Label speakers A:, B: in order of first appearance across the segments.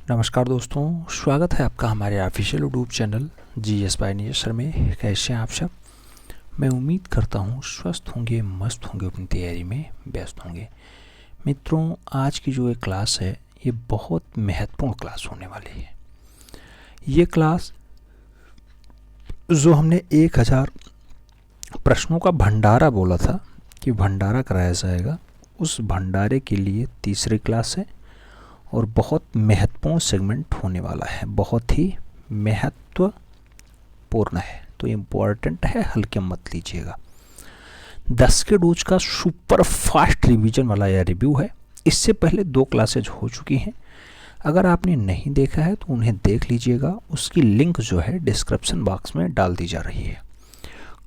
A: नमस्कार दोस्तों, स्वागत है आपका हमारे official YouTube channel GS by Neeraj sir में। कैसे हैं आप सब? मैं उम्मीद करता हूँ स्वस्थ होंगे, मस्त होंगे, अपनी तैयारी में व्यस्त होंगे। मित्रों, आज की जो ये क्लास है ये बहुत महत्वपूर्ण क्लास होने वाली है। ये क्लास जो हमने 1000 प्रश्नों का भंडारा बोला था कि भंडारा कराया जाएगा, उस भंडारे के लिए तीसरी क्लास है और बहुत महत्वपूर्ण सेगमेंट होने वाला है, बहुत ही महत्वपूर्ण है, तो इम्पोर्टेंट है, हल्के मत लीजिएगा। 10 के डोज का सुपर फास्ट रिवीजन वाला यह रिव्यू है। इससे पहले 2 क्लासेज हो चुकी हैं, अगर आपने नहीं देखा है तो उन्हें देख लीजिएगा। उसकी लिंक जो है डिस्क्रिप्शन बॉक्स में डाल दी जा रही है।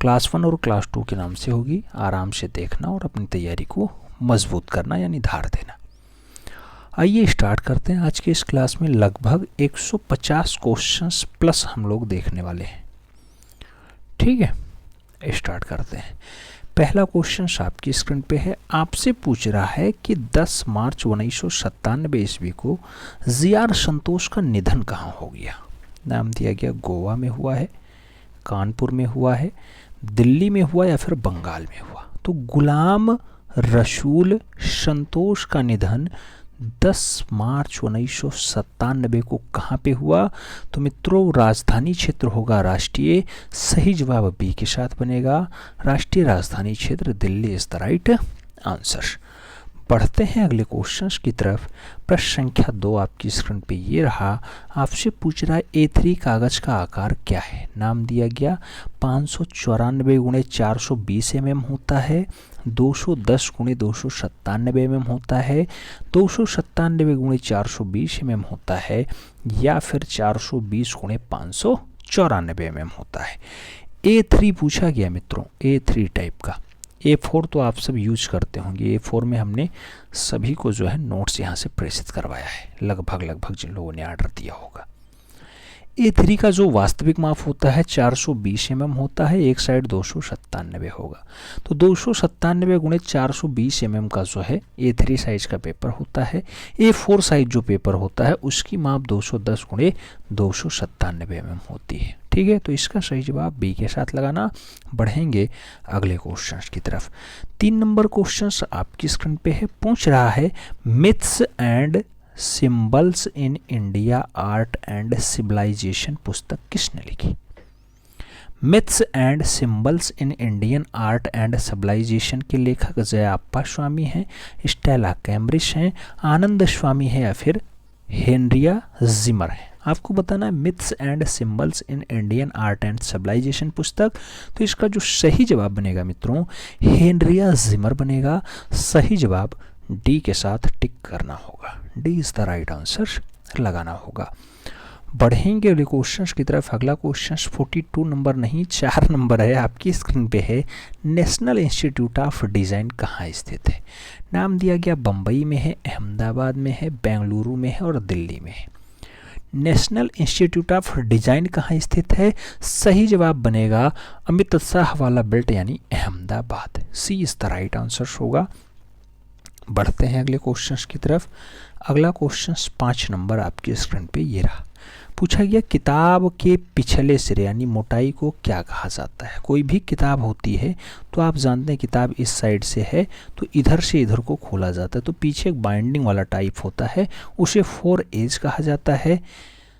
A: क्लास 1 और क्लास 2 के नाम से होगी। आराम से देखना और अपनी तैयारी को मजबूत करना, यानी धार देना। आइए स्टार्ट करते हैं। आज के इस क्लास में लगभग 150 क्वेश्चंस प्लस हम लोग देखने वाले हैं। ठीक है, स्टार्ट करते हैं। पहला क्वेश्चन आपकी स्क्रीन पे है। आपसे पूछ रहा है कि 10 मार्च 1997 ईस्वी को GR संतोष का निधन कहाँ हो गया। नाम दिया गया गोवा में हुआ है, कानपुर में हुआ है, दिल्ली में हुआ या फिर बंगाल में हुआ। तो गुलाम रसूल संतोष का निधन 10 मार्च 1997 को कहाँ पे हुआ? तो मित्रों, राजधानी क्षेत्र होगा राष्ट्रीय। सही जवाब बी के साथ बनेगा। राष्ट्रीय राजधानी क्षेत्र Delhi is the right answer. बढ़ते हैं अगले क्वेश्चंस की तरफ। प्रश्न संख्या 2 आपकी स्क्रीन पे ये रहा। आपसे पूछ रहा है A3 कागज का आकार क्या है। नाम दिया गया 594 × 420 mm होता है, 210 × 297 mm होता है, 297 × 420 mm होता है, या फिर 420 × 594 mm होता है। A3 पूछा गया मित्रों, A3 टाइप का। A4 तो आप सब यूज करते होंगे। A4 में हमने सभी को जो है नोट्स यहाँ से प्रेषित करवाया है, लगभग जिन लोगों ने ऑर्डर दिया होगा। A3 का जो वास्तविक माप होता है 420 mm होता है, एक साइड 297 होगा। तो 297 × 420 mm का जो है A3 साइज का पेपर होता है। A4 साइज जो पेपर होता है उसकी माप 210 × 297 mm होती है। ठीक है, तो इसका सही जवाब बी के साथ लगाना। बढ़ेंगे अगले क्वेश्चन की तरफ। 3 नंबर क्वेश्चन आपकी स्क्रीन पे है। पूछ रहा है myths and symbols in India art and civilisation पुस्तक किसने लिखी। Myths and symbols in Indian art and civilisation के लेखक जयाप्पा स्वामी हैं, स्टेला कैम्ब्रिज हैं, आनंद स्वामी है या फिर हेनरिया जिमर है। आपको बताना है myths and symbols in Indian art and civilisation पुस्तक। तो इसका जो सही जवाब बनेगा मित्रों हेनरिया जिमर बनेगा। सही जवाब डी के साथ टिक करना होगा। D is the right answer लगाना होगा। बढ़ेंगे अगले क्वेश्चन की तरफ। अगला क्वेश्चन 42 नंबर नहीं 4 नंबर है, आपकी स्क्रीन पे है। नेशनल इंस्टीट्यूट ऑफ डिज़ाइन कहाँ स्थित है। नाम दिया गया बम्बई में है, अहमदाबाद में है, बेंगलुरु में है और दिल्ली में है। नेशनल इंस्टीट्यूट ऑफ डिज़ाइन कहाँ स्थित है? सही जवाब बनेगा अमित शाह वाला बेल्ट यानी अहमदाबाद। सी इज द राइट आंसर होगा। बढ़ते हैं अगले क्वेश्चंस की तरफ। अगला क्वेश्चन 5 नंबर आपकी स्क्रीन पे ये रहा। पूछा गया किताब के पिछले सिरे यानी मोटाई को क्या कहा जाता है। कोई भी किताब होती है तो आप जानते हैं किताब इस साइड से है तो इधर से इधर को खोला जाता है, तो पीछे एक बाइंडिंग वाला टाइप होता है, उसे 4 एज कहा जाता है,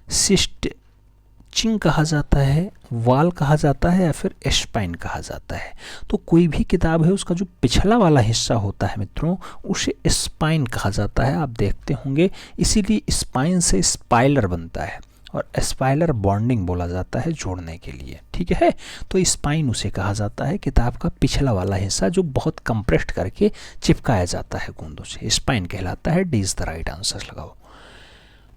A: स्टिचिंग कहा जाता है, वाल कहा जाता है या फिर स्पाइन कहा जाता है। तो कोई भी किताब है उसका जो पिछला वाला हिस्सा होता है मित्रों उसे स्पाइन कहा जाता है। आप देखते होंगे, इसीलिए स्पाइन से स्पाइलर बनता है और स्पाइलर बॉन्डिंग बोला जाता है जोड़ने के लिए। ठीक है, तो स्पाइन उसे कहा जाता है किताब का पिछला वाला हिस्सा जो बहुत कंप्रेस्ड करके चिपकाया जाता है गोंदों से, स्पाइन कहलाता है। D is the right answer लगाओ।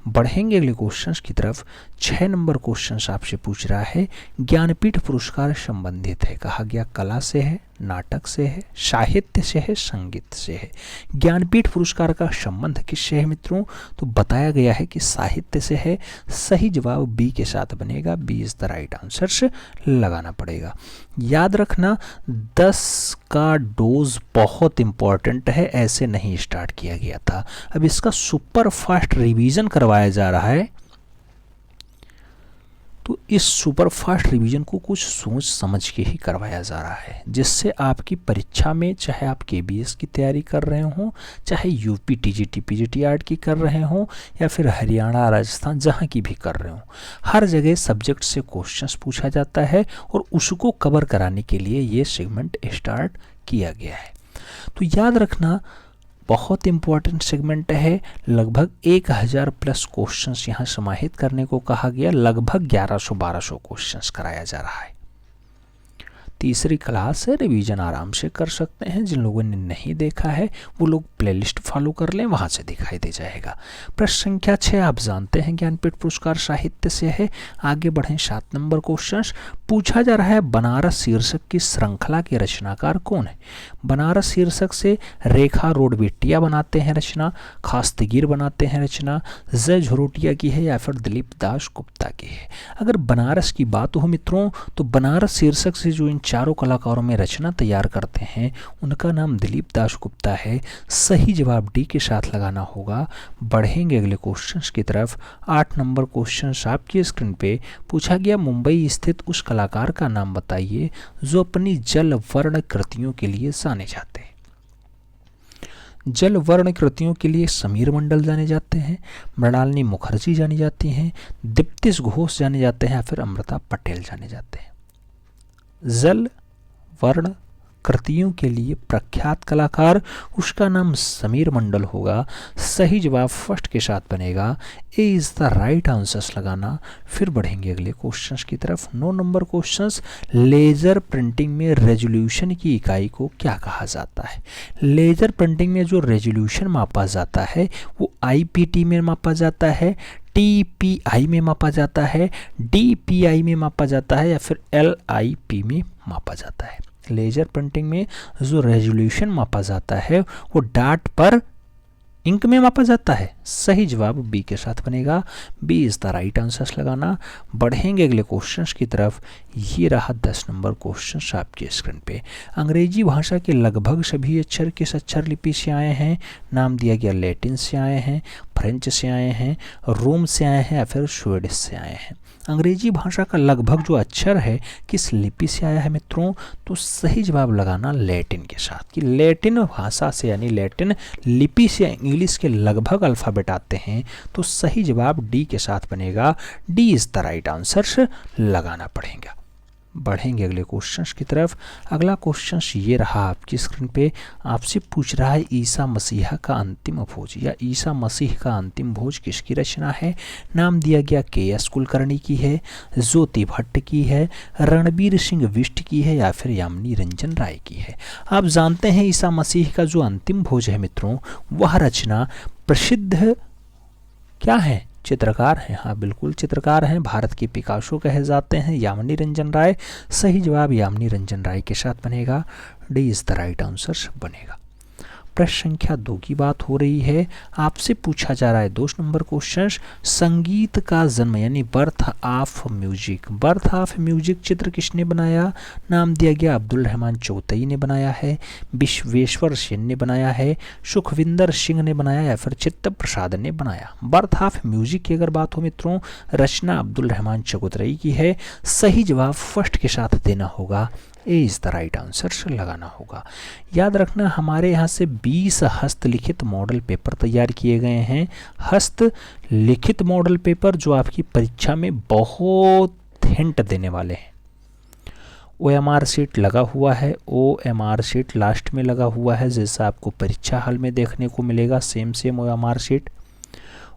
A: बढ़ेंगे अगले क्वेश्चंस की तरफ। 6 नंबर क्वेश्चन आपसे पूछ रहा है ज्ञानपीठ पुरस्कार संबंधित है। कहा गया कला से है, नाटक से है, साहित्य से है, संगीत से है। ज्ञानपीठ पुरस्कार का संबंध किससे है मित्रों? तो बताया गया है कि साहित्य से है। सही जवाब बी के साथ बनेगा, B is the right answer से लगाना पड़ेगा। याद रखना 10 का डोज बहुत इंपॉर्टेंट है, ऐसे नहीं स्टार्ट किया गया था। अब इसका सुपर फास्ट रिवीजन करवाया जा रहा है, तो इस सुपर फास्ट रिवीजन को कुछ सोच समझ के ही करवाया जा रहा है, जिससे आपकी परीक्षा में, चाहे आप केबीएस की तैयारी कर रहे हों, चाहे यूपी टीजीटी पीजीटी-आर्ट की कर रहे हों, या फिर हरियाणा राजस्थान जहाँ की भी कर रहे हों, हर जगह सब्जेक्ट से क्वेश्चंस पूछा जाता है और उसको कवर कराने के लिए ये सेगमेंट स्टार्ट किया गया है। तो याद रखना बहुत इंपॉर्टेंट सेगमेंट है। लगभग 1000 प्लस क्वेश्चंस यहाँ समाहित करने को कहा गया। लगभग 1100-1200 क्वेश्चंस कराया जा रहा है। तीसरी क्लास है, रिवीजन आराम से कर सकते हैं। जिन लोगों ने नहीं देखा है वो लोग प्लेलिस्ट फॉलो कर लें, वहाँ से दिखाई दे जाएगा। प्रश्न संख्या 6 आप जानते हैं ज्ञानपीठ पुरस्कार साहित्य से है। आगे बढ़ें, 7 नंबर क्वेश्चन पूछा जा रहा है, बनारस शीर्षक की श्रृंखला के रचनाकार कौन है? बनारस शीर्षक से रेखा रोडबेटिया बनाते हैं रचना, खास्तगीर बनाते हैं रचना, जय झरोटिया की है या फिर दिलीप दास गुप्ता की है। अगर बनारस की बात हो मित्रों, तो बनारस शीर्षक से जो इन चारों कलाकारों में रचना तैयार करते हैं उनका नाम दिलीप दास गुप्ता है। सही जवाब डी के साथ लगाना होगा। बढ़ेंगे अगले क्वेश्चंस की तरफ। 8 नंबर क्वेश्चंस आपकी स्क्रीन पे पूछा गया, मुंबई स्थित उस कलाकार का नाम बताइए जो अपनी जल वर्ण कृतियों के लिए जाने जाते हैं। जल वर्ण कृतियों के लिए समीर मंडल जाने जाते हैं, मृणालिनी मुखर्जी जानी जाती हैं, दीप्तिश घोष जाने जाते हैं या फिर अमृता पटेल जाने जाते हैं। जल वर्ण कृतियों के लिए प्रख्यात कलाकार, उसका नाम समीर मंडल होगा। सही जवाब फर्स्ट के साथ बनेगा, ए इज़ द राइट आंसर्स लगाना। फिर बढ़ेंगे अगले क्वेश्चंस की तरफ। 9 नंबर क्वेश्चंस, लेजर प्रिंटिंग में रेजोल्यूशन की इकाई को क्या कहा जाता है? लेजर प्रिंटिंग में जो रेजोल्यूशन मापा जाता है वो आईपीटी में मापा जाता है, टीपीआई में मापा जाता है, डीपीआई में मापा जाता है या फिर एलआईपी में मापा जाता है। लेजर प्रिंटिंग में जो रेजोल्यूशन मापा जाता है वो डाट पर इंक में मापा जाता है। सही जवाब बी के साथ बनेगा, B is the right answers लगाना। बढ़ेंगे अगले क्वेश्चंस की तरफ। ये रहा 10 नंबर क्वेश्चन आपके स्क्रीन पे। अंग्रेजी भाषा के लगभग सभी अक्षर किस अक्षर लिपि से आए हैं? नाम दिया गया लैटिन से आए हैं, फ्रेंच से आए हैं, रोम से आए हैं या फिर स्वीडिश से आए हैं। अंग्रेजी भाषा का लगभग जो अक्षर है किस लिपि से आया है मित्रों? तो सही जवाब लगाना लैटिन के साथ, कि लैटिन भाषा से यानी लैटिन लिपि से इंग्लिश के लगभग अल्फ़ाबेट आते हैं। तो सही जवाब डी के साथ बनेगा, D is the right answer लगाना पड़ेगा। बढ़ेंगे अगले क्वेश्चंस की तरफ। अगला क्वेश्चंस ये रहा आपकी स्क्रीन पे। आपसे पूछ रहा है ईसा मसीहा का अंतिम भोज या ईसा मसीह का अंतिम भोज किसकी रचना है? नाम दिया गया के.एस. कुलकर्णी की है, ज्योति भट्ट की है, रणबीर सिंह बिष्ट की है या फिर यामिनी रंजन राय की है। आप जानते हैं ईसा मसीह का जो अंतिम भोज है मित्रों, वह रचना प्रसिद्ध क्या है? चित्रकार हैं। हाँ बिल्कुल चित्रकार हैं, भारत की पिकासो कहे जाते हैं, यामिनी रंजन राय। सही जवाब यामिनी रंजन राय के साथ बनेगा, D is the right answer बनेगा। प्रश्न संख्या 2 की बात हो रही है। आपसे पूछा जा रहा है 2 नंबर क्वेश्चन, संगीत का जन्म यानी birth of music. Birth of music चित्र किसने बनाया? नाम दिया गया अब्दुल रहमान चौतई ने बनाया है, विश्वेश्वर सेन ने बनाया है, सुखविंदर सिंह ने बनाया या फिर चित्त प्रसाद ने बनाया। बर्थ ऑफ म्यूजिक की अगर बात हो मित्रों, रचना अब्दुल रहमान चौतई की है। सही जवाब फर्स्ट के साथ देना होगा, ए इज़ द राइट आंसर लगाना होगा। याद रखना हमारे यहाँ से 20 हस्तलिखित मॉडल पेपर तैयार किए गए हैं। हस्तलिखित मॉडल पेपर जो आपकी परीक्षा में बहुत हिंट देने वाले हैं। OMR शीट लगा हुआ है, OMR शीट लास्ट में लगा हुआ है, जैसा आपको परीक्षा हॉल में देखने को मिलेगा सेम OMR शीट।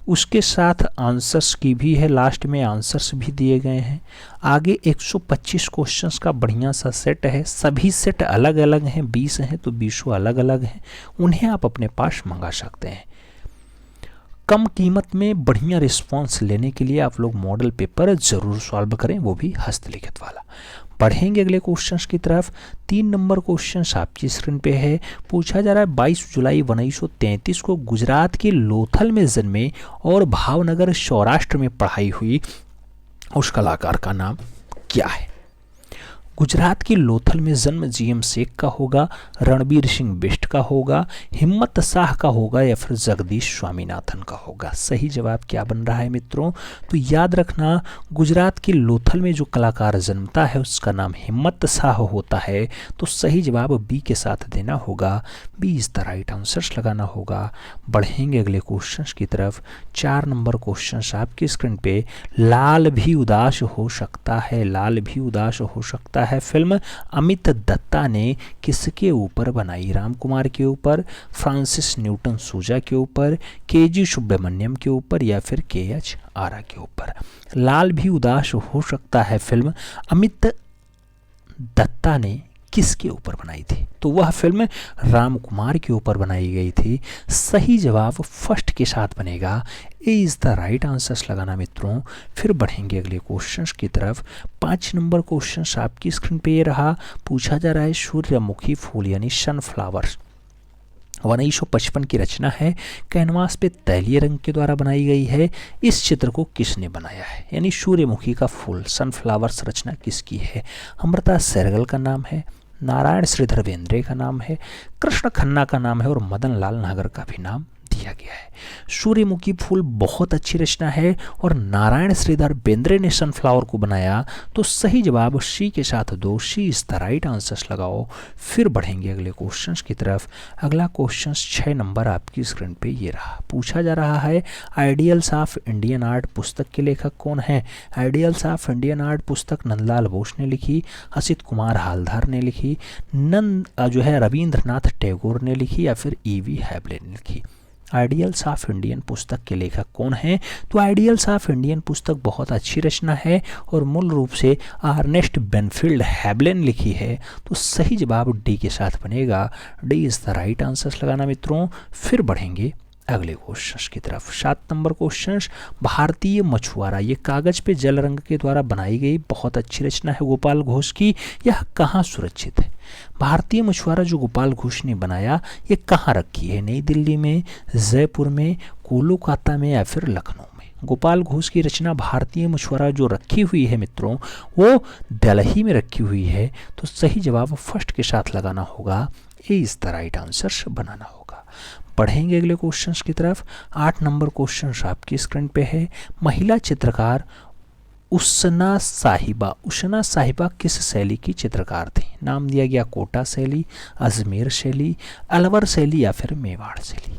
A: उसके साथ आंसर्स की भी है, लास्ट में आंसर्स भी दिए गए हैं। आगे 125 क्वेश्चंस का बढ़िया सा सेट है। सभी सेट अलग अलग हैं, 20 हैं तो 20 अलग अलग हैं। उन्हें आप अपने पास मंगा सकते हैं। कम कीमत में बढ़िया रिस्पांस लेने के लिए आप लोग मॉडल पेपर ज़रूर सॉल्व करें, वो भी हस्तलिखित वाला। बढ़ेंगे अगले क्वेश्चंस की तरफ। 3 नंबर क्वेश्चन आपकी स्क्रीन पे है। पूछा जा रहा है 22 जुलाई 1933 को गुजरात के लोथल में जन्मे और भावनगर सौराष्ट्र में पढ़ाई हुई उस कलाकार का नाम क्या है? गुजरात के लोथल में जन्म जीएम शेख का होगा, रणबीर सिंह बिष्ट का होगा, हिम्मत शाह का होगा या फिर जगदीश स्वामीनाथन का होगा? सही जवाब क्या बन रहा है मित्रों? तो याद रखना, गुजरात के लोथल में जो कलाकार जन्मता है उसका नाम हिम्मत शाह होता है। तो सही जवाब बी के साथ देना होगा। B is the right answers लगाना होगा। बढ़ेंगे अगले क्वेश्चन की तरफ। 4 नंबर क्वेश्चन आपकी स्क्रीन पे। लाल भी उदास हो सकता है, लाल भी उदास हो सकता है फिल्म अमित दत्ता ने किसके ऊपर बनाई? राम कुमार के ऊपर, फ्रांसिस न्यूटन सूजा के ऊपर, केजी सुब्रमण्यम के ऊपर या फिर केएच आरा के ऊपर? लाल भी उदास हो सकता है फिल्म अमित दत्ता ने किसके ऊपर बनाई थी? तो वह फिल्म राम कुमार के ऊपर बनाई गई थी। सही जवाब फर्स्ट के साथ बनेगा। ए इज़ द राइट आंसर्स लगाना मित्रों। फिर बढ़ेंगे अगले क्वेश्चंस की तरफ। 5 नंबर क्वेश्चन आपकी स्क्रीन पे ये रहा। पूछा जा रहा है सूर्यमुखी फूल यानी सनफ्लावर्स 1955 की रचना है, कैनवास पे तैलीय रंग के द्वारा बनाई गई है। इस चित्र को किसने बनाया है? यानी सूर्यमुखी का फूल सनफ्लावर्स रचना किसकी है? अमृता सहगल का नाम है, नारायण श्रीधर बेंद्रे का नाम है, कृष्ण खन्ना का नाम है और मदन लाल नागर का भी नाम दिया गया है। सूर्यमुखी फूल बहुत अच्छी रचना है और नारायण श्रीधर बेंद्रे ने सनफ्लावर को बनाया। तो सही जवाब सी के साथ दो। सी इज द राइट आंसर्स लगाओ। फिर बढ़ेंगे अगले क्वेश्चंस की तरफ। अगला क्वेश्चन 6 नंबर आपकी स्क्रीन पे ये रहा। पूछा जा रहा है आइडियल्स ऑफ इंडियन आर्ट पुस्तक के लेखक कौन है? आइडियल्स ऑफ इंडियन आर्ट पुस्तक नंदलाल बोस ने लिखी, असित कुमार हालदार ने लिखी, रविंद्रनाथ टैगोर ने लिखी या फिर ईवी हैबले ने लिखी? आइडियल्स ऑफ इंडियन पुस्तक के लेखक कौन हैं? तो आइडियल्स ऑफ इंडियन पुस्तक बहुत अच्छी रचना है और मूल रूप से अर्नेस्ट बेनफील्ड हैबले ने लिखी है। तो सही जवाब डी के साथ बनेगा। D is the right answers लगाना मित्रों। फिर बढ़ेंगे अगले क्वेश्चन की तरफ। 7 नंबर क्वेश्चन, भारतीय मछुआरा ये कागज पे जल रंग के द्वारा बनाई गई बहुत अच्छी रचना है गोपाल घोष की। यह कहाँ सुरक्षित है? भारतीय मछुआरा जो गोपाल घोष ने बनाया ये कहाँ रखी है? नई दिल्ली में, जयपुर में, कोलकाता में या फिर लखनऊ में? गोपाल घोष की रचना भारतीय मछुआरा जो रखी हुई है मित्रों वो दिल्ली में रखी हुई है। तो सही जवाब फर्स्ट के साथ लगाना होगा। ए इज द राइट आंसर बनाना होगा। बढ़ेंगे अगले क्वेश्चंस की तरफ। 8 नंबर क्वेश्चन आपकी स्क्रीन पे है। महिला चित्रकार उषना साहिबा किस शैली की चित्रकार थी? नाम दिया गया कोटा शैली, अजमेर शैली, अलवर शैली या फिर मेवाड़ शैली?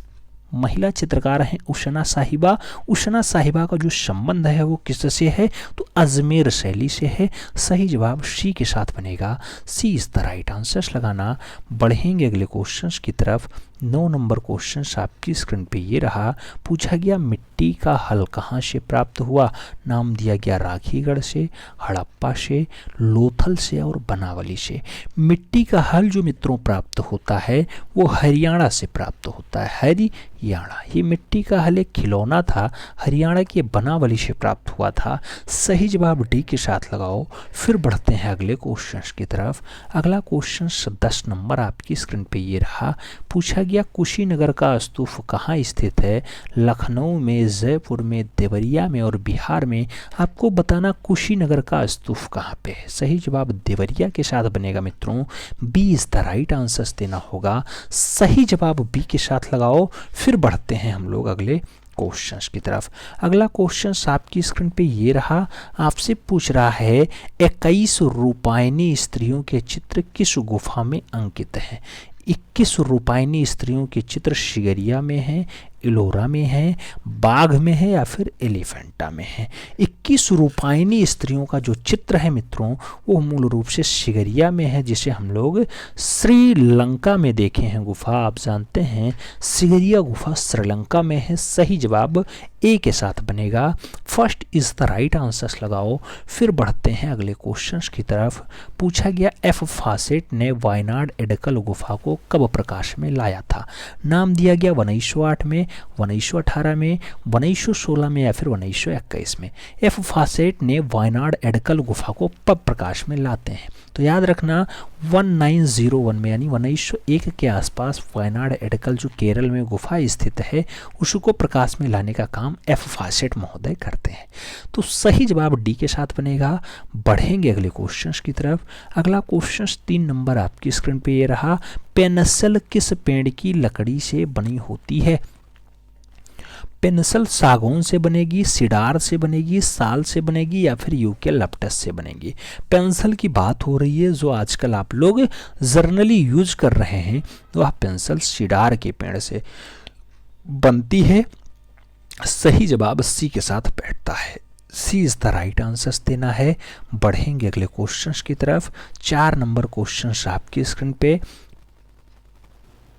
A: महिला चित्रकार हैं उषना साहिबा। उषना साहिबा का जो संबंध है वो किससे है? तो अजमेर शैली से है। सही जवाब सी के साथ बनेगा। सी इज द राइट आंसर्स लगाना। बढ़ेंगे अगले क्वेश्चंस की तरफ। 9 नंबर क्वेश्चन आपकी स्क्रीन पे ये रहा। पूछा गया मिट्टी का हल कहाँ से प्राप्त हुआ? नाम दिया गया राखीगढ़ से, हड़प्पा से, लोथल से और बनावली से। मिट्टी का हल जो मित्रों प्राप्त होता है वो हरियाणा से प्राप्त होता है। हरियाणा, ये मिट्टी का हल एक खिलौना था, हरियाणा के बनावली से प्राप्त हुआ था। सही जवाब डी के साथ लगाओ। फिर बढ़ते हैं अगले क्वेश्चन की तरफ। अगला क्वेश्चन 10 नंबर आपकी स्क्रीन पे ये रहा। पूछा गया कुशीनगर का स्तूप कहाँ स्थित है? लखनऊ में, जयपुर में, देवरिया में और बिहार में? आपको बताना कुशीनगर का स्तूप कहाँ पे है। सही जवाब देवरिया के साथ बनेगा मित्रों। B is the right answers देना होगा। सही जवाब बी के साथ लगाओ। फिर बढ़ते हैं हम लोग अगले क्वेश्चंस की तरफ। अगला क्वेश्चन आपकी स्क्रीन पे ये रहा। आपसे पूछ रहा है 21 रूपायनी स्त्रियों के चित्र किस गुफा में अंकित हैं? 21 रूपायनी स्त्रियों के चित्र शिगरिया में हैं, इलोरा में है, बाघ में है या फिर एलिफेंटा में है? 21 रूपायनी स्त्रियों का जो चित्र है मित्रों वो मूल रूप से शिगरिया में है, जिसे हम लोग श्रीलंका में देखे हैं गुफा। आप जानते हैं शिगरिया गुफा श्रीलंका में है। सही जवाब ए के साथ बनेगा। First is the right answers लगाओ। फिर बढ़ते हैं अगले क्वेश्चंस की तरफ। पूछा गया एफ फासेट ने वायनाड एडकल गुफा को कब प्रकाश में लाया था? नाम दिया गया 1908 में, 1918 में, 1916 में या फिर 1921 में। एफ फासेट ने वायनाड एडकल गुफा को कब प्रकाश में लाते हैं? तो याद रखना 1901 में यानी 1901 के आसपास वायनाड एडकल जो केरल में गुफा स्थित है उसको प्रकाश में लाने का काम एफ फासेट महोदय करते हैं। तो सही जवाब डी के साथ बनेगा। बढ़ेंगे अगले क्वेश्चंस की तरफ। अगला क्वेश्चन 3 नंबर आपकी स्क्रीन पे ये रहा, पेंसिल किस पेड़ की लकड़ी से बनी होती है? पेंसिल सागौन से बनेगी, सिडार से बनेगी, साल से बनेगी या फिर यूकेलिप्टस से बनेगी? पेंसिल की बात हो रही है जो आजकल आप लोग जर्नली यूज कर रहे हैं, तो आप पेंसिल सिडार के पेड़ से बनती है। सही जवाब सी के साथ बैठता है। सी इज द राइट आंसर देना है। बढ़ेंगे अगले क्वेश्चंस की तरफ। 4 नंबर क्वेश्चंस आपकी स्क्रीन पे।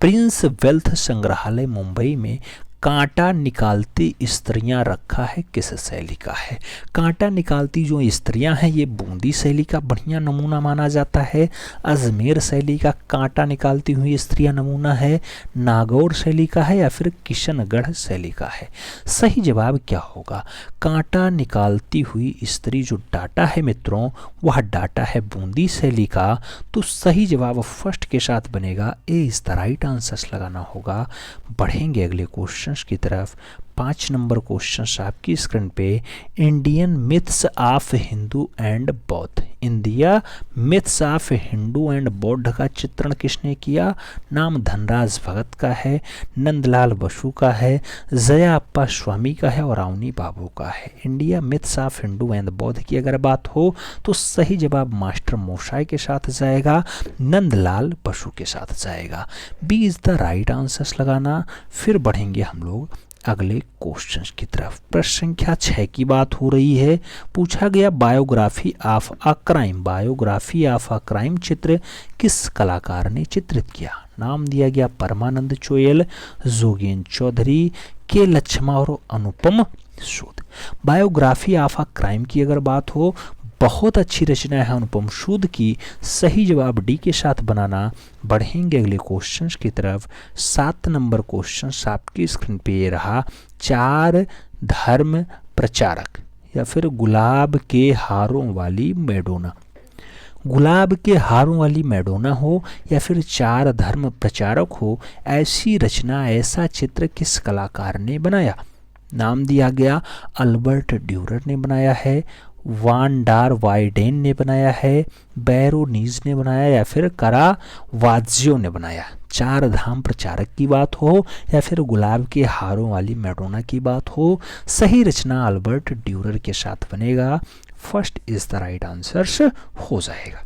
A: प्रिंस वेल्थ संग्रहालय मुंबई में कांटा निकालती स्त्रियां रखा है किस शैली का है? कांटा निकालती जो स्त्रियां हैं ये बूंदी शैली का बढ़िया नमूना माना जाता है, अजमेर शैली का कांटा निकालती हुई स्त्रियां नमूना है, नागौर शैली का है या फिर किशनगढ़ शैली का है? सही जवाब क्या होगा? कांटा निकालती हुई स्त्री जो डाटा है मित्रों वह डाटा है बूंदी शैली का। तो सही जवाब फर्स्ट के साथ बनेगा, A is the right answer लगाना होगा। बढ़ेंगे अगले क्वेश्चन की तरफ। 5 नंबर क्वेश्चन आपकी स्क्रीन पे। Indian myths of Hindu and Bauddh, India myths of Hindu and Bauddh का चित्रण किसने किया? नाम धनराज भगत का है, नंदलाल बसु का है, जयाप्पा स्वामी का है और अवनी बाबू का है। India myths of Hindu and बौद्ध की अगर बात हो तो सही जवाब मास्टर मोशाय के साथ जाएगा, नंदलाल बसु के साथ जाएगा। B is the right answer लगाना। फिर बढ़ेंगे हम लोग अगले क्वेश्चन की तरफ। प्रश्न संख्या 6 की बात हो रही है। पूछा गया biography of a crime, biography of a crime चित्र किस कलाकार ने चित्रित किया? नाम दिया गया परमानंद चोयल, जोगेन चौधरी, के लक्ष्मा और अनुपम सूद। बायोग्राफी ऑफ अ क्राइम की अगर बात हो, बहुत अच्छी रचना है अनुपम सूद की। सही जवाब डी के साथ बनाना। बढ़ेंगे अगले क्वेश्चंस की तरफ। 7 नंबर क्वेश्चन आपकी स्क्रीन पे ये रहा, 4 धर्म प्रचारक या फिर गुलाब के हारों वाली मैडोना। गुलाब के हारों वाली मैडोना हो या फिर 4 धर्म प्रचारक हो, ऐसी रचना ऐसा चित्र किस कलाकार ने बनाया? नाम दिया गया अल्बर्ट ड्यूरर ने बनाया है, वान डार वाइडेन ने बनाया है, बैरोनीज ने बनाया या फिर करावाज्यो ने बनाया? 4 धाम प्रचारक की बात हो या फिर गुलाब के हारों वाली मैडोना की बात हो, सही रचना अल्बर्ट ड्यूरर के साथ बनेगा। First is the right answer हो जाएगा।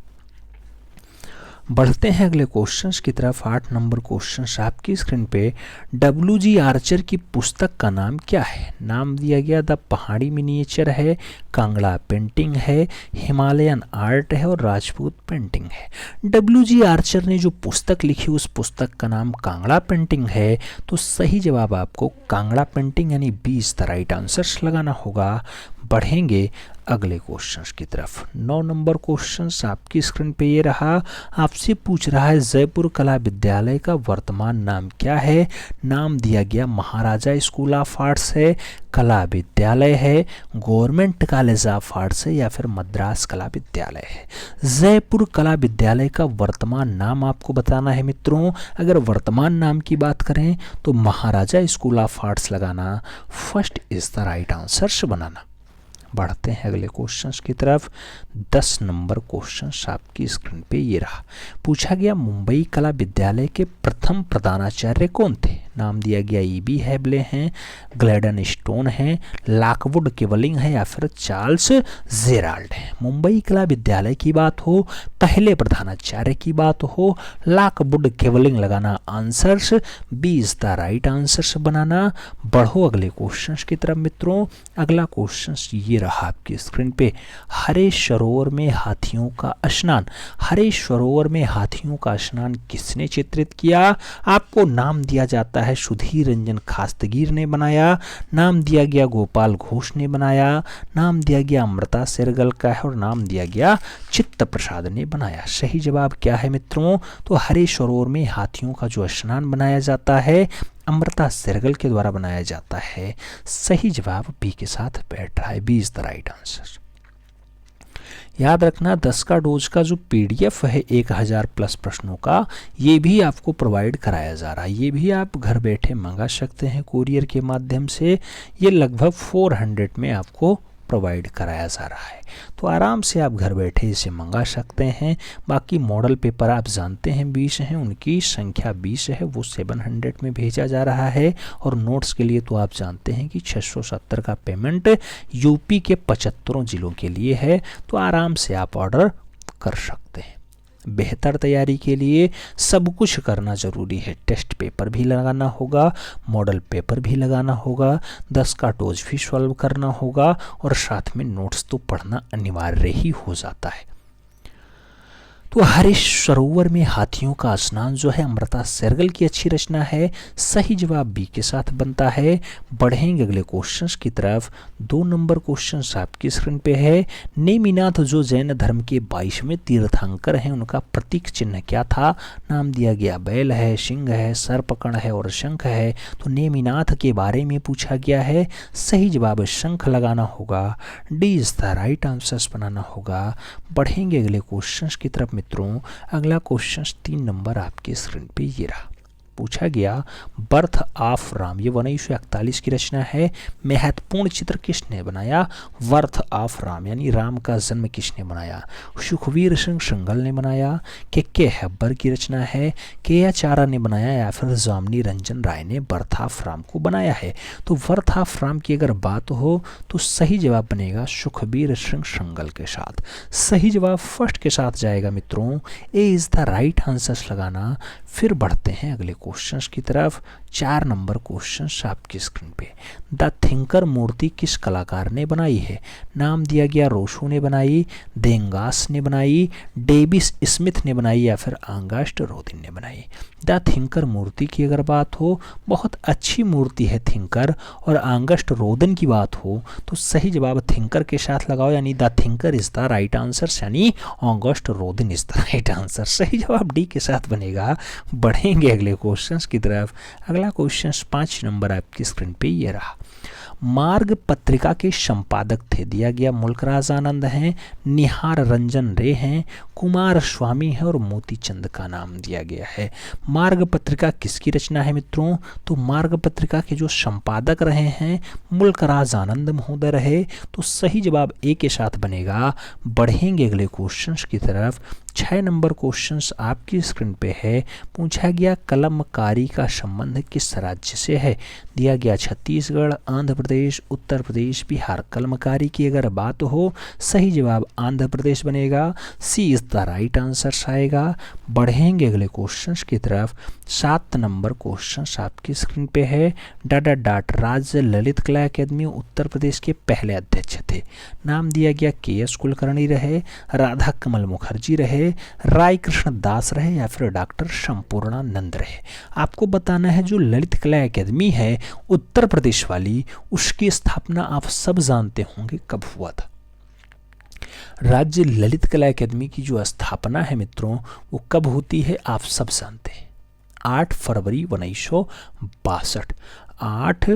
A: बढ़ते हैं अगले क्वेश्चंस की तरफ। 8 नंबर क्वेश्चन आपकी स्क्रीन पे। डब्ल्यू.जी. आर्चर की पुस्तक का नाम क्या है? नाम दिया गया द पहाड़ी मिनिएचर है, कांगड़ा पेंटिंग है, हिमालयन आर्ट है और राजपूत पेंटिंग है। डब्ल्यू.जी. आर्चर ने जो पुस्तक लिखी उस पुस्तक का नाम कांगड़ा पेंटिंग है। तो सही जवाब आपको कांगड़ा पेंटिंग यानी 20 द राइट आंसर लगाना होगा। बढ़ेंगे अगले क्वेश्चंस की तरफ। 9 नंबर क्वेश्चंस आपकी स्क्रीन पे ये रहा। आपसे पूछ रहा है जयपुर कला विद्यालय का वर्तमान नाम क्या है? नाम दिया गया महाराजा स्कूल ऑफ आर्ट्स है, कला विद्यालय है, गवर्नमेंट कॉलेज ऑफ आर्ट्स है या फिर मद्रास कला विद्यालय है? जयपुर कला विद्यालय का वर्तमान नाम आपको बताना है मित्रों। अगर वर्तमान नाम की बात करें तो महाराजा स्कूल ऑफ आर्ट्स लगाना। First is the right answer बनाना। बढ़ते हैं अगले क्वेश्चंस की तरफ। 10 नंबर क्वेश्चंस आपकी स्क्रीन पे ये रहा। पूछा गया मुंबई कला विद्यालय के प्रथम प्रधानाचार्य कौन थे? नाम दिया गया ई.बी. हैबले हैं, ग्लैडन स्टोन हैं, लॉकवुड केवलिंग है या फिर चार्ल्स जेराल्ड है? मुंबई कला विद्यालय की बात हो, पहले प्रधानाचार्य की बात हो, लॉकवुड केवलिंग लगाना answers. B is the right answers बनाना। बढ़ो अगले क्वेश्चंस की तरफ मित्रों। अगला क्वेश्चन ये रहा आपकी स्क्रीन पे। हरे सरोवर में हाथियों का स्नान, हरे सरोवर में हाथियों का स्नान किसने चित्रित किया? आपको नाम दिया जाता है सुधीर रंजन खास्तगीर ने बनाया, नाम दिया गया गोपाल घोष ने बनाया, नाम दिया गया अमृता शेरगल का है और नाम दिया गया चित्त प्रसाद ने बनाया। सही जवाब क्या है मित्रों? तो हरे सरोवर में हाथियों का जो स्नान बनाया जाता है अमृता सहगल के द्वारा बनाया जाता है। सही जवाब बी के साथ बैठ रहा है, B is the right answer. याद रखना 10 का डोज का जो पीडीएफ है 1000 प्लस प्रश्नों का, ये भी आपको प्रोवाइड कराया जा रहा है। ये भी आप घर बैठे मंगा सकते हैं कुरियर के माध्यम से। ये लगभग 400 में आपको प्रोवाइड कराया जा रहा है, तो आराम से आप घर बैठे इसे मंगा सकते हैं। बाकी मॉडल पेपर आप जानते हैं 20 हैं, उनकी संख्या 20 है, वो 700 में भेजा जा रहा है। और नोट्स के लिए तो आप जानते हैं कि 670 का पेमेंट यूपी के 75 जिलों के लिए है, तो आराम से आप ऑर्डर कर सकते हैं। बेहतर तैयारी के लिए सब कुछ करना ज़रूरी है। टेस्ट पेपर भी लगाना होगा, मॉडल पेपर भी लगाना होगा, 10 का डोज भी सॉल्व करना होगा, और साथ में नोट्स तो पढ़ना अनिवार्य ही हो जाता है। तो हरीश सरोवर में हाथियों का स्नान जो है अमृता सहगल की अच्छी रचना है। सही जवाब बी के साथ बनता है। बढ़ेंगे अगले क्वेश्चंस की तरफ। 2 नंबर क्वेश्चन आपकी स्क्रीन पे है। नेमिनाथ जो जैन धर्म के 22वें तीर्थंकर हैं, उनका प्रतीक चिन्ह क्या था? नाम दिया गया बैल है, सिंह है, सर्पकण है और शंख है। तो नेमिनाथ के बारे में पूछा गया है। सही जवाब शंख लगाना होगा, D is the right answers बनाना होगा। बढ़ेंगे अगले क्वेश्चंस की तरफ मित्रों। अगला क्वेश्चन 3 नंबर आपके स्क्रीन पे ये रहा। पूछा गया बर्थ ऑफ राम, ये 1941 की रचना है। महत्वपूर्ण चित्र किसने बनाया? बर्थ ऑफ राम यानी राम का जन्म किसने बनाया? सुखवीर सिंह श्रृंगल ने बनाया। के हैबर की रचना है। के आचार्य ने बनाया या फिर जामनी रंजन राय ने बर्थ ऑफ राम को बनाया है? तो बर्थ ऑफ राम की अगर बात हो तो सही जवाब बनेगा सुखवीर सिंह श्रृंगल के साथ। सही जवाब फर्स्ट के साथ जाएगा मित्रों, ए इज द राइट आंसर लगाना। फिर बढ़ते हैं अगले क्वेश्चंस की तरफ। 4 नंबर क्वेश्चंस आपकी स्क्रीन पे। द थिंकर मूर्ति किस कलाकार ने बनाई है? नाम दिया गया रोशो ने बनाई, देंगास ने बनाई, डेविस स्मिथ ने बनाई या फिर आंगस्ट रोदिन ने बनाई। द थिंकर मूर्ति की अगर बात हो, बहुत अच्छी मूर्ति है थिंकर। और आंगस्ट रोदिन की बात हो तो सही जवाब थिंकर के साथ लगाओ, यानी the thinker is the right answer, यानी आंगस्ट रोदिन इज द राइट आंसर। सही जवाब डी के साथ बनेगा। बढ़ेंगे अगले क्वेश्चंस की तरफ। अगला क्वेश्चन 5 नंबर आपकी स्क्रीन पे ये रहा। मार्ग पत्रिका के संपादक थे, दिया गया मुल्कराज आनंद हैं, निहार रंजन रे हैं, कुमार स्वामी है और मोती चंद का नाम दिया गया है। मार्ग पत्रिका किसकी रचना है मित्रों? तो मार्ग पत्रिका के जो संपादक रहे हैं मुल्कराज आनंद महोदय रहे, तो सही जवाब ए के साथ बनेगा। बढ़ेंगे अगले क्वेश्चंस की तरफ। 6 नंबर क्वेश्चंस आपकी स्क्रीन पे है। पूछा गया कलमकारी का संबंध किस राज्य से है? दिया गया छत्तीसगढ़, आंध्र प्रदेश, उत्तर प्रदेश, बिहार। कलमकारी की अगर बात हो, सही जवाब आंध्र प्रदेश बनेगा, सी इज द राइट आंसर आएगा। बढ़ेंगे अगले क्वेश्चंस की तरफ। 7 नंबर क्वेश्चंस आपकी स्क्रीन पे है। डाट राज्य ललित कला अकेदमी उत्तर प्रदेश के पहले अध्यक्ष थे। नाम दिया गया के.एस. कुलकर्णी रहे, राधा कमल मुखर्जी रहे, राय कृष्ण दास रहे या फिर डॉक्टर संपूर्णानंद रहे। आपको बताना है जो ललित कला अकेदमी है उत्तर प्रदेश वाली, उसकी स्थापना आप सब जानते होंगे कब हुआ था। राज्य ललित कला अकेदमी की जो स्थापना है मित्रों वो कब होती है आप सब जानते हैं। 8 फरवरी 1962। 8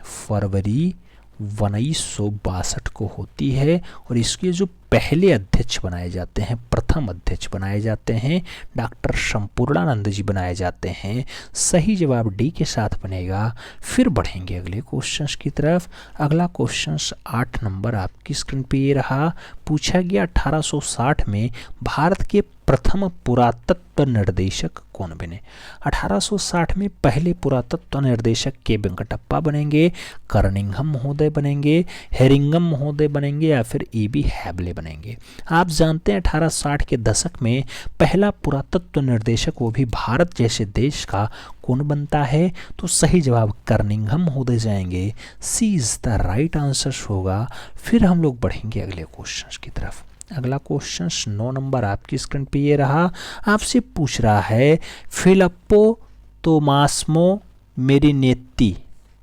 A: फरवरी 1962 को होती है। और इसके जो पहले अध्यक्ष बनाए जाते हैं, प्रथम अध्यक्ष बनाए जाते हैं, डॉक्टर संपूर्णानंद जी बनाए जाते हैं। सही जवाब डी के साथ बनेगा। फिर बढ़ेंगे अगले क्वेश्चंस की तरफ। अगला क्वेश्चंस 8 नंबर आपकी स्क्रीन पे ये रहा। पूछा गया 1860 में भारत के प्रथम पुरातत्व निर्देशक कौन बने? 1860 में पहले पुरातत्व निर्देशक के वेंकटप्पा बनेंगे, कर्निंघम महोदय बनेंगे, हेरिंगम महोदय बनेंगे या फिर ए.बी. हैबले बनेंगे। आप जानते हैं 1860 के दशक में पहला पुरातत्व निर्देशक वो भी भारत जैसे देश का कौन बनता है? तो सही जवाब कर्निंघम महोदय जाएंगे, सी इज द राइट आंसर होगा। फिर हम लोग बढ़ेंगे अगले क्वेश्चन की तरफ। अगला क्वेश्चन 9 नंबर आपकी स्क्रीन पे ये रहा। आपसे पूछ रहा है फिलिप्पो तोमास्मो मेरिनेत्ती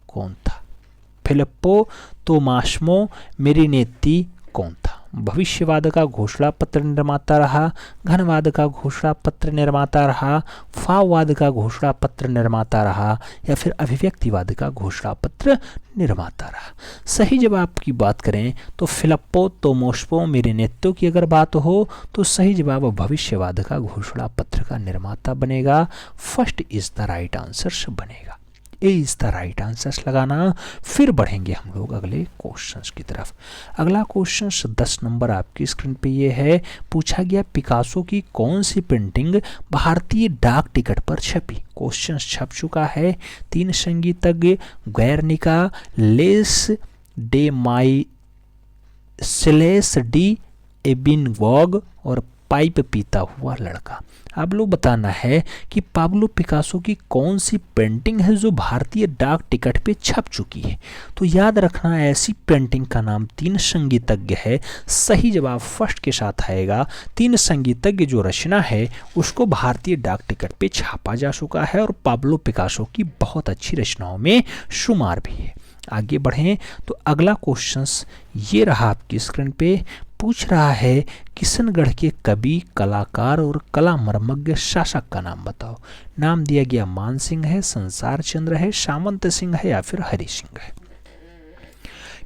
A: कौन था? फिलिप्पो तोमास्मो मेरिनेत्ती कौन था? भविष्यवाद का घोषणा पत्र निर्माता रहा, घनवाद का घोषणा पत्र निर्माता रहा, फाववाद का घोषणा पत्र निर्माता रहा, या फिर अभिव्यक्तिवाद का घोषणा पत्र निर्माता रहा। सही जवाब की बात करें तो फिलिप्पो तोमासो मेरिनेत्तो की अगर बात हो तो सही जवाब भविष्यवाद का घोषणा पत्र का निर्माता बनेगा। First is the right answer बनेगा। A is the right answers लगाना। फिर बढ़ेंगे हम लोग अगले क्वेश्चंस की तरफ। अगला क्वेश्चन 10 नंबर आपकी स्क्रीन पे ये है, पूछा गया पिकासो की कौन सी पेंटिंग भारतीय डाक टिकट पर छपी। क्वेश्चन छप चुका है। 3 संगीतज्ञ, गैरनिका, लेस डे माई सेलेस डी एबिनवॉग और पाइप पीता हुआ लड़का। आप लोग बताना है कि पाब्लो पिकासो की कौन सी पेंटिंग है जो भारतीय डाक टिकट पे छप चुकी है। तो याद रखना ऐसी पेंटिंग का नाम 3 संगीतज्ञ है। सही जवाब फर्स्ट के साथ आएगा। 3 संगीतज्ञ जो रचना है उसको भारतीय डाक टिकट पे छापा जा चुका है और पाब्लो पिकासो की बहुत अच्छी रचनाओं में शुमार भी है। आगे बढ़ें तो अगला क्वेश्चन ये रहा आपकी स्क्रीन पे, पूछ रहा है किशनगढ़ के कवि, कलाकार और कला मर्मज्ञ शासक का नाम बताओ। नाम दिया गया मान सिंह है, संसार चंद्र है, सामंत सिंह है या फिर हरि सिंह है।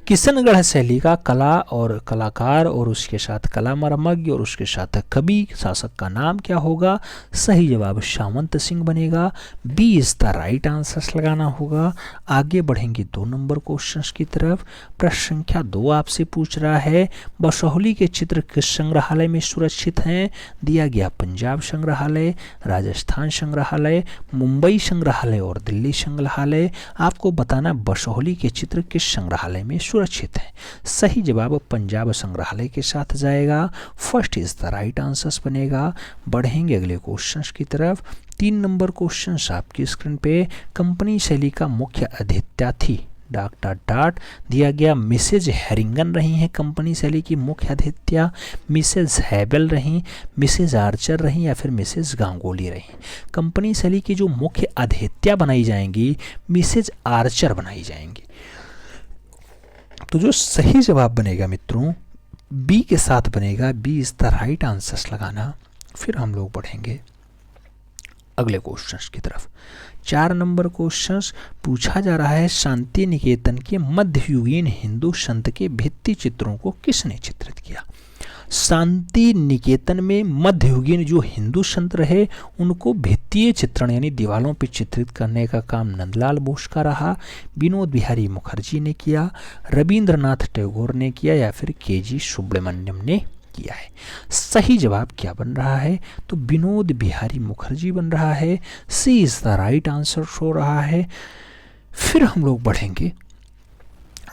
A: किशनगढ़ शैली का कला और कलाकार और उसके साथ कला मर्मज्ञ और उसके साथ कवि शासक का नाम क्या होगा। सही जवाब सामंत सिंह बनेगा। B is the right answers लगाना होगा। आगे बढ़ेंगे 2 नंबर क्वेश्चंस की तरफ। प्रश्न संख्या 2 आपसे पूछ रहा है, बसोहली के चित्र किस संग्रहालय में सुरक्षित हैं। दिया गया पंजाब संग्रहालय, राजस्थान संग्रहालय, मुंबई संग्रहालय और दिल्ली संग्रहालय। आपको बताना बसोहली के चित्र किस संग्रहालय में सुरक्षित है। सही जवाब पंजाब संग्रहालय के साथ जाएगा। First is the right answers बनेगा। बढ़ेंगे अगले क्वेश्चंस की तरफ। 3 नंबर क्वेश्चंस आपकी स्क्रीन पे, कंपनी शैली का मुख्य अधित्या थी डाट दिया गया मिसेज हैरिंगन रही हैं कंपनी शैली की मुख्य अधित्या, मिसेज हैबल रहीं, मिसेज आर्चर रहीं या फिर मिसेज गांगुली रहीं। कंपनी शैली की जो मुख्य अधित्या बनाई जाएंगी मिसेज आर्चर बनाई जाएंगी। तो जो सही जवाब बनेगा मित्रों बी के साथ बनेगा। B is the right answers लगाना। फिर हम लोग बढ़ेंगे अगले क्वेश्चंस की तरफ। 4 नंबर क्वेश्चंस पूछा जा रहा है, शांति निकेतन के मध्ययुगीन हिंदू संत के भित्ति चित्रों को किसने चित्रित किया। शांति निकेतन में मध्ययुगीन जो हिंदू संत रहे उनको भित्तीय चित्रण यानी दीवारों पर चित्रित करने का काम नंदलाल बोस का रहा, विनोद बिहारी मुखर्जी ने किया, रविंद्रनाथ टैगोर ने किया या फिर के.जी. सुब्रमण्यम ने किया है। सही जवाब क्या बन रहा है तो विनोद बिहारी मुखर्जी बन रहा है। सी इज द राइट आंसर हो रहा है। फिर हम लोग बढ़ेंगे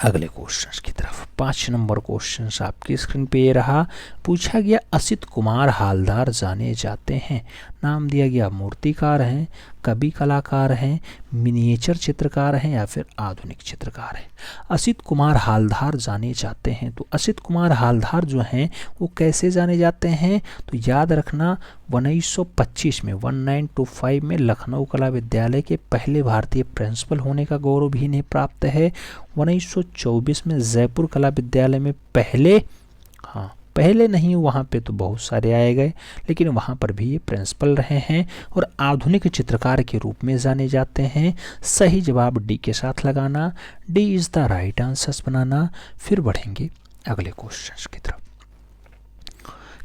A: अगले क्वेश्चंस की तरफ। 5 नंबर क्वेश्चंस आपकी स्क्रीन पे ये रहा, पूछा गया असित कुमार हालदार जाने जाते हैं। नाम दिया गया मूर्तिकार हैं, कवि कलाकार हैं, मिनिएचर चित्रकार हैं या फिर आधुनिक चित्रकार हैं। असित कुमार हालदार जाने जाते हैं तो असित कुमार हालदार जो हैं वो कैसे जाने जाते हैं तो याद रखना 1925 में 1925 में लखनऊ कला विद्यालय के पहले भारतीय प्रिंसिपल होने का गौरव भी इन्हें प्राप्त है। 1924 में जयपुर कला विद्यालय में पहले नहीं, वहाँ पे तो बहुत सारे आए गए लेकिन वहाँ पर भी ये प्रिंसिपल रहे हैं और आधुनिक चित्रकार के रूप में जाने जाते हैं। सही जवाब डी के साथ लगाना। D is the right answers बनाना। फिर बढ़ेंगे अगले क्वेश्चंस की तरफ।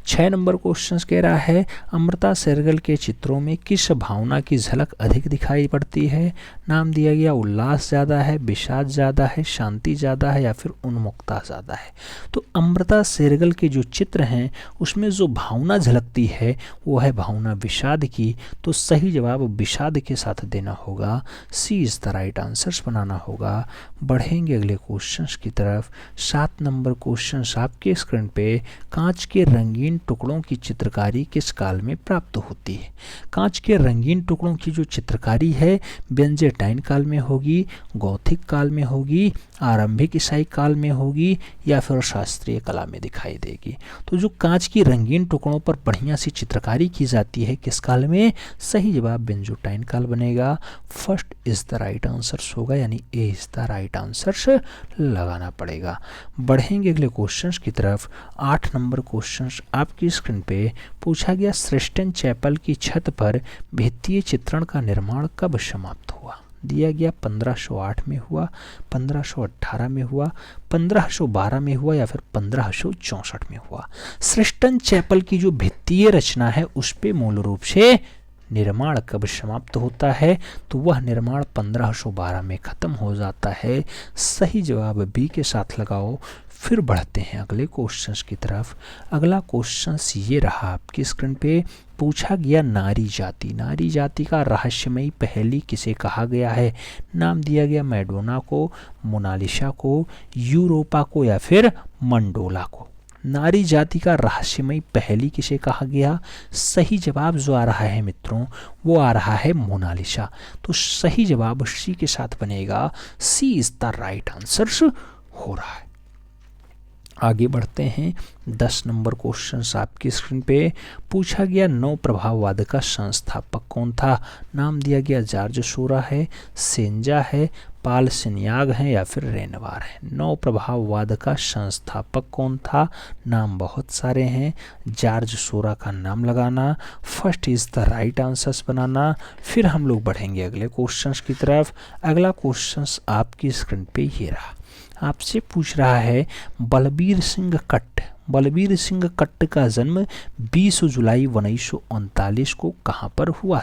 A: 6 नंबर क्वेश्चन कह रहा है, अमृता शेरगिल के चित्रों में किस भावना की झलक अधिक दिखाई पड़ती है। नाम दिया गया उल्लास ज़्यादा है, विषाद ज़्यादा है, शांति ज़्यादा है या फिर उन्मुक्ता ज़्यादा है। तो अमृता शेरगिल के जो चित्र हैं उसमें जो भावना झलकती है वो है भावना विषाद की। तो सही जवाब विषाद के साथ देना होगा। सी इज़ द राइट आंसर्स बनाना होगा। बढ़ेंगे अगले क्वेश्चन की तरफ। 7 नंबर क्वेश्चन आपके स्क्रीन पे, कांच के रंगीन रंगीन टुकड़ों की चित्रकारी किस काल में प्राप्त होती है? कांच के रंगीन टुकड़ों की जो चित्रकारी है बेंजेटाइन काल में होगी, गौथिक काल में होगी, आरंभिक ईसाई काल में होगी या फिर शास्त्रीय कला में दिखाई देगी। तो जो कांच की रंगीन टुकड़ों पर बढ़िया सी चित्रकारी की जाती है किस काल में? सही जवाब बेंजोटाइन काल बनेगा। First is the right answer होगा, यानी ए इज द राइट आंसर लगाना पड़ेगा। बढ़ेंगे अगले क्वेश्चंस की तरफ। 8 नंबर क्वेश्चंस आपकी स्क्रीन पे पूछा गया, श्रेष्ठन चैपल की छत पर भित्तीय चित्रण का निर्माण कब समाप्त हुआ? दिया गया 1508 में हुआ, 1518 में हुआ, 1512 में हुआ या फिर 1564 में हुआ। श्रेष्ठन चैपल की जो भित्तीय रचना है उस पे मूल रूप से निर्माण कब समाप्त होता है? तो वह निर्माण 1512 में खत्म हो जाता है। सही जवाब बी के साथ लगाओ। फिर बढ़ते हैं अगले क्वेश्चंस की तरफ। अगला क्वेश्चंस ये रहा आपकी स्क्रीन पे, पूछा गया नारी जाति। नारी जाति का रहस्यमयी पहेली किसे कहा गया है? नाम दिया गया मैडोना को, मोनालिसा को, यूरोपा को या फिर मंडोला को। नारी जाति का रहस्यमयी पहेली किसे कहा गया? सही जवाब जो आ रहा है मित्रों वो आ रहा है मोनालिसा। तो सही जवाब सी के साथ बनेगा। सी इज द राइट आंसर हो रहा है। आगे बढ़ते हैं। 10 नंबर क्वेश्चन आपकी स्क्रीन पे पूछा गया, नव प्रभाववाद का संस्थापक कौन था? नाम दिया गया जॉर्ज सोरा है, सेंजा है, पाल सिन्याग है या फिर रेनवार है। नव प्रभाववाद का संस्थापक कौन था? नाम बहुत सारे हैं। जॉर्ज सोरा का नाम लगाना, first is the right answers बनाना। फिर हम लोग बढ़ेंगे अगले क्वेश्चंस की तरफ। अगला क्वेश्चंस आपकी स्क्रीन पे ये रहा, आपसे पूछ रहा है बलबीर सिंह कट्ट। बलबीर सिंह कट्ट का जन्म 20 जुलाई 1939 को कहाँ पर हुआ?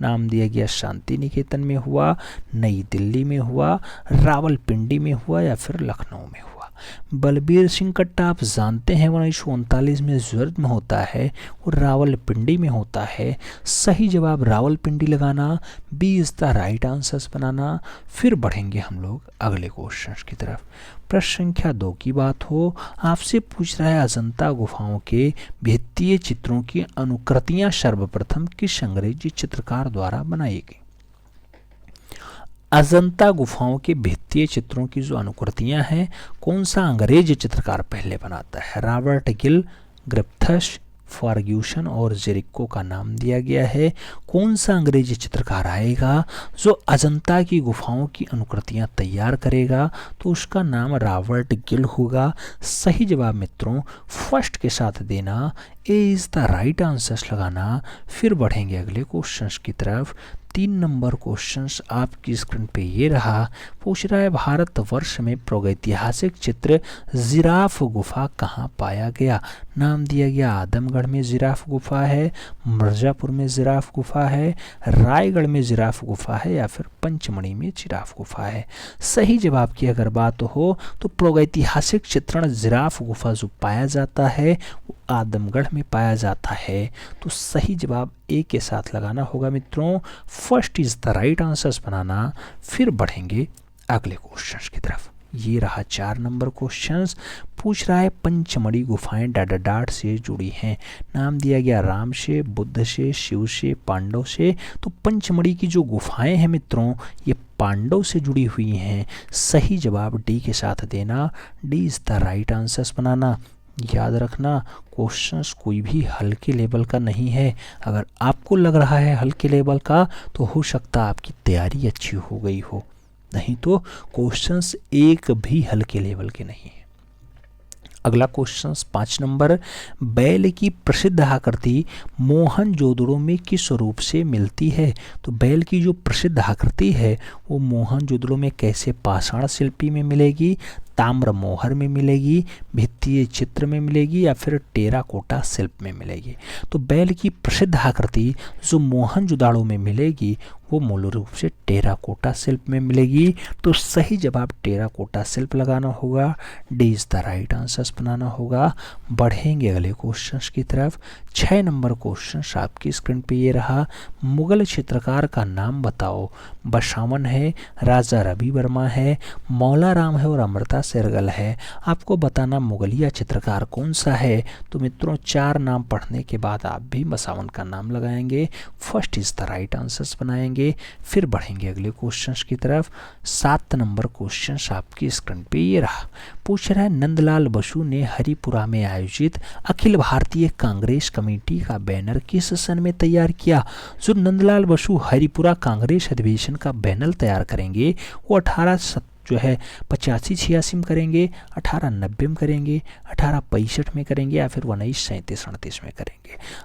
A: नाम दिया गया शांति निकेतन में हुआ, नई दिल्ली में हुआ, रावलपिंडी में हुआ या फिर लखनऊ में हुआ। बलबीर सिंह कट्टा आप जानते हैं 1939 में जन्म होता है और रावलपिंडी में होता है। सही जवाब रावलपिंडी लगाना, B is the right answers बनाना। फिर बढ़ेंगे हम लोग अगले क्वेश्चन की तरफ। प्रश्न संख्या 2 की बात हो, आपसे पूछ रहा है अजंता गुफाओं के भित्तीय चित्रों की अनुकृतियां सर्वप्रथम किस अंग्रेजी चित्रकार द्वारा बनाई गई? अजंता गुफाओं के भित्तीय चित्रों की जो अनुकृतियां हैं कौन सा अंग्रेजी चित्रकार पहले बनाता है? रॉबर्ट गिल, ग्रिफ्थस, फर्ग्यूसन और जेरिको का नाम दिया गया है। कौन सा अंग्रेजी चित्रकार आएगा जो अजंता की गुफाओं की अनुकृतियां तैयार करेगा? तो उसका नाम रॉबर्ट गिल होगा। सही जवाब मित्रों फर्स्ट के साथ देना, ए इज द राइट आंसर्स लगाना। फिर बढ़ेंगे अगले क्वेश्चंस की तरफ। 3 नंबर क्वेश्चंस आपकी स्क्रीन पे ये रहा, पूछ रहा है भारतवर्ष में प्रागैतिहासिक चित्र जिराफ गुफा कहाँ पाया गया? नाम दिया गया आदमगढ़ में जिराफ गुफा है, मिर्जापुर में जिराफ गुफा है, रायगढ़ में जिराफ गुफा है या फिर पंचमढ़ी में जिराफ गुफा है। सही जवाब की अगर बात हो तो प्रागैतिहासिक चित्रण जिराफ गुफा जो पाया जाता है वो आदमगढ़ में पाया जाता है। तो सही जवाब ए के साथ लगाना होगा मित्रों, first is the right answers बनाना। फिर बढ़ेंगे अगले क्वेश्चंस की तरफ। ये रहा 4 नंबर क्वेश्चंस, पूछ रहा है पंचमढ़ी गुफाएं डाट से जुड़ी हैं। नाम दिया गया राम से, बुद्ध से, शिव से, पांडव से। तो पंचमढ़ी की जो गुफाएं हैं मित्रों ये पांडव से जुड़ी हुई हैं। सही जवाब डी के साथ देना, D is the right answers बनाना। याद रखना क्वेश्चंस कोई भी हल्के लेवल का नहीं है। अगर आपको लग रहा है हल्के लेवल का तो हो सकता है आपकी तैयारी अच्छी हो गई हो, नहीं तो क्वेश्चंस एक भी हल्के लेवल के नहीं है। अगला क्वेश्चन 5 नंबर, बैल की प्रसिद्ध आकृति मोहनजोदड़ो में किस रूप से मिलती है? तो बैल की जो प्रसिद्ध आकृति है वो मोहनजोदड़ो में कैसे पाषाण शिल्पी में मिलेगी, ताम्र मोहर में मिलेगी, भित्तीय चित्र में मिलेगी या फिर टेराकोटा शिल्प में मिलेगी? तो बैल की प्रसिद्ध आकृति जो मोहनजोदड़ो में मिलेगी वो मूल रूप से टेराकोटा शिल्प में मिलेगी। तो सही जवाब टेराकोटा शिल्प लगाना होगा, D is the right answers बनाना होगा। बढ़ेंगे अगले क्वेश्चंस की तरफ। 6 नंबर क्वेश्चन आपकी स्क्रीन पे ये रहा, मुगल चित्रकार का नाम बताओ। बसावन है, राजा रवि वर्मा है, मौला राम है और अमृता शेरगिल है। आपको बताना मुगलिया चित्रकार कौन सा है। तो मित्रों 4 नाम पढ़ने के बाद आप भी बसावन का नाम लगाएंगे, first is the right answers बनाएंगे। फिर बढ़ेंगे अगले क्वेश्चंस की तरफ। 7 नंबर क्वेश्चन आपकी स्क्रीन पे ये रहा, पूछ रहा है नंदलाल बसु ने हरिपुरा में आयोजित अखिल भारतीय कांग्रेस कमेटी का बैनर किस सन में तैयार किया। जो नंदलाल बसु हरिपुरा कांग्रेस अधिवेशन का बैनर तैयार करेंगे वो 85-86 में करेंगे, 1890 में करेंगे, 1865 में करेंगे या फिर 1937-38 में करेंगे।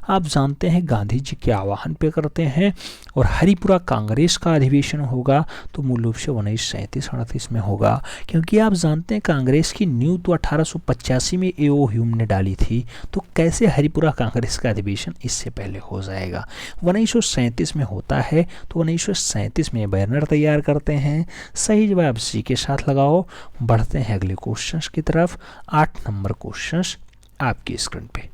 A: आप जानते हैं गांधी जी के आह्वान पे करते हैं और हरिपुरा कांग्रेस का अधिवेशन होगा तो मूल रूप से 1937-38 में होगा, क्योंकि आप जानते हैं कांग्रेस की नींव तो 1885 में ए.ओ. ह्यूम ने डाली थी, तो कैसे हरिपुरा कांग्रेस का अधिवेशन इससे पहले हो जाएगा। 1937 में होता है तो 1937 में बैनर तैयार करते हैं। सही जवाब सी के साथ लगाओ। बढ़ते हैं अगले क्वेश्चंस की तरफ। 8 नंबर क्वेश्चंस आपकी स्क्रीन पे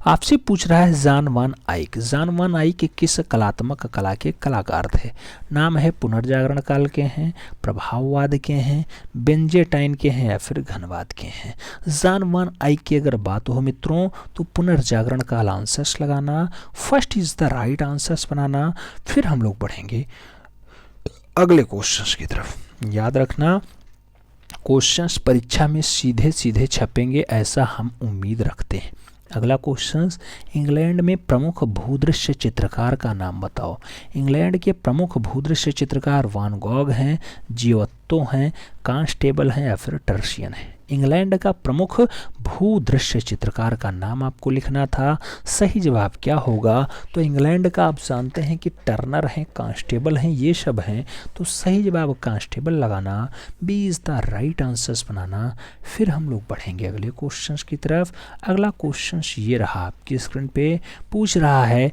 A: आपसे पूछ रहा है जान वान आइक। जान वान आइक किस कलात्मक कला के कलाकार थे। नाम है पुनर्जागरण काल के हैं, प्रभाववाद के हैं, बेंजेटाइन के हैं या फिर घनवाद के हैं। जान वान आइक की अगर बात हो मित्रों तो पुनर्जागरण काल आंसर्स लगाना, first is the right answers बनाना। फिर हम लोग बढ़ेंगे अगले क्वेश्चंस की तरफ। याद रखना क्वेश्चंस परीक्षा में सीधे सीधे छपेंगे ऐसा हम उम्मीद रखते हैं। अगला क्वेश्चन, इंग्लैंड में प्रमुख भूदृश्य चित्रकार का नाम बताओ। इंग्लैंड के प्रमुख भूदृश्य चित्रकार वान गॉग हैं, जियोत्तो हैं, कांस्टेबल हैं या फिर टर्शियन हैं। इंग्लैंड का प्रमुख भूदृश्य चित्रकार का नाम आपको लिखना था। सही जवाब क्या होगा। तो इंग्लैंड का आप जानते हैं कि टर्नर हैं, कांस्टेबल हैं, ये सब हैं, तो सही जवाब कांस्टेबल लगाना, B is the right answers बनाना। फिर हम लोग बढ़ेंगे अगले क्वेश्चंस की तरफ। अगला क्वेश्चन ये रहा आपकी स्क्रीन पे, पूछ रहा है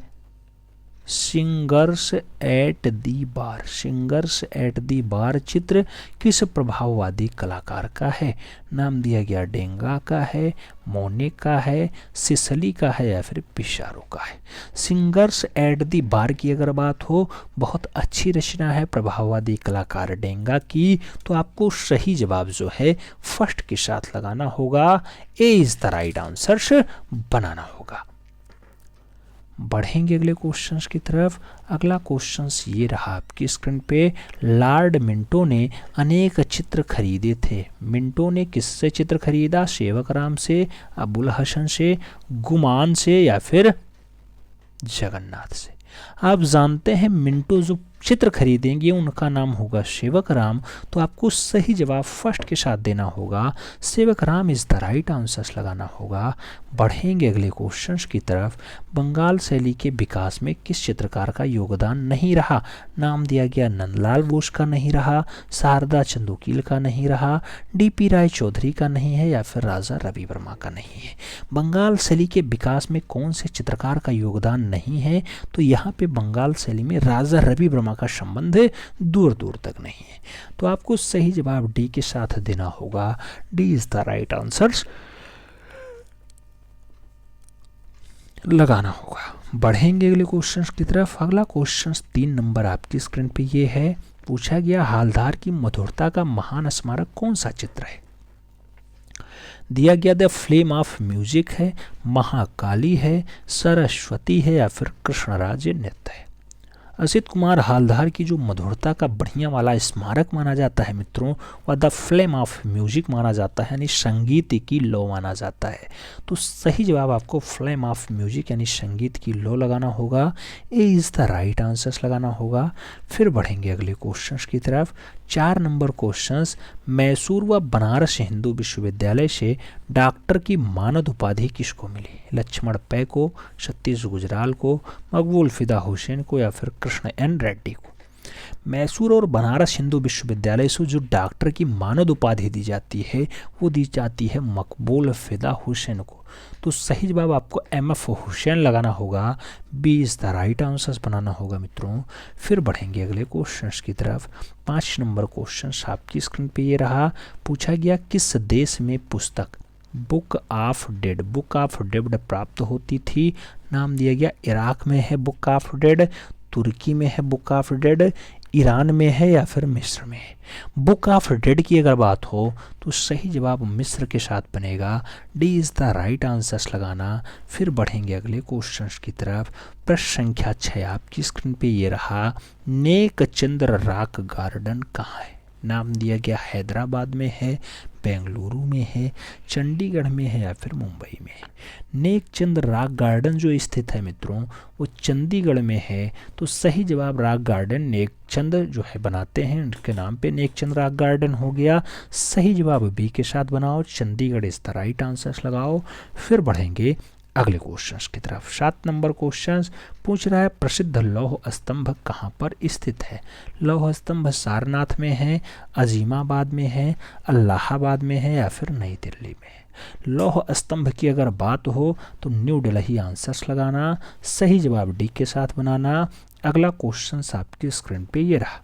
A: singers at the bar. Singers at the bar चित्र किस प्रभाववादी कलाकार का है। नाम दिया गया डेंगा का है, मोने का है, सिसली का है या फिर पिशारो का है। सिंगर्स एट दी बार की अगर बात हो, बहुत अच्छी रचना है प्रभाववादी कलाकार डेंगा की, तो आपको सही जवाब जो है फर्स्ट के साथ लगाना होगा, ए इज द राइट आंसर्स बनाना होगा। बढ़ेंगे अगले क्वेश्चंस की तरफ। अगला क्वेश्चंस ये रहा आपकी स्क्रीन पे, लॉर्ड मिंटो ने अनेक चित्र खरीदे थे। मिंटो ने किससे चित्र खरीदा। सेवक राम से, अबुल हसन से, गुमान से या फिर जगन्नाथ से। आप जानते हैं मिंटो जो चित्र खरीदेंगे उनका नाम होगा सेवक राम, तो आपको सही जवाब फर्स्ट के साथ देना होगा, सेवक Ram is the right answers लगाना होगा। बढ़ेंगे अगले क्वेश्चंस की तरफ। बंगाल शैली के विकास में किस चित्रकार का योगदान नहीं रहा। नाम दिया गया नंदलाल बोस का नहीं रहा, शारदा चंदोकील का नहीं रहा, डीपी राय चौधरी का नहीं है या फिर राजा रवि वर्मा का नहीं है। बंगाल शैली के विकास में कौन से चित्रकार का योगदान नहीं है, तो यहाँ पे बंगाल शैली में राजा रवि वर्मा का संबंध दूर दूर तक नहीं है, तो आपको सही जवाब डी के साथ देना होगा, D is the right answers लगाना होगा। बढ़ेंगे अगले क्वेश्चंस की तरफ। अगला क्वेश्चन 3 नंबर आपकी स्क्रीन पे ये है, पूछा गया हालदार की मधुरता का महान स्मारक कौन सा चित्र है। दिया गया द फ्लेम ऑफ म्यूजिक है, महाकाली है, सरस्वती है या फिर कृष्णराज नृत्य है। असित कुमार हालदार की जो मधुरता का बढ़िया वाला स्मारक माना जाता है मित्रों, वह द फ्लेम ऑफ म्यूजिक माना जाता है, यानी संगीत की लौ माना जाता है। तो सही जवाब आपको फ्लेम ऑफ म्यूजिक यानी संगीत की लौ लगाना होगा, ए इज द राइट आंसर्स लगाना होगा। फिर बढ़ेंगे अगले क्वेश्चंस की तरफ। 4 नंबर क्वेश्चंस, मैसूर व बनारस हिंदू विश्वविद्यालय से डॉक्टर की मानद उपाधि किसको मिली। लक्ष्मण पै को, सतीश गुजराल को, मकबूल फिदा हुसैन को या फिर कृष्ण एन रेड्डी को। मैसूर और बनारस हिंदू विश्वविद्यालय से जो डॉक्टर की मानद उपाधि दी जाती है वो दी जाती है मकबूल फिदा हुसैन को, तो सही जवाब आपको एम.एफ. हुसैन लगाना होगा, B is the right answers बनाना होगा मित्रों। फिर बढ़ेंगे अगले क्वेश्चंस की तरफ। 5 नंबर क्वेश्चन आपकी स्क्रीन पे ये रहा, पूछा गया किस देश में पुस्तक book of dead, book of dead प्राप्त होती थी, नाम दिया गया इराक में है बुक ऑफ डेड, तुर्की में है बुक ऑफ डेड, ईरान में है या फिर मिस्र में है। बुक ऑफ डेड की अगर बात हो तो सही जवाब मिस्र के साथ बनेगा, D is the right answers लगाना। फिर बढ़ेंगे अगले क्वेश्चंस की तरफ। प्रश्न संख्या 6 आपकी स्क्रीन पे ये रहा, नेक चंद्र रॉक गार्डन कहाँ है? नाम दिया गया हैदराबाद में है, बेंगलुरु में है, चंडीगढ़ में है या फिर मुंबई में है। नेकचंद रॉक गार्डन जो स्थित है मित्रों वो चंडीगढ़ में है, तो सही जवाब रॉक गार्डन नेकचंद जो है बनाते हैं उनके नाम पे नेकचंद रॉक गार्डन हो गया। सही जवाब बी के साथ बनाओ, चंडीगढ़ इस द राइट आंसर्स लगाओ। फिर बढ़ेंगे अगले क्वेश्चंस की तरफ। 7 नंबर क्वेश्चन पूछ रहा है, प्रसिद्ध लौह स्तंभ कहाँ पर स्थित है? लौह स्तंभ सारनाथ में है, अजीमाबाद में है, इलाहाबाद में है या फिर नई दिल्ली में है। लौह स्तंभ की अगर बात हो तो न्यू दिल्ली आंसर्स लगाना, सही जवाब डी के साथ बनाना। अगला क्वेश्चन आपकी स्क्रीन पे ये रहा,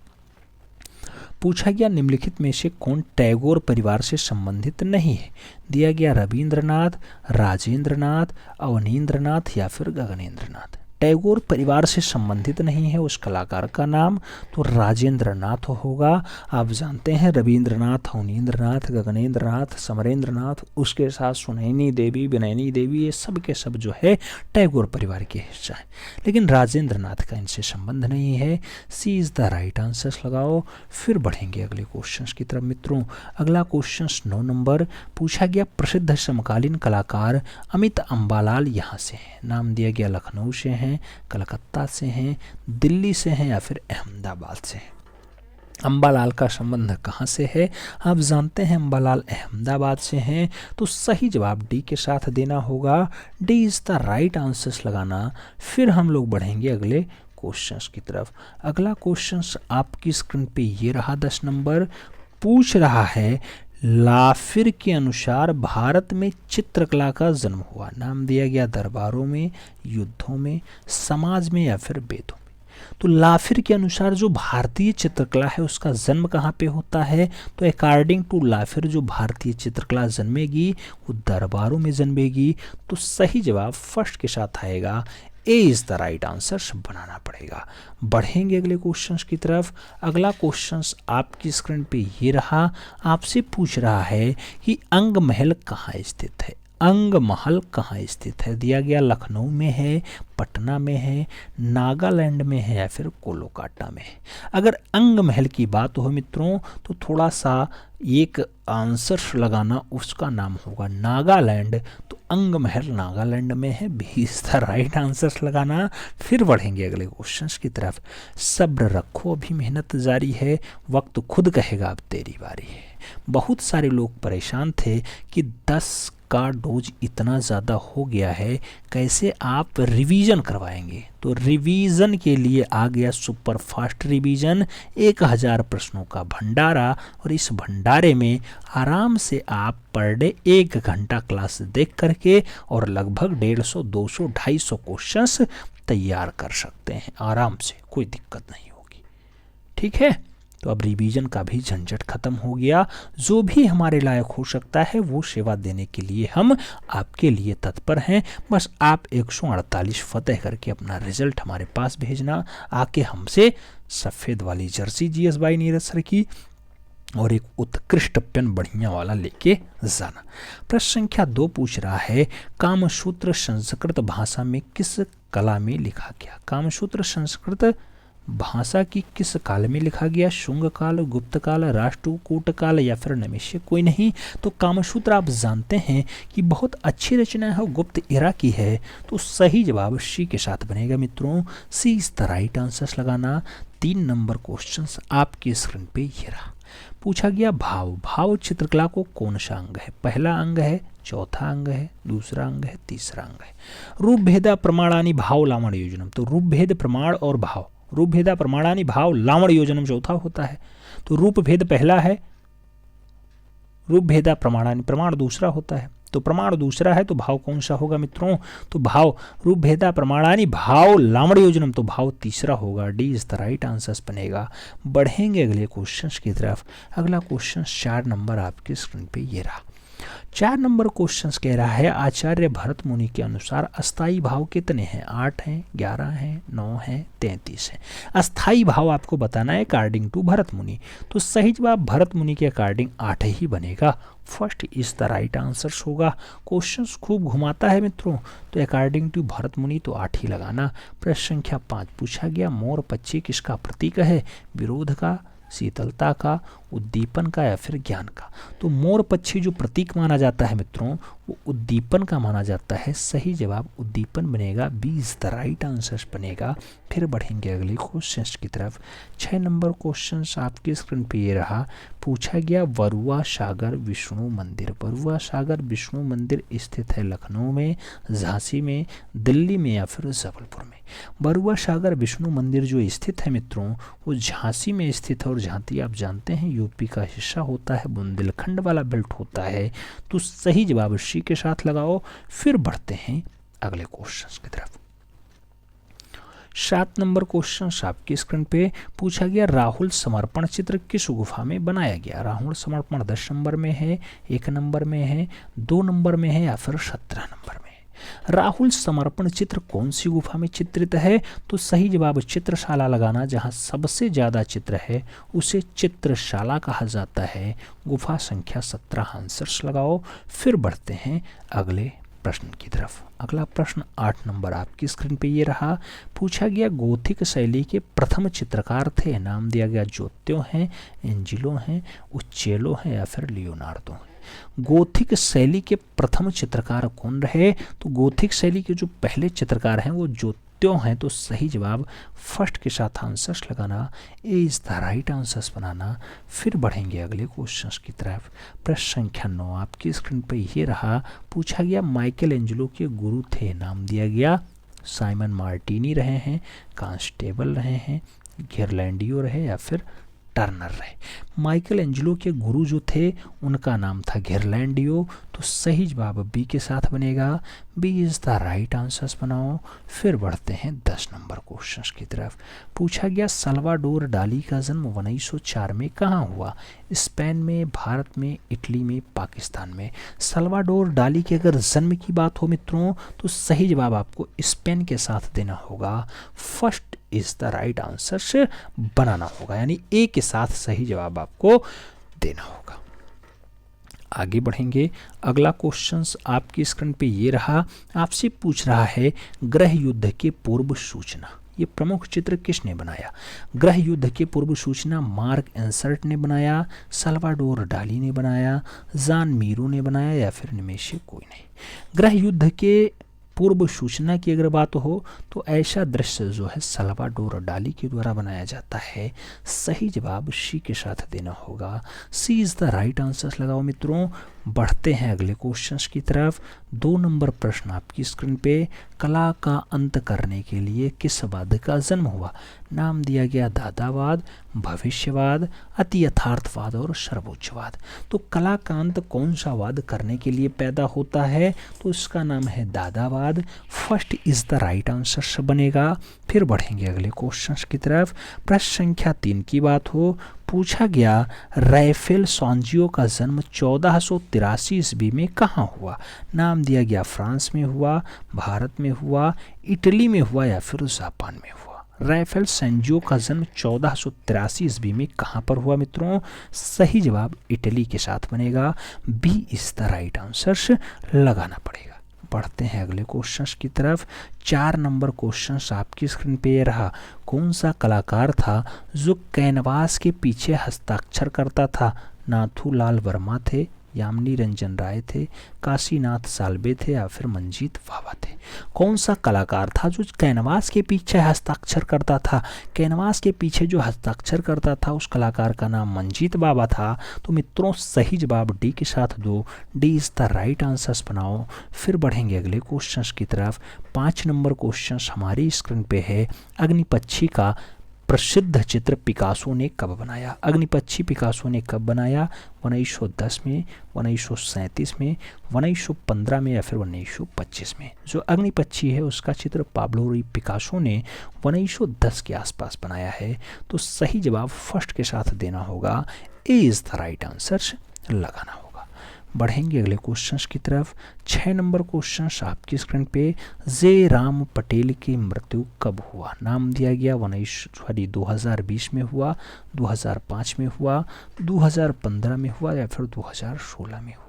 A: पूछा गया निम्नलिखित में से कौन टैगोर परिवार से संबंधित नहीं है? दिया गया रविंद्रनाथ, राजेंद्रनाथ, अवनींद्रनाथ या फिर गगनेंद्रनाथ। टैगोर परिवार से संबंधित नहीं है उस कलाकार का नाम तो राजेंद्रनाथ होगा। आप जानते हैं रविंद्रनाथ, अवनींद्रनाथ, गगनेंद्रनाथ, समरेंद्रनाथ, उसके साथ सुनैनी देवी, विनैनी देवी, ये सब के सब जो है टैगोर परिवार के हिस्सा है, लेकिन राजेंद्रनाथ का इनसे संबंध नहीं है। सी इज़ द राइट आंसर्स लगाओ। फिर बढ़ेंगे अगले क्वेश्चन की तरफ मित्रों। अगला क्वेश्चन 9 नंबर पूछा गया, प्रसिद्ध समकालीन कलाकार अमित अम्बालाल यहाँ से हैं। नाम दिया गया लखनऊ से हैं, कलकत्ता से हैं, दिल्ली से हैं या फिर अहमदाबाद से हैं। अम्बालाल का संबंध कहाँ से है? आप जानते हैं अम्बालाल अहमदाबाद से हैं, तो सही जवाब डी के साथ देना होगा, D is the right answers लगाना। फिर हम लोग बढ़ेंगे अगले क्वेश्चंस की तरफ। अगला क्वेश्चंस आपकी स्क्रीन पे ये रहा 10 नंबर पूछ रहा है, लाफिर के अनुसार भारत में चित्रकला का जन्म हुआ। नाम दिया गया दरबारों में, युद्धों में, समाज में या फिर वेदों में। तो लाफिर के अनुसार जो भारतीय चित्रकला है उसका जन्म कहाँ पे होता है? तो अकॉर्डिंग टू लाफिर जो भारतीय चित्रकला जन्मेगी वो दरबारों में जन्मेगी, तो सही जवाब फर्स्ट के साथ आएगा, A is the right answer बनाना पड़ेगा। बढ़ेंगे अगले क्वेश्चंस की तरफ। अगला क्वेश्चंस आपकी स्क्रीन पे ये रहा, आपसे पूछ रहा है कि अंग महल कहाँ स्थित है? अंग महल कहाँ स्थित है? दिया गया लखनऊ में है, पटना में है, नागालैंड में है या फिर कोलकाता में है। अगर अंग महल की बात हो मित्रों तो थोड़ा सा एक आंसर लगाना, उसका नाम होगा नागालैंड, तो अंग महल नागालैंड में है, B is the right answers लगाना। फिर बढ़ेंगे अगले क्वेश्चंस की तरफ। सब्र रखो, अभी मेहनत जारी है, वक्त खुद कहेगा अब तेरी बारी है। बहुत सारे लोग परेशान थे कि 10 का डोज इतना ज़्यादा हो गया है, कैसे आप रिवीजन करवाएंगे? तो रिवीजन के लिए आ गया सुपर फास्ट रिवीजन, 1000 प्रश्नों का भंडारा, और इस भंडारे में आराम से आप पर डे 1 घंटा क्लास देख करके और लगभग 150, 200, 250 क्वेश्चंस तैयार कर सकते हैं आराम से, कोई दिक्कत नहीं होगी। ठीक है, तो अब रिवीजन का भी झंझट खत्म हो गया। जो भी हमारे लायक हो सकता है वो सेवा देने के लिए हम आपके लिए तत्पर हैं। बस आप 148 फतेह करके अपना रिजल्ट हमारे पास भेजना, आके हमसे सफ़ेद वाली Jersey GS by Neeraj sir की और एक उत्कृष्ट पेन बढ़िया वाला लेके जाना। प्रश्न संख्या 2 पूछ रहा है, कामसूत्र संस्कृत भाषा में किस कला में लिखा गया? कामसूत्र संस्कृत भाषा की किस काल में लिखा गया? शुंग काल, गुप्त काल, राष्ट्रकूट काल या फिर नैमिष्य? कोई नहीं। तो कामसूत्र आप जानते हैं कि बहुत अच्छी रचना है, गुप्त एरा की है, तो सही जवाब सी के साथ बनेगा मित्रों, सी इज द राइट आंसर्स लगाना। 3 नंबर क्वेश्चन आपकी स्क्रीन पे ये रहा, पूछा गया भाव, भाव चित्रकला को कौन सा अंग है? पहला अंग है, चौथा अंग है, दूसरा अंग है, तीसरा अंग है। रूप भेदा प्रमाणानि भाव लावण योजनम, तो रूप भेद प्रमाण और भाव, रूप भेदा प्रमाणानि भाव लावण योजनम चौथा होता है। तो रूप भेद पहला है, रूप भेदा प्रमाणानि प्रमाण दूसरा होता है, तो प्रमाण दूसरा है तो भाव कौन सा होगा मित्रों? तो भाव रूप भेदा प्रमाणानि भाव लावण योजनम, तो भाव तीसरा होगा, D is the right answers बनेगा। बढ़ेंगे अगले क्वेश्चन की तरफ। अगला क्वेश्चन 4 नंबर आपकी स्क्रीन पे ये रहा, 4 नंबर क्वेश्चन कह रहा है आचार्य भरत मुनि के अनुसार अस्थाई भाव कितने हैं? 8 हैं, 11 हैं, 9 हैं, 33 हैं। अस्थाई भाव आपको बताना है अकॉर्डिंग टू भरत मुनि, तो सही जवाब भरत मुनि के अकॉर्डिंग 8 ही बनेगा। First is the right answer होगा। क्वेश्चन खूब घुमाता है मित्रों, तो अकॉर्डिंग टू भरत मुनि तो 8 ही लगाना। प्रश्न संख्या 5 पूछा गया मोर पक्षी किसका प्रतीक है? विरोध का, शीतलता का, उद्दीपन का या फिर ज्ञान का? तो मोर पक्षी जो प्रतीक माना जाता है मित्रों वो उद्दीपन का माना जाता है। सही जवाब उद्दीपन बनेगा, B is the right answer बनेगा। फिर बढ़ेंगे अगले क्वेश्चन की तरफ। 6 नंबर क्वेश्चन आपकी स्क्रीन पे ये रहा। पूछा गया बरुआ सागर विष्णु मंदिर। बरुआ सागर विष्णु मंदिर स्थित है लखनऊ में, झांसी में, दिल्ली में या फिर जबलपुर में? बरुआ सागर विष्णु मंदिर जो स्थित है मित्रों वो झांसी में स्थित है, और झांसी आप जानते हैं यूपी का हिस्सा होता है, बुंदेलखंड वाला बेल्ट होता है। तो सही जवाब सी के साथ लगाओ। फिर बढ़ते हैं अगले क्वेश्चन की तरफ। 7 नंबर क्वेश्चन आपकी स्क्रीन पे पूछा गया राहुल समर्पण चित्र किस गुफा में बनाया गया? राहुल समर्पण 10 नंबर में है, 1 नंबर में है, 2 नंबर में है या फिर 17 नंबर में? राहुल समर्पण चित्र कौन सी गुफा में चित्रित है? तो सही जवाब चित्रशाला लगाना। जहां सबसे ज्यादा चित्र है उसे चित्रशाला कहा जाता है। गुफा संख्या 17 आंसर्स लगाओ। फिर बढ़ते हैं अगले प्रश्न की तरफ। अगला प्रश्न 8 नंबर आपकी स्क्रीन पे ये रहा। पूछा गया गोथिक शैली के प्रथम चित्रकार थे। नाम दिया गया ज्योत्यो हैं, एंजिलो हैं, उच्चेलो हैं या फिर लियोनार्दो हैं? गोथिक शैली के प्रथम चित्रकार कौन रहे? तो गोथिक शैली के जो पहले चित्रकार हैं वो ज्योत्यो हैं। तो सही जवाब फर्स्ट के साथ आंसर्स लगाना, ए इज द राइट आंसर्स बनाना। फिर बढ़ेंगे अगले क्वेश्चंस की तरफ। प्रश्न संख्या 9 आपकी स्क्रीन पर ये रहा। पूछा गया माइकल एंजेलो के गुरु थे। नाम दिया गया साइमन मार्टिनी रहे हैं, कांस्टेबल रहे हैं, गिरलैंडियो रहे या फिर टर्नर रहे? माइकल एंजेलो के गुरु जो थे उनका नाम था गिरलैंडियो। तो सही जवाब बी के साथ बनेगा, B is the right answers बनाओ। फिर बढ़ते हैं 10 नंबर क्वेश्चन की तरफ। पूछा गया सल्वाडोर डाली का जन्म 1904 में कहाँ हुआ? स्पेन में, भारत में, इटली में, पाकिस्तान में? सल्वाडोर डाली के अगर जन्म की बात हो मित्रों तो सही जवाब आपको स्पेन के साथ देना होगा। First is the right answer से बनाना होगा, यानी ए के साथ सही जवाब आपको देना होगा। आगे बढ़ेंगे। अगला क्वेश्चन आपकी स्क्रीन पे ये रहा। आपसे पूछ रहा है गृह युद्ध के पूर्व सूचना ये प्रमुख चित्र किसने बनाया? गृह युद्ध के पूर्व सूचना मार्क एंसर्ट ने बनाया, सल्वाडोर डाली ने बनाया, जान मीरो ने बनाया या फिर इनमें से कोई नहीं? गृह युद्ध के पूर्व सूचना की अगर बात हो तो ऐसा दृश्य जो है सल्वाडोर डाली के द्वारा बनाया जाता है। सही जवाब सी के साथ देना होगा, सी इज द राइट आंसर लगाओ मित्रों। बढ़ते हैं अगले क्वेश्चंस की तरफ। 2 नंबर प्रश्न आपकी स्क्रीन पे, कला का अंत करने के लिए किस वाद का जन्म हुआ? नाम दिया गया दादावाद, भविष्यवाद, अति यथार्थवाद और सर्वोच्चवाद। तो कला का अंत कौन सा वाद करने के लिए पैदा होता है? तो इसका नाम है दादावाद। First is the right answer बनेगा। फिर बढ़ेंगे अगले क्वेश्चंस की तरफ। प्रश्न संख्या 3 की बात हो। पूछा गया राफेल सांजियो का जन्म 1483 ईस्वी में कहाँ हुआ? नाम दिया गया फ्रांस में हुआ, भारत में हुआ, इटली में हुआ या फिर जापान में हुआ? राफेल सांजियो का जन्म 1483 ईस्वी में कहाँ पर हुआ मित्रों? सही जवाब इटली के साथ बनेगा, B is the right answer लगाना पड़ेगा। बढ़ते हैं अगले क्वेश्चंस की तरफ। 4 नंबर क्वेश्चंस आपकी स्क्रीन पे ये रहा। कौन सा कलाकार था जो कैनवास के पीछे हस्ताक्षर करता था? नाथूलाल वर्मा थे, यामिनी रंजन राय थे, काशीनाथ साल्वे थे या फिर मंजीत बावा थे? कौन सा कलाकार था जो कैनवास के पीछे हस्ताक्षर करता था? कैनवास के पीछे जो हस्ताक्षर करता था उस कलाकार का नाम मंजीत बावा था। तो मित्रों सही जवाब डी के साथ दो, D is the right answers बनाओ। फिर बढ़ेंगे अगले क्वेश्चंस की तरफ। 5 नंबर क्वेश्चन हमारी स्क्रीन पे है। अग्निपक्षी का प्रसिद्ध चित्र पिकासो ने कब बनाया? अग्निपक्षी पिकासो ने कब बनाया? 1910 में, 1937 में, 1915 में या फिर 1925 में? जो अग्निपक्षी है उसका चित्र पाब्लो पिकासो ने 1910 के आसपास बनाया है। तो सही जवाब फर्स्ट के साथ देना होगा, ए इज द राइट आंसर लगाना होगा। बढ़ेंगे अगले क्वेश्चंस की तरफ। 6 नंबर क्वेश्चंस आपकी स्क्रीन पे, जे राम पटेल की मृत्यु कब हुआ? नाम दिया गया 2020 में हुआ, 2005 में हुआ, 2015 में हुआ या फिर 2016 में हुआ।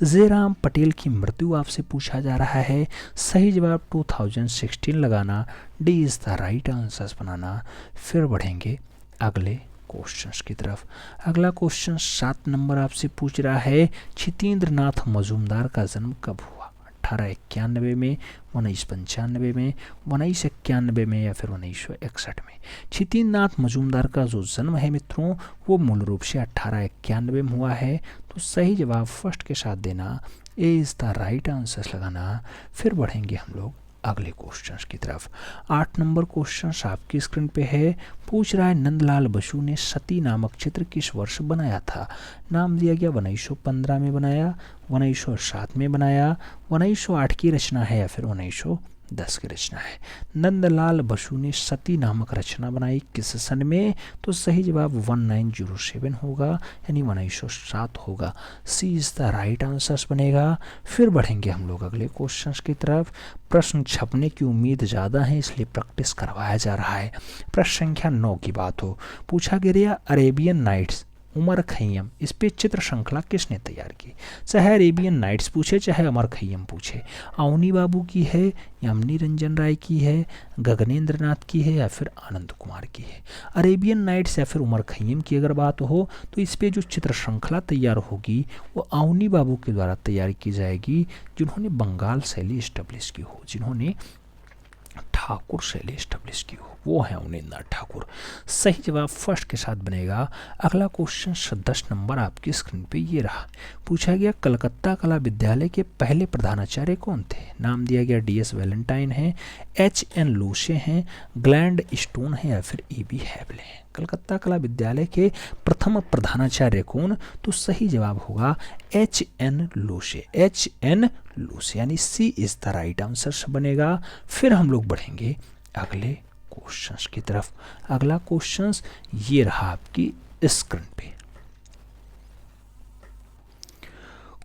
A: जयराम पटेल की मृत्यु आपसे पूछा जा रहा है। सही जवाब 2016 लगाना, D is the right answer बनाना। फिर बढ़ेंगे अगले क्वेश्चंस की तरफ। अगला क्वेश्चन 7 नंबर आपसे पूछ रहा है, क्षितेंद्र नाथ मजूमदार का जन्म कब हुआ? 1891 में, 1995 में, 1991 में या फिर 1961 में। क्षितेंद्र नाथ मजूमदार का जो जन्म है मित्रों वो मूल रूप से 1891 में हुआ है। तो सही जवाब फर्स्ट के साथ देना, ए इज द राइट आंसर लगाना। फिर बढ़ेंगे हम लोग अगले क्वेश्चंस की तरफ। 8 नंबर क्वेश्चंस आपकी स्क्रीन पे है, पूछ रहा है नंदलाल बसु ने सती नामक चित्र किस वर्ष बनाया था? नाम दिया गया 1915 में बनाया, 1907 में बनाया, 1908 की रचना है या फिर 1910 की रचना है। नंदलाल बसु ने सती नामक रचना बनाई किस सन में? तो सही जवाब 1907 होगा, यानी 1907 होगा। सी इज द राइट आंसर बनेगा। फिर बढ़ेंगे हम लोग अगले क्वेश्चंस की तरफ। प्रश्न छपने की उम्मीद ज़्यादा है इसलिए प्रैक्टिस करवाया जा रहा है। प्रश्न संख्या 9 की बात हो, पूछा गया अरेबियन नाइट्स उमर खैयम, इस पे चित्र श्रृंखला किसने तैयार की? चाहे अरेबियन नाइट्स पूछे चाहे उमर खैयम पूछे, अवनी बाबू की है, यामिनी रंजन राय की है, गगनेंद्र नाथ की है या फिर आनंद कुमार की है। अरेबियन नाइट्स या फिर उमर खैयम की अगर बात हो तो इस पे जो चित्र श्रृंखला तैयार होगी वो अवनी बाबू के द्वारा तैयार की जाएगी, जिन्होंने बंगाल शैली इस्टेब्लिश की हो, जिन्होंने ठाकुर शैली इस्टेब्लिश की हो, वो है अवनींद्रनाथ ठाकुर। सही जवाब फर्स्ट के साथ बनेगा। अगला क्वेश्चन 10 नंबर आपकी स्क्रीन पे ये रहा, पूछा गया कलकत्ता कला विद्यालय के पहले प्रधानाचार्य कौन थे? नाम दिया गया DS वैलेंटाइन है, HN लूसे हैं, ग्लैंड स्टोन है या फिर EB हैवले हैं। कलकत्ता कला विद्यालय के प्रथम प्रधानाचार्य कौन? तो सही जवाब होगा HN लूसे, HN लूसे, यानी सी इज द राइट आंसर बनेगा। फिर हम लोग बढ़ेंगे अगले क्वेश्चंस की तरफ। अगला क्वेश्चंस ये रहा आपकी स्क्रीन पे।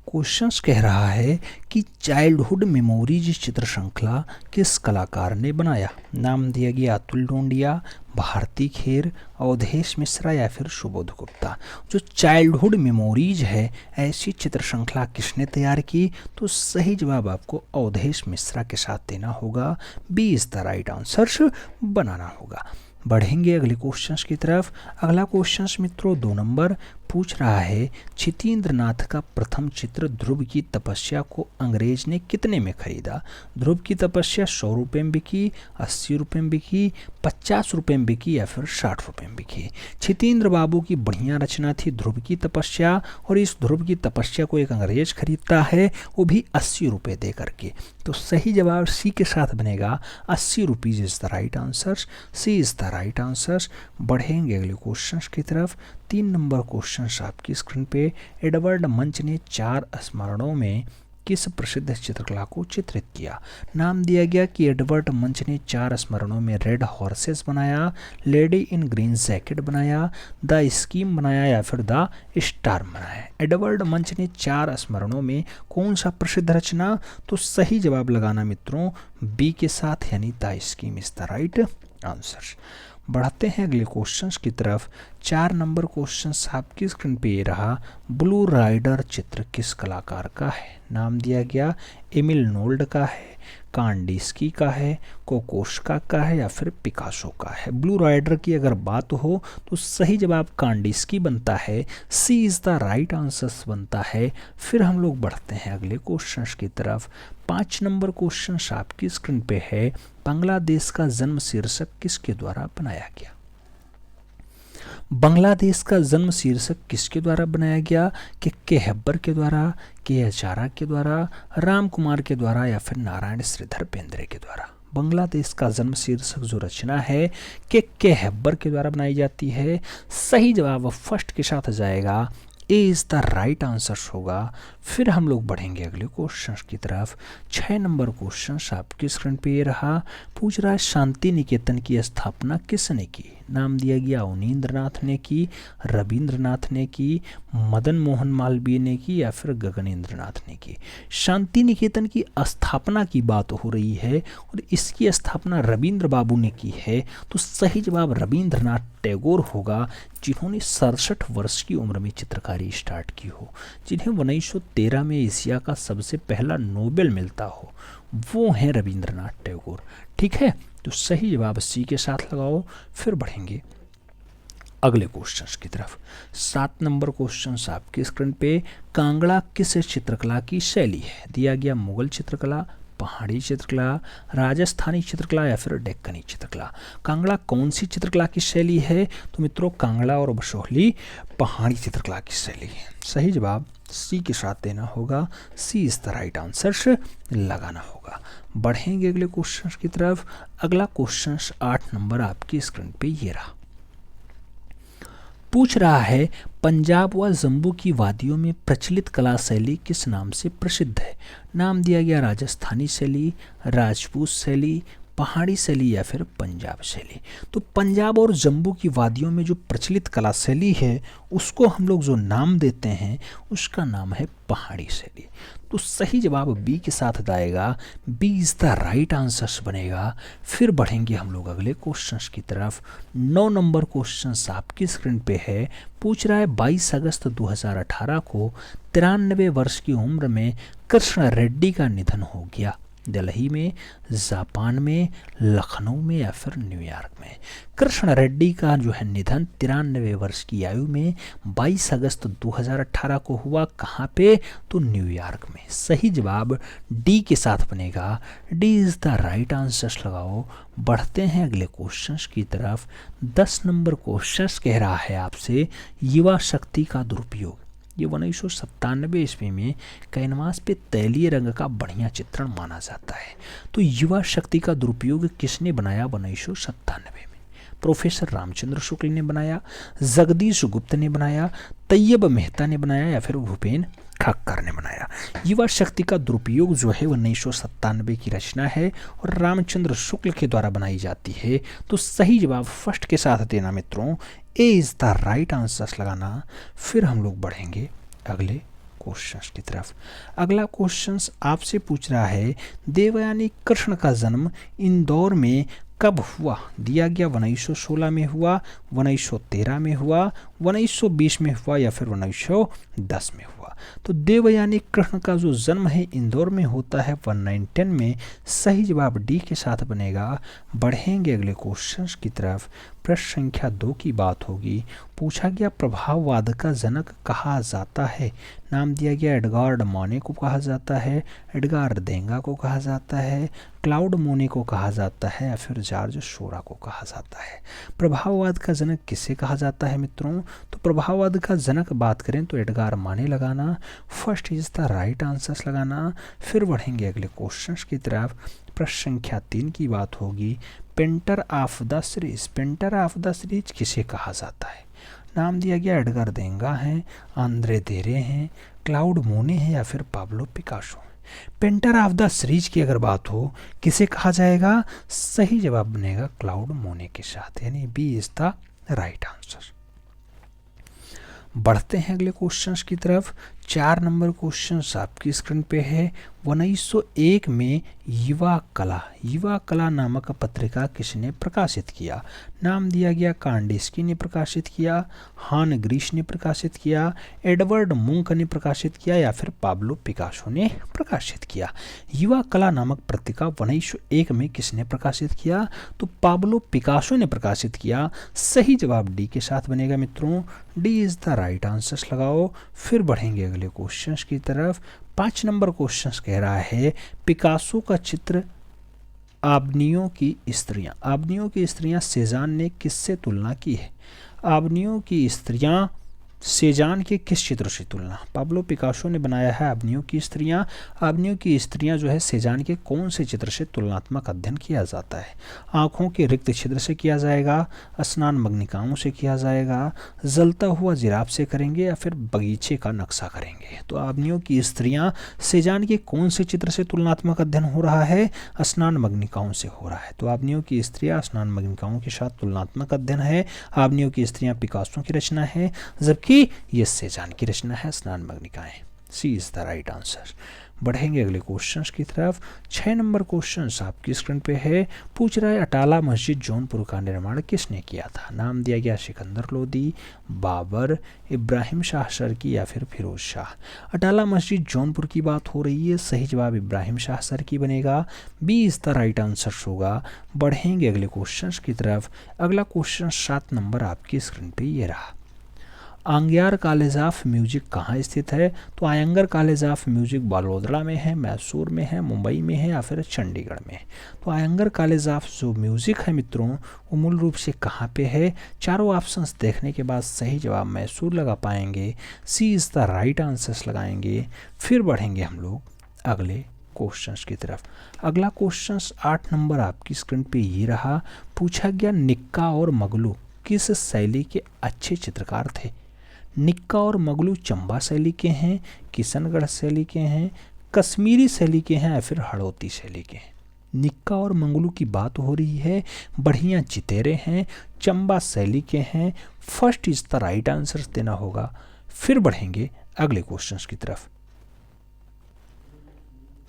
A: क्वेश्चंस कह रहा है कि चाइल्डहुड मेमोरीज चित्र श्रृंखला किस कलाकार ने बनाया? नाम दिया गया अतुल डोंडिया, भारती खेर, अवधेश मिश्रा या फिर सुबोध गुप्ता। जो चाइल्डहुड मेमोरीज है ऐसी चित्र श्रृंखला किसने तैयार की? तो सही जवाब आपको अवधेश मिश्रा के साथ देना होगा, B is the right answer बनाना होगा। बढ़ेंगे अगले क्वेश्चंस की तरफ। अगला क्वेश्चंस मित्रों 2 नंबर पूछ रहा है, क्षितेंद्र नाथ का प्रथम चित्र ध्रुव की तपस्या को अंग्रेज ने कितने में खरीदा? ध्रुव की तपस्या 100 रुपये में बिकी, 80 रुपये में बिकी, 50 रुपये में बिकी या फिर 60 रुपये में बिकी। क्षितेंद्र बाबू की बढ़िया रचना थी ध्रुव की तपस्या, और इस ध्रुव की तपस्या को एक अंग्रेज खरीदता है, वो भी 80 रुपये दे करके। तो सही जवाब सी के साथ बनेगा, 80 rupees is the right answer, C is the right answer. बढ़ेंगे अगले क्वेश्चन की तरफ। 3 नंबर क्वेश्चन आपकी स्क्रीन पे, एडवर्ड मंच ने 4 स्मरणों में किस प्रसिद्ध चित्रकला को चित्रित किया? नाम दिया गया कि एडवर्ड मंच ने 4 स्मरणों में रेड हॉर्सेस बनाया, लेडी इन ग्रीन जैकेट बनाया, द स्कीम बनाया या फिर द स्टार बनाया। एडवर्ड मंच ने 4 स्मरणों में कौन सा प्रसिद्ध रचना? तो सही जवाब लगाना मित्रों बी के साथ, यानी the scheme is the right answer. बढ़ते हैं अगले क्वेश्चंस की तरफ। 4 नंबर क्वेश्चंस आपकी स्क्रीन पे ये रहा, ब्लू राइडर चित्र किस कलाकार का है? नाम दिया गया एमिल नोल्ड का है, कांडिस्की का है, कोकोस्का का है या फिर पिकासो का है। ब्लू राइडर की अगर बात हो तो सही जवाब कांडिस्की बनता है, सी इज द राइट आंसर बनता है। फिर हम लोग बढ़ते हैं अगले क्वेश्चंस की तरफ। 5 नंबर क्वेश्चन आपकी स्क्रीन पे है, बांग्लादेश का जन्म शीर्षक किसके द्वारा बनाया गया? बांग्लादेश का जन्म शीर्षक किसके द्वारा बनाया गया? के हेब्बर के द्वारा, के आचार्य के द्वारा, राम कुमार के द्वारा या फिर नारायण श्रीधर बेंद्रे के द्वारा। बांग्लादेश का जन्म शीर्षक जो रचना है के हेब्बर के द्वारा बनाई जाती है। सही जवाब फर्स्ट के साथ जाएगा, ए इज़ द राइट आंसर होगा। फिर हम लोग बढ़ेंगे अगले क्वेश्चन की तरफ। 6 नंबर क्वेश्चन आपकी स्क्रीन पे ये रहा। पूछ रहा है शांति निकेतन की स्थापना किसने की? नाम दिया गया अवनींद्रनाथ ने की, रविंद्रनाथ ने की, मदन मोहन मालवीय ने की या फिर गगनेंद्रनाथ ने की। शांति निकेतन की स्थापना की बात हो रही है और इसकी स्थापना रविंद्र बाबू ने की है, तो सही जवाब रविंद्रनाथ टैगोर होगा, जिन्होंने 67 वर्ष की उम्र में चित्रकारी स्टार्ट की हो, जिन्हें 1913 में एशिया का सबसे पहला नोबेल मिलता हो, वो हैं रविंद्रनाथ टैगोर। ठीक है, तो सही जवाब सी के साथ लगाओ। फिर बढ़ेंगे अगले क्वेश्चन की तरफ। 7 नंबर क्वेश्चन आपकी स्क्रीन पे। कांगड़ा किस चित्रकला की शैली है? दिया गया मुगल चित्रकला, पहाड़ी चित्रकला, राजस्थानी चित्रकला या फिर डेक्कनी चित्रकला। कांगड़ा कौन सी चित्रकला की शैली है? तो मित्रों कांगड़ा और बसोहली पहाड़ी चित्रकला की शैली है। सही जवाब सी के साथ देना होगा, सी इज द राइट आंसर लगाना होगा। बढ़ेंगे अगले क्वेश्चन की तरफ। अगला क्वेश्चन 8 नंबर आपकी स्क्रीन पे ये रहा। पूछ रहा है पंजाब व जम्मू की वादियों में प्रचलित कला शैली किस नाम से प्रसिद्ध है? नाम दिया गया राजस्थानी शैली, राजपूत शैली, पहाड़ी शैली या फिर पंजाब शैली। तो पंजाब और जम्मू की वादियों में जो प्रचलित कला शैली है उसको हम लोग जो नाम देते हैं उसका नाम है पहाड़ी शैली। तो सही जवाब बी के साथ आएगा, B is the right answer बनेगा। फिर बढ़ेंगे हम लोग अगले क्वेश्चन की तरफ। 9 नंबर क्वेश्चन आपकी स्क्रीन पे है। पूछ रहा है 22 अगस्त 2018 को 93 वर्ष की उम्र में कृष्ण रेड्डी का निधन हो गया। दिल्ली में, जापान में, लखनऊ में या फिर न्यूयॉर्क में। कृष्ण रेड्डी का जो है निधन 93 वर्ष की आयु में 22 अगस्त 2018 को हुआ। कहाँ पे? तो न्यूयॉर्क में। सही जवाब डी के साथ बनेगा, D is the right answer लगाओ। बढ़ते हैं अगले क्वेश्चन की तरफ। 10 नंबर क्वेश्चन कह रहा है आपसे युवा शक्ति का दुरुपयोग। ये 1997 ईस्वी में कैनवास पे तैलीय रंग का बढ़िया चित्रण माना जाता है। तो युवा शक्ति का दुरुपयोग किसने बनाया 1997 में? प्रोफेसर रामचंद्र शुक्ल ने बनाया, जगदीश गुप्त ने बनाया, तैयब मेहता ने बनाया या फिर भूपेन ठक्कर ने बनाया। युवा शक्ति का दुरुपयोग जो है 1997 की रचना है और रामचंद्र शुक्ल के द्वारा बनाई जाती है। तो सही जवाब फर्स्ट के साथ देना मित्रों, ए इज द राइट आंसर लगाना। फिर हम लोग बढ़ेंगे अगले क्वेश्चन की तरफ। अगला क्वेश्चन आपसे पूछ रहा है देवयानी कृष्ण का जन्म इंदौर में कब हुआ? दिया गया 1916 में हुआ, 1913 में हुआ, 1920 में हुआ या फिर 1910 में हुआ। तो देवयानी कृष्ण का जो जन्म है इंदौर में होता है 1910 में। सही जवाब डी के साथ बनेगा। बढ़ेंगे अगले क्वेश्चन की तरफ। प्रश्न संख्या 2 की बात होगी। पूछा गया प्रभाववाद का जनक कहा जाता है। नाम दिया गया एडगार्ड मोने को कहा जाता है, एडगार देंगा को कहा जाता है, क्लाउड मोने को कहा जाता है या फिर जॉर्ज सोरा को कहा जाता है। प्रभाववाद का जनक किसे कहा जाता है मित्रों? तो प्रभाववाद का जनक बात करें तो एडगार मोने लगाना, first is the right answer लगाना। फिर बढ़ेंगे अगले क्वेश्चन की तरफ। प्रश्न संख्या 3 की बात होगी। Painter of the series, painter of the series किसे कहा जाता है? नाम दिया गया एडगार देंगा हैं, आंद्रे देरे हैं, क्लाउड मोने हैं या फिर Pablo Picasso. Painter of the series की अगर बात हो किसे कहा जाएगा? सही जवाब बनेगा क्लाउड मोने के साथ, यानी B is the right answer. बढ़ते हैं अगले क्वेश्चन की तरफ। 4 नंबर क्वेश्चन आपकी स्क्रीन पे है। 1901 में युवा कला नामक पत्रिका किसने प्रकाशित किया? नाम दिया गया कांडिस्की ने प्रकाशित किया, हान ग्रीश ने प्रकाशित किया, एडवर्ड मुंक ने प्रकाशित किया या फिर पाब्लो पिकासो ने प्रकाशित किया। युवा कला नामक पत्रिका 1901 में किसने प्रकाशित किया? तो पाब्लो पिकासो ने प्रकाशित किया। सही जवाब डी के साथ बनेगा मित्रों, D is the right answer लगाओ। फिर बढ़ेंगे अगले क्वेश्चन की तरफ। 5 नंबर क्वेश्चन कह रहा है पिकासो का चित्र आबनियों की स्त्रियां सेजान ने किससे तुलना की है? आबनियों की स्त्रियां सेजान की किस चित्र से तुलना? पाब्लो पिकासो ने बनाया है अबनियों की स्त्रियां। अबनियों की स्त्रियां जो है सेजान के कौन से चित्र से तुलनात्मक अध्ययन किया जाता है? आँखों के रिक्त छिद्र से किया जाएगा, स्नान मग्निकाओं से किया जाएगा, जलता हुआ जिराफ से करेंगे या फिर बगीचे का नक्शा करेंगे? तो अबनियों की स्त्रियां सेजान के कौन से चित्र से तुलनात्मक अध्ययन हो रहा है? स्नान मग्निकाओं से हो रहा है। तो अबनियों की स्त्रियां स्नान मग्निकाओं के साथ तुलनात्मक अध्ययन है। अबनियों की स्त्रियां पिकासो की रचना है, जबकि ये सेजान की रचना है स्नान मग्निकाएं। सी इज द राइट आंसर। बढ़ेंगे अगले क्वेश्चंस की तरफ। 6 नंबर क्वेश्चन आपकी स्क्रीन पे है। पूछ रहा है अटाला मस्जिद जौनपुर का निर्माण किसने किया था? नाम दिया गया सिकंदर लोदी, बाबर, इब्राहिम शाह सरकी या फिर फिरोज शाह। अटाला मस्जिद जौनपुर की बात हो रही है, सही जवाब इब्राहिम शाह सरकी बनेगा। B is the right answer होगा। बढ़ेंगे अगले क्वेश्चन की तरफ। अगला क्वेश्चन 7 नंबर आपकी स्क्रीन पे ये रहा। आंग्यार कॉलेज ऑफ म्यूजिक कहाँ स्थित है? तो Iyengar college of music Baroda में है, मैसूर में है, मुंबई में है या फिर चंडीगढ़ में? तो आयंगर कॉलेज ऑफ जो म्यूजिक है मित्रों वो मूल रूप से कहाँ पे है? चारों ऑप्शंस देखने के बाद सही जवाब मैसूर लगा पाएंगे। सी इज द राइट आंसर्स लगाएंगे। फिर बढ़ेंगे हम लोग अगले क्वेश्चंस की तरफ। अगला क्वेश्चंस 8 नंबर आपकी स्क्रीन पे ये रहा। पूछा गया निक्का और मगलू किस शैली के अच्छे चित्रकार थे? निक्का और मगलू चंबा शैली के हैं, किशनगढ़ शैली के हैं, कश्मीरी शैली के हैं या फिर हड़ौती शैली के हैं? निक्का और मंगलू की बात हो रही है, बढ़िया चितेरे हैं, चंबा शैली के हैं। First is the right answer देना होगा। फिर बढ़ेंगे अगले क्वेश्चंस की तरफ।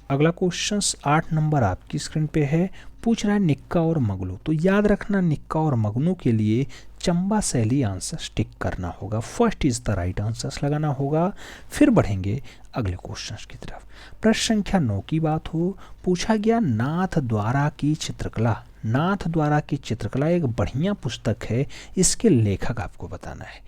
A: अगला क्वेश्चन 8 नंबर आपकी स्क्रीन पे है। पूछ रहा है निक्का और मगलू। तो याद रखना निक्का और मगलू के लिए चंबा शैली आंसर टिक करना होगा। First is the right answer लगाना होगा। फिर बढ़ेंगे अगले क्वेश्चन की तरफ। प्रश्न संख्या 9 की बात हो। पूछा गया नाथ द्वारा की चित्रकला। नाथ द्वारा की चित्रकला एक बढ़िया पुस्तक है, इसके लेखक आपको बताना है।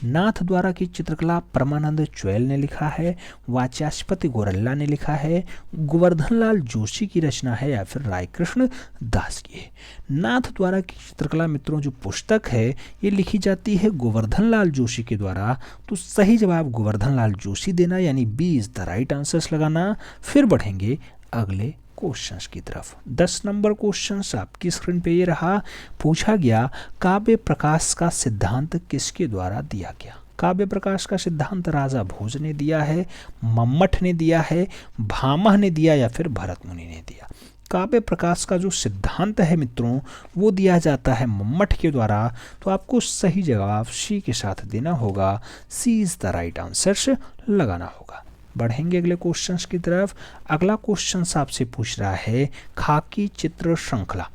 A: नाथ द्वारा की चित्रकला परमानंद चुएल ने लिखा है, वाचस्पति गोरल्ला ने लिखा है, गोवर्धन लाल जोशी की रचना है या फिर रायकृष्ण दास की है? नाथ द्वारा की चित्रकला मित्रों जो पुस्तक है ये लिखी जाती है गोवर्धन लाल जोशी के द्वारा। तो सही जवाब गोवर्धन लाल जोशी देना, यानी B is the right answers लगाना। फिर बढ़ेंगे अगले क्वेश्चंस की तरफ। 10 नंबर क्वेश्चंस आपकी स्क्रीन पे ये रहा। पूछा गया काव्य प्रकाश का सिद्धांत किसके द्वारा दिया गया? काव्य प्रकाश का सिद्धांत राजा भोज ने दिया है, मम्मट ने दिया है, भामह ने दिया या फिर भरत मुनि ने दिया? काव्य प्रकाश का जो सिद्धांत है मित्रों वो दिया जाता है मम्मट के द्वारा। तो आपको सही जवाब सी के साथ देना होगा। सी इज द राइट आंसर लगाना होगा। बढ़ेंगे अगले क्वेश्चंस की तरफ। अगला क्वेश्चन आपसे पूछ रहा है खाकी चित्र श्रृंखला।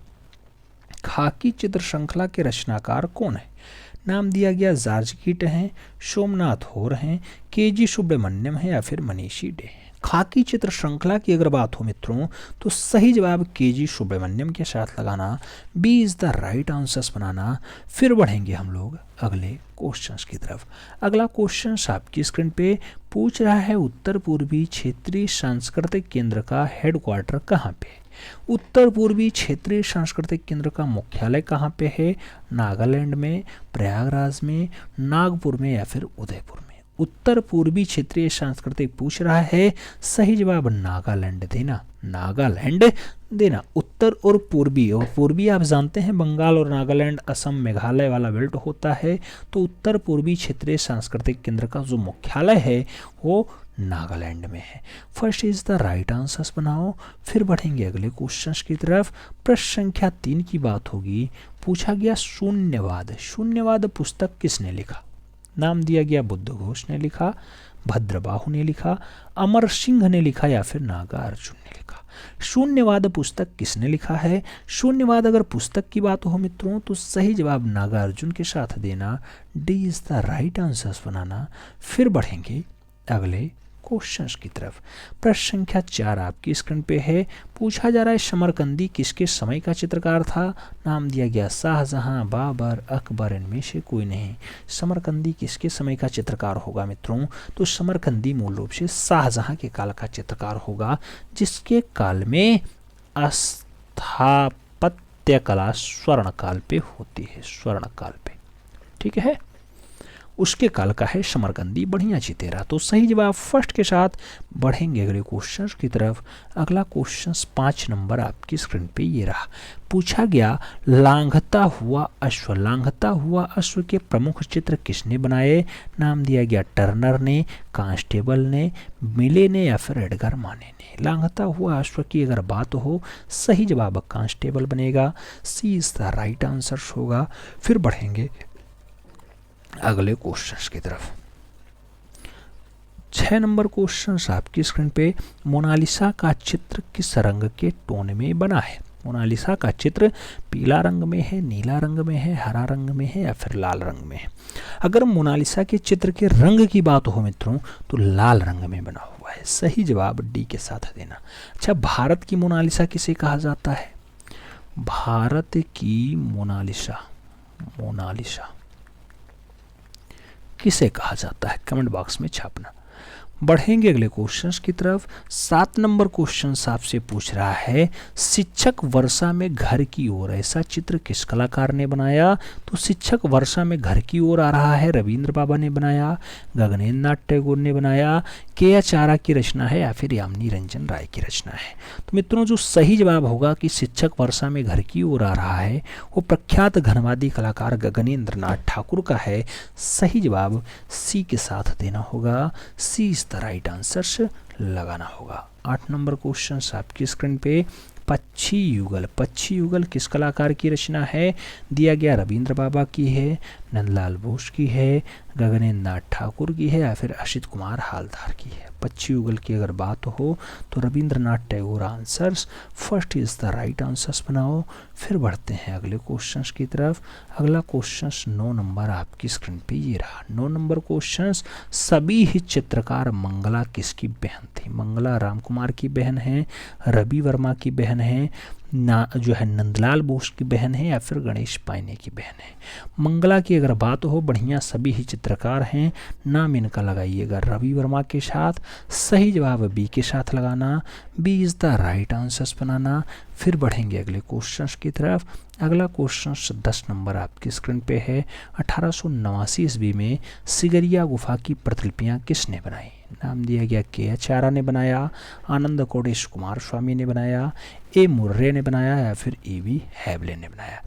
A: खाकी चित्र श्रृंखला के रचनाकार कौन है? नाम दिया गया जॉर्ज कीट हैं, सोमनाथ होर हैं, के.जी. सुब्रमण्यम है या फिर मनीषी डे हैं? खाकी चित्र श्रृंखला की अगर बात हो मित्रों तो सही जवाब के.जी. सुब्रमण्यम के साथ लगाना। B is the right answers बनाना। फिर बढ़ेंगे हम लोग अगले क्वेश्चंस की तरफ। अगला क्वेश्चन आपकी स्क्रीन पे पूछ रहा है उत्तर पूर्वी क्षेत्रीय सांस्कृतिक केंद्र का हेडक्वार्टर कहाँ पे है? उत्तर पूर्वी क्षेत्रीय सांस्कृतिक केंद्र का मुख्यालय कहाँ पे है? नागालैंड में, प्रयागराज में, नागपुर में या फिर उदयपुर में? उत्तर पूर्वी क्षेत्रीय सांस्कृतिक पूछ रहा है, सही जवाब नागालैंड देना। नागालैंड देना। उत्तर और पूर्वी आप जानते हैं बंगाल और नागालैंड, असम, मेघालय वाला बेल्ट होता है। तो उत्तर पूर्वी क्षेत्रीय सांस्कृतिक केंद्र का जो मुख्यालय है वो नागालैंड में है। First is the right answers बनाओ। फिर बढ़ेंगे अगले क्वेश्चंस की तरफ। प्रश्न संख्या 3 की बात होगी। पूछा गया शून्यवाद। शून्यवाद पुस्तक किसने लिखा? नाम दिया गया बुद्ध घोष ने लिखा, भद्रबाहु ने लिखा, अमर सिंह ने लिखा या फिर नागार्जुन ने लिखा? शून्यवाद पुस्तक किसने लिखा है? शून्यवाद अगर पुस्तक की बात हो मित्रों तो सही जवाब नागार्जुन के साथ देना। D is the right answers बनाना। फिर बढ़ेंगे अगले क्वेश्चंस की तरफ। प्रश्न संख्या 4 आपकी स्क्रीन पे है। पूछा जा रहा है समरकंदी किसके समय का चित्रकार था? नाम दिया गया शाहजहां, बाबर, अकबर, इनमें से कोई नहीं। समरकंदी किसके समय का चित्रकार होगा मित्रों? तो समरकंदी मूल रूप से शाहजहां के काल का चित्रकार होगा, जिसके काल में स्थापत्य कला स्वर्ण काल पे होती है, स्वर्ण काल पे। ठीक है। उसके काल का है समरकंदी, बढ़िया चितेरा। तो सही जवाब फर्स्ट के साथ बढ़ेंगे अगले क्वेश्चन की तरफ। अगला क्वेश्चन 5 नंबर आपकी स्क्रीन पे ये रहा। पूछा गया लांघता हुआ अश्व, लांघता हुआ अश्व के प्रमुख चित्र किसने बनाए? नाम दिया गया टर्नर ने, कांस्टेबल ने, मिले ने या फिर एडगर माने ने। लांघता हुआ अश्व की अगर बात हो, सही जवाब कांस्टेबल बनेगा, सी इज द राइट आंसर होगा। फिर बढ़ेंगे अगले क्वेश्चन की तरफ। 6 नंबर क्वेश्चन आपकी स्क्रीन पे। मोनालिसा का चित्र किस रंग के टोन में बना है? मोनालिसा का चित्र पीला रंग में है, नीला रंग में है, हरा रंग में है या फिर लाल रंग में है? अगर मोनालिसा के चित्र के रंग की बात हो मित्रों तो लाल रंग में बना हुआ है। सही जवाब डी के साथ देना। अच्छा, भारत की मोनालिसा किसे कहा जाता है? भारत की मोनालिसा, मोनालिसा किसे कहा जाता है? कमेंट बॉक्स में छापना। बढ़ेंगे अगले क्वेश्चंस की तरफ। 7 नंबर क्वेश्चन आपसे पूछ रहा है, शिक्षक वर्षा में घर की ओर, ऐसा चित्र किस कलाकार ने बनाया? तो शिक्षक वर्षा में घर की ओर आ रहा है, रविंद्र बाबा ने बनाया, गगनेन्द्र नाथ टैगोर ने बनाया, के.एच. आर्य की रचना है या फिर यामिनी रंजन राय की रचना है? तो मित्रों जो सही जवाब होगा कि शिक्षक वर्षा में घर की ओर आ रहा है, वो प्रख्यात घनवादी कलाकार गगनेन्द्र नाथ ठाकुर का है। सही जवाब सी के साथ देना होगा, सी इज द राइट आंसर लगाना होगा। 8 नंबर क्वेश्चन आपकी स्क्रीन पे। पक्षी युगल, पक्षी युगल किस कलाकार की रचना है? दिया गया रविंद्र बाबा की है, नंदलाल बोस की है, गगनेन्द्र नाथ ठाकुर की है या फिर असित कुमार हालदार की है? पक्षी युगल की अगर बात हो तो Rabindranath Tagore answers, first is the right answers बनाओ। फिर बढ़ते हैं अगले क्वेश्चंस की तरफ। अगला क्वेश्चंस 9 नंबर आपकी स्क्रीन पे ये रहा। 9 नंबर क्वेश्चंस, सभी ही चित्रकार मंगला किसकी बहन थी? मंगला राम कुमार की बहन है, रवि वर्मा की बहन है, ना जो है नंदलाल बोस की बहन है या फिर गणेश पायने की बहन है? मंगला की अगर बात हो, बढ़िया सभी ही चित्रकार हैं, नाम इनका लगाइएगा रवि वर्मा के साथ। सही जवाब बी के साथ लगाना, B is the right answers बनाना। फिर बढ़ेंगे अगले क्वेश्चंस की तरफ। अगला क्वेश्चन 10 नंबर आपकी स्क्रीन पे है। 1889 ईस्वी में सिगरिया गुफा की प्रतिलिपियां किसने बनाई? नाम दिया गया के.एच. आर्य ने बनाया, आनंद कोडेश कुमार स्वामी ने बनाया, ए मुर्रे ने बनाया या फिर ए.वी. हैबले ने बनाया?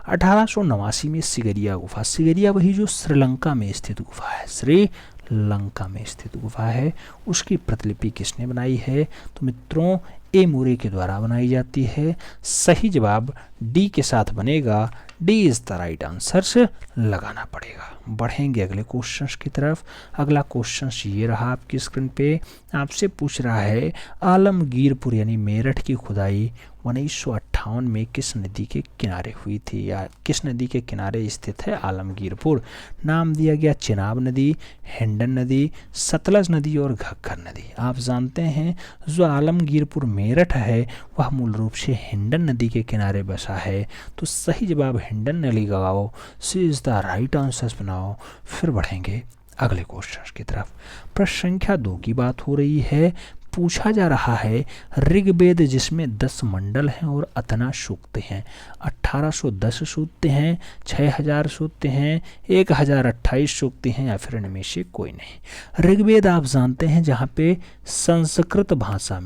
A: 1889 में सिगरिया गुफा, सिगरिया वही जो श्रीलंका में स्थित गुफा है, श्रीलंका में स्थित गुफा है, उसकी प्रतिलिपि किसने बनाई है? तो मित्रों ए मुरे के द्वारा बनाई जाती है। सही जवाब डी के साथ बनेगा, D is the right answer लगाना पड़ेगा। बढ़ेंगे अगले क्वेश्चंस की तरफ। अगला क्वेश्चन ये रहा आपकी स्क्रीन पे। आपसे पूछ रहा है, आलमगीरपुर यानी मेरठ की खुदाई 1958 में किस नदी के किनारे हुई थी, या किस नदी के किनारे स्थित है आलमगीरपुर? नाम दिया गया चिनाब नदी, हिंडन नदी, सतलज नदी और घग्गर नदी। आप जानते हैं जो आलमगीरपुर मेरठ है वह मूल रूप से हिंडन नदी के किनारे बसा है। तो सही जवाब हिंडन नदी लगाओ, सी इज द राइट आंसर बनाओ। फिर बढ़ेंगे अगले क्वेश्चन की तरफ। प्रश्न संख्या 2 की बात हो रही है। पूछा जा रहा है, ऋग्वेद जिसमें 10 मंडल हैं और अतना सूक्त हैं, 1810 सूक्त हैं, 6000 सूक्त हैं, 1028 सूक्त हैं या फिर इनमें से कोई नहीं? ऋग्वेद आप जानते हैं जहाँ पे संस्कृत भाषा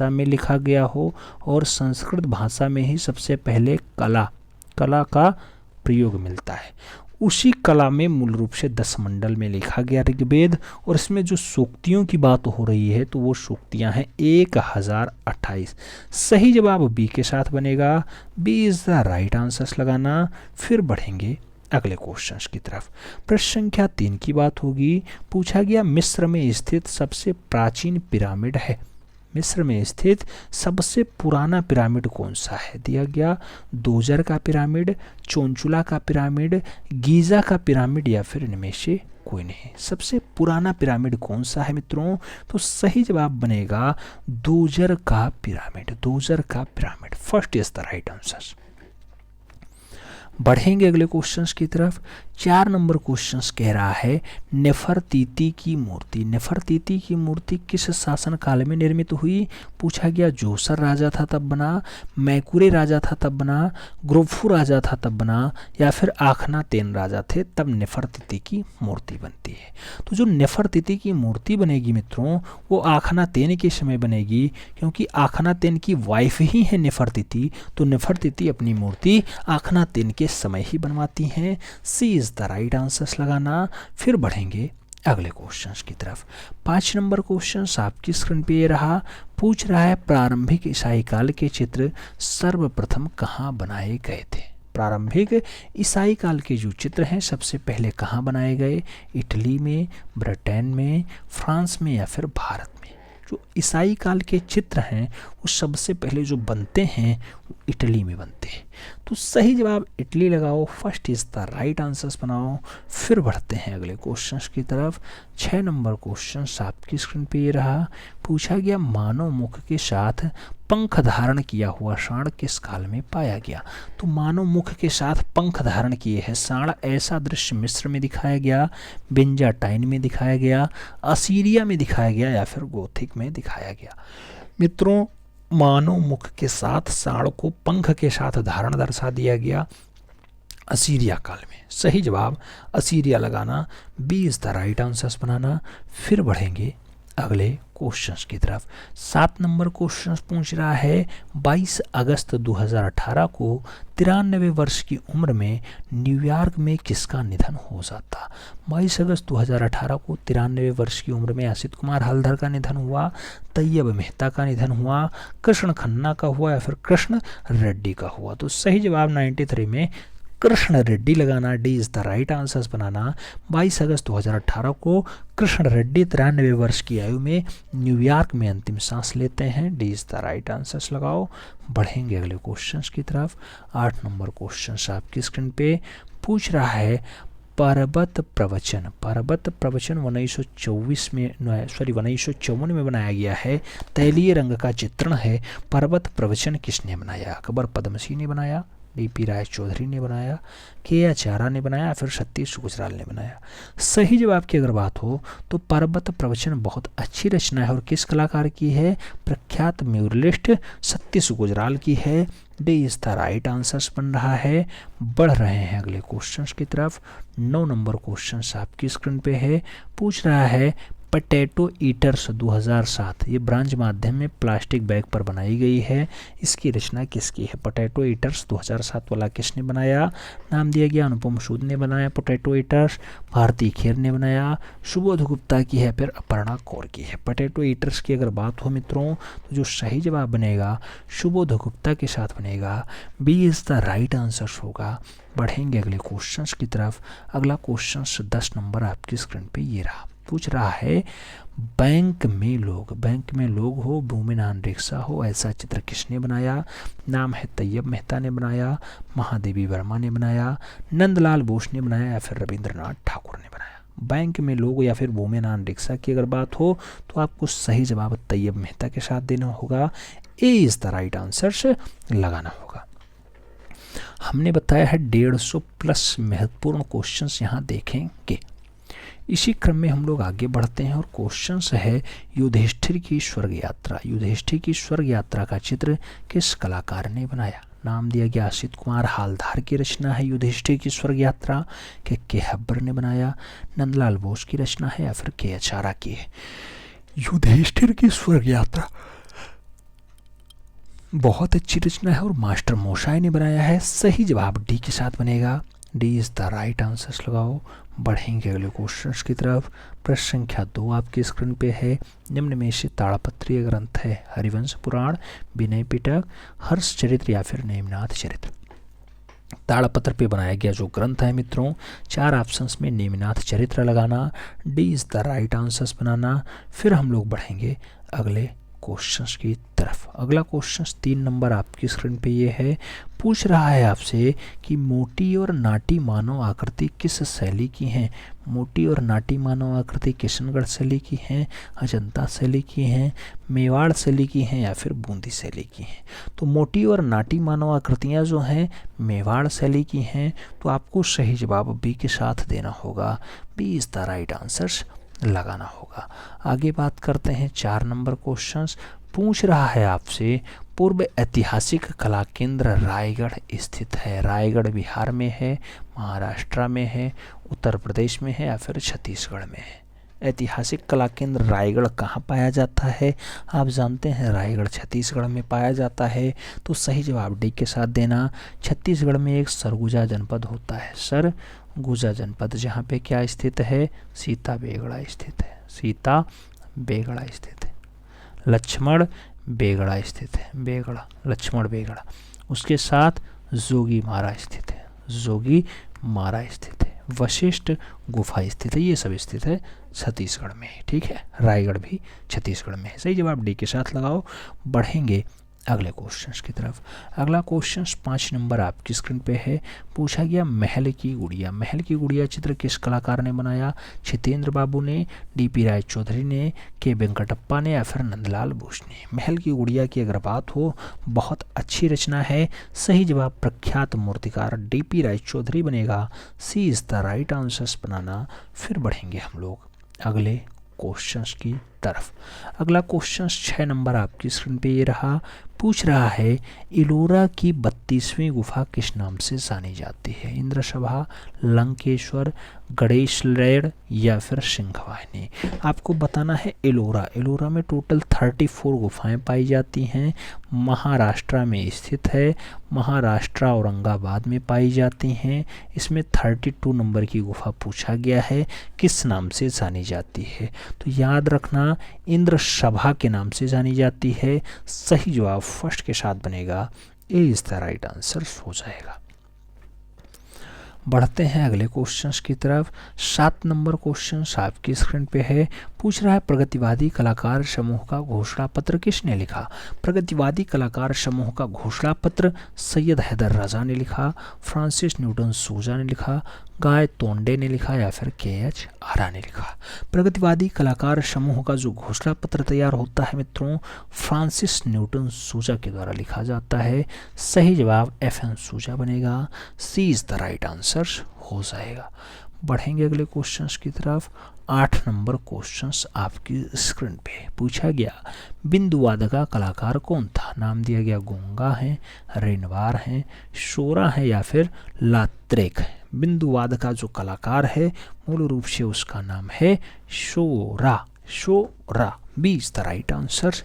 A: में लिखा गया हो, और संस्कृत भाषा में ही सबसे पहले कला का प्रयोग मिलता है। उसी कला में मूल रूप से 10 मंडल में लिखा गया ऋग्वेद, और इसमें जो सूक्तियों की बात हो रही है तो वो सूक्तियां हैं 1028। सही जवाब बी के साथ बनेगा, B is the right answers लगाना। फिर बढ़ेंगे अगले क्वेश्चंस की तरफ। प्रश्न संख्या 3 की बात होगी। पूछा गया, मिस्र में स्थित सबसे प्राचीन पिरामिड है, मिस्र में स्थित सबसे पुराना पिरामिड कौन सा है? दिया गया दोजर का पिरामिड, चोंचुला का पिरामिड, गीजा का पिरामिड या फिर इनमें से कोई नहीं? सबसे पुराना पिरामिड कौन सा है मित्रों? तो सही जवाब बनेगा दोजर का पिरामिड, दोजर का pyramid, first is the right answer. बढ़ेंगे अगले क्वेश्चंस की तरफ। 4 नंबर क्वेश्चंस कह रहा है नेफरतीति की मूर्ति। नेफरतीति की मूर्ति किस शासन काल में निर्मित हुई? पूछा गया जोसर राजा था तब बना, मैकुरे राजा था तब बना, ग्रोफू राजा था तब बना, या फिर आखनातेन राजा थे तब नेफरतीति की मूर्ति बनती है। तो जो नेफरतीति की मूर्ति बनेगी मित्रों वो आखनातेन के समय बनेगी, क्योंकि आखनातेन की वाइफ ही है नेफरतीति, तो नेफरतीति अपनी मूर्ति आखनातेन के समय ही बनवाती हैं। सी इज द राइट आंसर्स लगाना। फिर बढ़ेंगे अगले क्वेश्चंस की तरफ। 5 नंबर क्वेश्चन आपकी स्क्रीन पे ये रहा। पूछ रहा है प्रारंभिक ईसाई काल के चित्र सर्वप्रथम कहाँ बनाए गए थे? प्रारंभिक ईसाई काल के जो चित्र हैं सबसे पहले कहाँ बनाए गए? इटली में, ब्रिटेन में, फ्रांस में, या फिर भारत में? जो ईसाई काल के चित्र हैं वो सबसे पहले जो बनते हैं वो इटली में बनते हैं। तो सही जवाब इटली लगाओ। First is the right answers बनाओ। फिर बढ़ते हैं अगले क्वेश्चंस की तरफ। 6 नंबर क्वेश्चन आपकी स्क्रीन पे ये रहा। पूछा गया मानव मुख के साथ पंख धारण किया हुआ सांड किस काल में पाया गया? तो मानव मुख के साथ पंख धारण किए हैं सांड, ऐसा दृश्य मिस्र में दिखाया गया, बिंजाटाइन में दिखाया गया, असीरिया में दिखाया गया, या फिर गोथिक में दिखाया गया? मित्रों मानव मुख के साथ सांड को पंख के साथ धारण दर्शा दिया गया असीरिया काल में। सही जवाब असीरिया लगाना। B is the right answers बनाना। फिर बढ़ेंगे अगले क्वेश्चंस की तरफ। 7 नंबर क्वेश्चन पूछ रहा है 22 अगस्त 2018 को 93 वर्ष की उम्र में न्यूयॉर्क में किसका निधन हो जाता? 22 अगस्त 2018 को 93 वर्ष की उम्र में असित कुमार हलधर का निधन हुआ, तैयब मेहता का निधन हुआ, कृष्ण खन्ना का हुआ, या फिर कृष्ण रेड्डी का हुआ? तो सही जवाब 93 में कृष्ण रेड्डी लगाना। D is the right answers बनाना। 22 अगस्त 2018 को कृष्ण रेड्डी 93 वर्ष की आयु में न्यूयॉर्क में अंतिम सांस लेते हैं। D is the right answers लगाओ। बढ़ेंगे अगले क्वेश्चंस की तरफ। 8 नंबर क्वेश्चन आपकी स्क्रीन पे पूछ रहा है पर्वत प्रवचन। पर्वत प्रवचन 1954 में बनाया गया है। तैलीय रंग का चित्रण है। पर्वत प्रवचन किसने बनाया? अकबर पद्मसी ने बनाया, डीपी राय चौधरी ने बनाया, के आचार्य ने बनाया, फिर सतीश गुजराल ने बनाया? सही जवाब की अगर बात हो तो पर्वत प्रवचन बहुत अच्छी रचना है और किस कलाकार की है? प्रख्यात म्यूरलिस्ट सतीश गुजराल की है। D is the right answers बन रहा है। बढ़ रहे हैं अगले क्वेश्चंस की तरफ। 9 नंबर क्वेश्चन आपकी स्क्रीन पे है। पूछ रहा है पोटैटो ईटर्स 2007 ये ब्रांच माध्यम में प्लास्टिक बैग पर बनाई गई है। इसकी रचना किसकी है? पोटैटो ईटर्स 2007 वाला किसने बनाया? नाम दिया गया अनुपम सूद ने बनाया पोटैटो ईटर्स, भारती खेर ने बनाया, सुबोध गुप्ता की है, फिर अपर्णा कौर की है। पोटैटो ईटर्स की अगर बात हो मित्रों तो जो सही जवाब बनेगा सुबोध गुप्ता के साथ बनेगा। B is the right answer होगा। बढ़ेंगे अगले क्वेश्चंस की तरफ। अगला क्वेश्चन 10 नंबर आपकी स्क्रीन पे ये रहा। पूछ रहा है बैंक में लोग हो, भूमिनान रिक्शा हो, ऐसा चित्र किसने बनाया? नाम है तैयब मेहता ने बनाया, महादेवी वर्मा ने बनाया, नंदलाल बोस ने बनाया, या फिर रविंद्रनाथ ठाकुर ने बनाया? बैंक में लोग या फिर भूमिनान रिक्शा की अगर बात हो तो आपको सही जवाब तैयब मेहता के साथ देना होगा। ए इज द राइट आंसर लगाना होगा। हमने बताया है 150 प्लस महत्वपूर्ण क्वेश्चंस यहाँ देखेंगे। इसी क्रम में हम लोग आगे बढ़ते हैं और क्वेश्चंस है युधिष्ठिर की स्वर्ग यात्रा। युधिष्ठिर की स्वर्ग यात्रा का चित्र किस कलाकार ने बनाया? नाम दिया गया असित कुमार हालधार की रचना है युधिष्ठिर की स्वर्ग यात्रा, के हब्बर ने बनाया, नंदलाल बोस की रचना है, या फिर के आचार्य की है? युधिष्ठिर की स्वर्ग यात्रा बहुत अच्छी रचना है और मास्टर मोशाय ने बनाया है। सही जवाब डी के साथ बनेगा। D is the right answers लगाओ। बढ़ेंगे अगले क्वेश्चंस की तरफ। प्रश्न संख्या 2 आपकी स्क्रीन पे है। निम्न में से ताड़पत्रीय ग्रंथ है हरिवंश पुराण, विनय पिटक, हर्ष चरित्र, या फिर नेमिनाथ चरित्र? ताड़पत्र पे बनाया गया जो ग्रंथ है मित्रों 4 ऑप्शंस में नेमिनाथ चरित्र लगाना। D is the right answers बनाना। फिर हम लोग बढ़ेंगे अगले क्वेश्चंस की तरफ। अगला क्वेश्चन 3 नंबर आपकी स्क्रीन पे ये है, पूछ रहा है आपसे कि मोटी और नाटी मानव आकृति किस शैली की हैं। मोटी और नाटी मानव आकृति किशनगढ़ शैली की हैं, अजंता शैली की हैं, मेवाड़ शैली की हैं या फिर बूंदी शैली की हैं। तो मोटी और नाटी मानव आकृतियाँ जो हैं मेवाड़ शैली की हैं, तो आपको सही जवाब बी के साथ देना होगा। B is the right answers लगाना होगा। आगे बात करते हैं 4 नंबर क्वेश्चंस। पूछ रहा है आपसे, पूर्व ऐतिहासिक कला केंद्र रायगढ़ स्थित है। रायगढ़ बिहार में है, महाराष्ट्र में है, उत्तर प्रदेश में है या फिर छत्तीसगढ़ में है। ऐतिहासिक कला केंद्र रायगढ़ कहाँ पाया जाता है? आप जानते हैं रायगढ़ छत्तीसगढ़ में पाया जाता है, तो सही जवाब डी के साथ देना। छत्तीसगढ़ में एक सरगुजा जनपद होता है, सरगुजा जनपद, जहाँ पे क्या स्थित है? सीता बेगड़ा स्थित है, सीता बेगड़ा स्थित है। लक्ष्मण बेगड़ा स्थित है, बेगड़ा, लक्ष्मण बेगड़ा। उसके साथ जोगी मारा स्थित है, जोगी मारा स्थित है। वशिष्ठ गुफा स्थित है, ये सब स्थित है छत्तीसगढ़ में, ठीक है। रायगढ़ भी छत्तीसगढ़ में है। सही जवाब डी के साथ लगाओ। बढ़ेंगे अगले क्वेश्चंस की तरफ। अगला क्वेश्चन 5 नंबर आपकी स्क्रीन पे है। पूछा गया महल की गुड़िया। महल की गुड़िया चित्र किस कलाकार ने बनाया? छितेंद्र बाबू ने, डीपी राय चौधरी ने, के वेंकटप्पा ने या फिर नंदलाल बोस ने। महल की गुड़िया की अगर बात हो, बहुत अच्छी रचना है। सही जवाब प्रख्यात मूर्तिकार डीपी राय चौधरी बनेगा। सी इज द राइट आंसर्स बनाना। फिर बढ़ेंगे हम लोग अगले क्वेश्चंस की तरफ। अगला क्वेश्चन 6 नंबर आपकी स्क्रीन पे ये रहा। पूछ रहा है, इलोरा की 32वीं गुफा किस नाम से जानी जाती है? इंद्रसभा, लंकेश्वर, गणेशलैड या फिर सिंहवाहिनी। आपको बताना है एलोरा। एलोरा में टोटल 34 गुफाएं पाई जाती हैं। महाराष्ट्र में स्थित है, महाराष्ट्र औरंगाबाद में पाई जाती हैं। इसमें 32 नंबर की गुफा पूछा गया है, किस नाम से जानी जाती है? तो याद रखना, इंद्रसभा के नाम से जानी जाती है। सही जवाब फर्स्ट के साथ बनेगा। A is the right answer हो जाएगा। बढ़ते हैं अगले क्वेश्चंस की तरफ। 7 नंबर क्वेश्चन आपकी स्क्रीन पे है। पूछ रहा है, प्रगतिवादी कलाकार समूह का घोषणा पत्र किसने लिखा? प्रगतिवादी कलाकार समूह का घोषणा पत्र सैयद हैदर राजा ने लिखा, फ्रांसिस न्यूटन सूजा ने लिखा, गाय तोंडे ने लिखा या फिर के.एच. आरा ने लिखा। प्रगतिवादी कलाकार समूह का जो घोषणा पत्र तैयार होता है मित्रों, फ्रांसिस न्यूटन सूजा के द्वारा लिखा जाता है। सही जवाब एफ.एन. सूजा बनेगा। सी इज द राइट आंसर हो जाएगा। बढ़ेंगे अगले क्वेश्चंस की तरफ। 8 नंबर क्वेश्चंस आपकी स्क्रीन पे पूछा गया, बिंदुवाद का कलाकार कौन था? नाम दिया गया गोंगा है, रेनवार है, शोरा है या फिर लात्रेक है। बिंदुवाद का जो कलाकार है मूल रूप से उसका नाम है शोरा, शोरा। B is the right answer.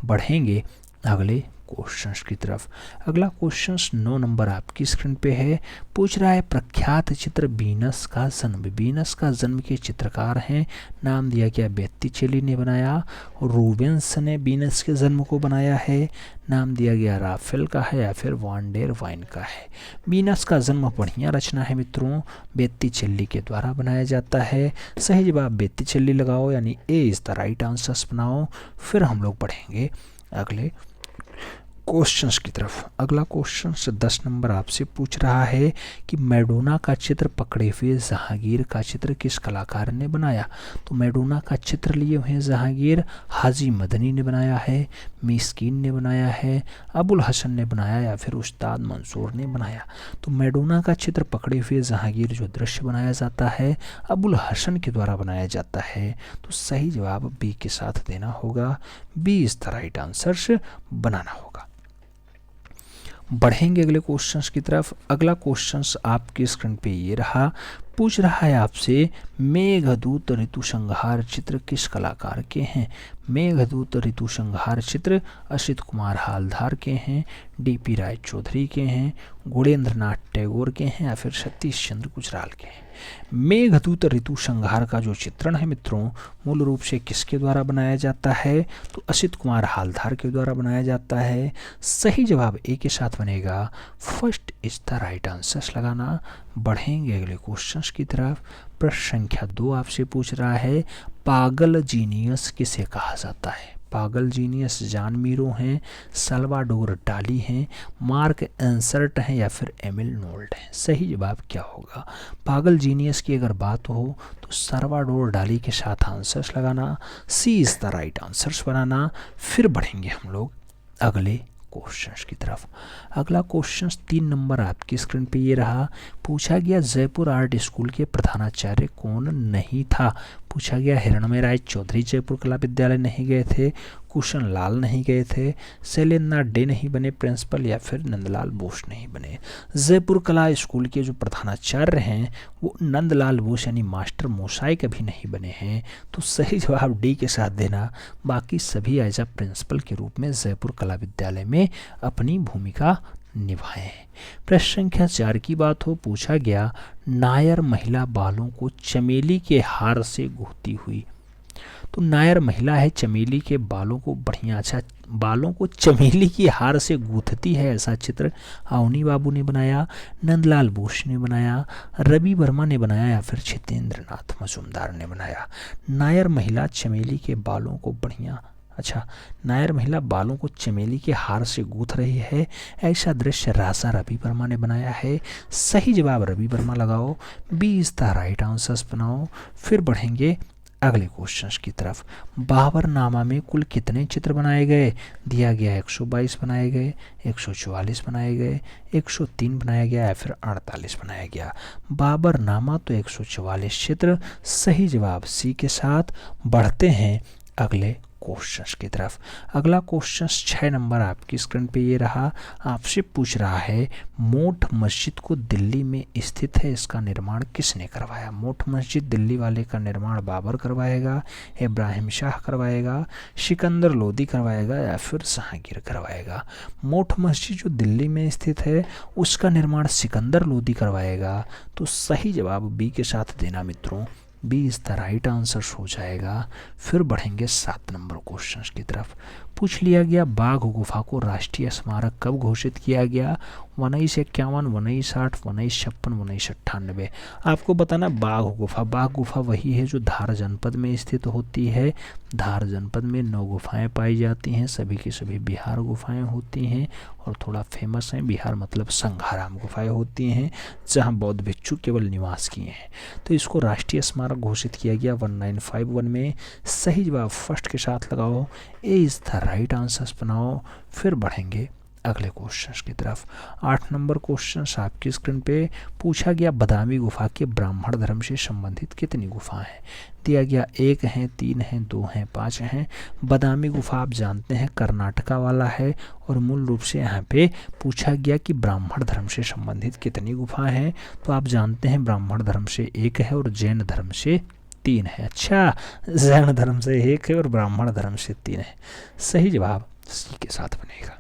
A: बढ़ेंगे अगले क्वेश्चंस की तरफ। अगला क्वेश्चंस 9 नंबर आपकी स्क्रीन पे है। पूछ रहा है, प्रख्यात चित्र वीनस का जन्म। वीनस का जन्म के चित्रकार हैं। नाम दिया गया बेत्तीचेली ने बनाया, रूबेंस ने वीनस के जन्म को बनाया है। नाम दिया गया राफेल का है या फिर वान डेर वाइन का है। वीनस का जन्म बढ़िया रचना है मित्रों, बेत्तीचेली के द्वारा बनाया जाता है। सही जवाब बेत्तीचेली लगाओ, यानी ए इज द राइट आंसर्स बनाओ। फिर हम लोग बढ़ेंगे अगले क्वेश्चंस की तरफ। अगला क्वेश्चन 10 नंबर आपसे पूछ रहा है कि मैडोना का चित्र पकड़े हुए जहांगीर का चित्र किस कलाकार ने बनाया? तो मैडोना का चित्र लिए हुए जहांगीर हाजी मदनी ने बनाया है, मिस्कीन ने बनाया है, अबुल हसन ने बनाया या फिर उस्ताद मंसूर ने बनाया। तो मैडोना का चित्र पकड़े हुए जहांगीर जो दृश्य बनाया जाता है अबुल हसन के द्वारा बनाया जाता है। तो सही जवाब बी के साथ देना होगा। B is the right answer बनाना होगा। बढ़ेंगे अगले क्वेश्चंस की तरफ। अगला क्वेश्चंस आपकी स्क्रीन पे ये रहा। पूछ रहा है आपसे, मेघदूत ऋतुसंहार चित्र किस कलाकार के हैं? मेघदूत ऋतुसंहार चित्र असित कुमार हालधार के हैं, डीपी राय चौधरी के हैं, गुणेंद्रनाथ टैगोर के हैं या फिर सतीश चंद्र गुजराल के हैं। मेघदूत ऋतुसंहार का जो चित्रण है मित्रों मूल रूप से किसके द्वारा बनाया जाता है? तो असित कुमार हालधार के द्वारा बनाया जाता है। सही जवाब ए के साथ बनेगा। First is the right answer लगाना। बढ़ेंगे अगले क्वेश्चंस की तरफ। प्रश्न संख्या 2 आपसे पूछ रहा है, पागल जीनियस किसे कहा जाता है? पागल जीनियस जॉन मीरो हैं, साल्वाडोर डाली हैं, मार्क एंसर्ट हैं या फिर एमिल नोल्ट हैं। सही जवाब क्या होगा? पागल जीनियस की अगर बात हो तो साल्वाडोर डाली के साथ आंसर्स लगाना, सी इज़ द राइट आंसर्स बनाना। फिर बढ़ेंगे हम लोग अगले क्वेश्चंस की तरफ। अगला क्वेश्चन 3 नंबर आपकी स्क्रीन पे ये रहा। पूछा गया जयपुर आर्ट स्कूल के प्रधानाचार्य कौन नहीं था? पूछा गया हिरणमय राय चौधरी जयपुर कला विद्यालय नहीं गए थे, कुशन लाल नहीं गए थे, शैलेंद्रनाथ डे नहीं बने प्रिंसिपल, या फिर नंदलाल बोस नहीं बने। जयपुर कला स्कूल के जो प्रधानाचार्य हैं वो नंदलाल बोस यानी मास्टर मोसाई कभी नहीं बने हैं, तो सही जवाब डी के साथ देना। बाकी सभी एज अ प्रिंसिपल के रूप में जयपुर कला विद्यालय में अपनी भूमिका निभाए हैं। प्रश्न संख्या 4 की बात हो, पूछा गया नायर महिला बालों को चमेली के हार से गूंथती हुई। तो नायर महिला है, चमेली के बालों को बढ़िया अच्छा बालों को चमेली की हार से गूंथती है, ऐसा चित्र अवनी बाबू ने बनाया, नंदलाल बोस ने बनाया, रवि वर्मा ने बनाया या फिर छितेंद्र नाथ मजूमदार ने बनाया। नायर महिला चमेली के बालों को बढ़िया अच्छा नायर महिला बालों को चमेली के हार से गूंथ रही है, ऐसा दृश्य राजा रवि वर्मा ने बनाया है। सही जवाब रवि वर्मा लगाओ, B is the right answers बनाओ। फिर बढ़ेंगे अगले क्वेश्चंस की तरफ। बाबरनामा में कुल कितने चित्र बनाए गए? दिया गया 122 बनाए गए, 144 बनाए गए, 103 बनाया गया या फिर 48 बनाया गया। बाबरनामा तो 144 चित्र। सही जवाब सी के साथ। बढ़ते हैं अगले क्वेश्चंस की तरफ। अगला क्वेश्चंस 6 नंबर आपकी स्क्रीन पे ये रहा। आपसे पूछ रहा है मोठ मस्जिद को दिल्ली में स्थित है, इसका निर्माण किसने करवाया? मोठ मस्जिद दिल्ली वाले का निर्माण बाबर करवाएगा, इब्राहिम शाह करवाएगा, सिकंदर लोदी करवाएगा या फिर जहांगीर करवाएगा। मोठ मस्जिद जो दिल्ली में स्थित है उसका निर्माण सिकंदर लोदी करवाएगा, तो सही जवाब बी के साथ देना मित्रों, B is the right answer हो जाएगा। फिर बढ़ेंगे 7 नंबर क्वेश्चन की तरफ। पूछ लिया गया बाघ गुफा को राष्ट्रीय स्मारक कब घोषित किया गया? 1951, 1960, 1956, 1998। आपको बताना बाघ गुफा वही है जो धार जनपद में स्थित होती है। धार जनपद में 9 गुफाएं पाई जाती हैं, सभी की सभी बिहार गुफाएं होती हैं और थोड़ा फेमस हैं। बिहार मतलब संघाराम गुफाएं होती हैं जहां बौद्ध भिक्षु केवल निवास किए हैं। तो इसको राष्ट्रीय स्मारक घोषित किया गया 1951 में। सही जवाब फर्स्ट के साथ लगाओ, ए इज द राइट आंसर्स बनाओ। फिर बढ़ेंगे अगले क्वेश्चंस की तरफ। 8 नंबर क्वेश्चंस आपकी स्क्रीन पे। पूछा गया बादामी गुफा के ब्राह्मण धर्म से संबंधित कितनी गुफाएं हैं? दिया गया 1 हैं, 3 हैं, 2 हैं, 5 हैं। बादामी गुफा आप जानते हैं कर्नाटका वाला है और मूल रूप से यहाँ पे पूछा गया कि ब्राह्मण धर्म से संबंधित कितनी गुफाएं हैं, तो आप जानते हैं ब्राह्मण धर्म से 1 है और जैन धर्म से 3 है। अच्छा, जैन धर्म से 1 है और ब्राह्मण धर्म से 3 है। सही जवाब सी के साथ बनेगा,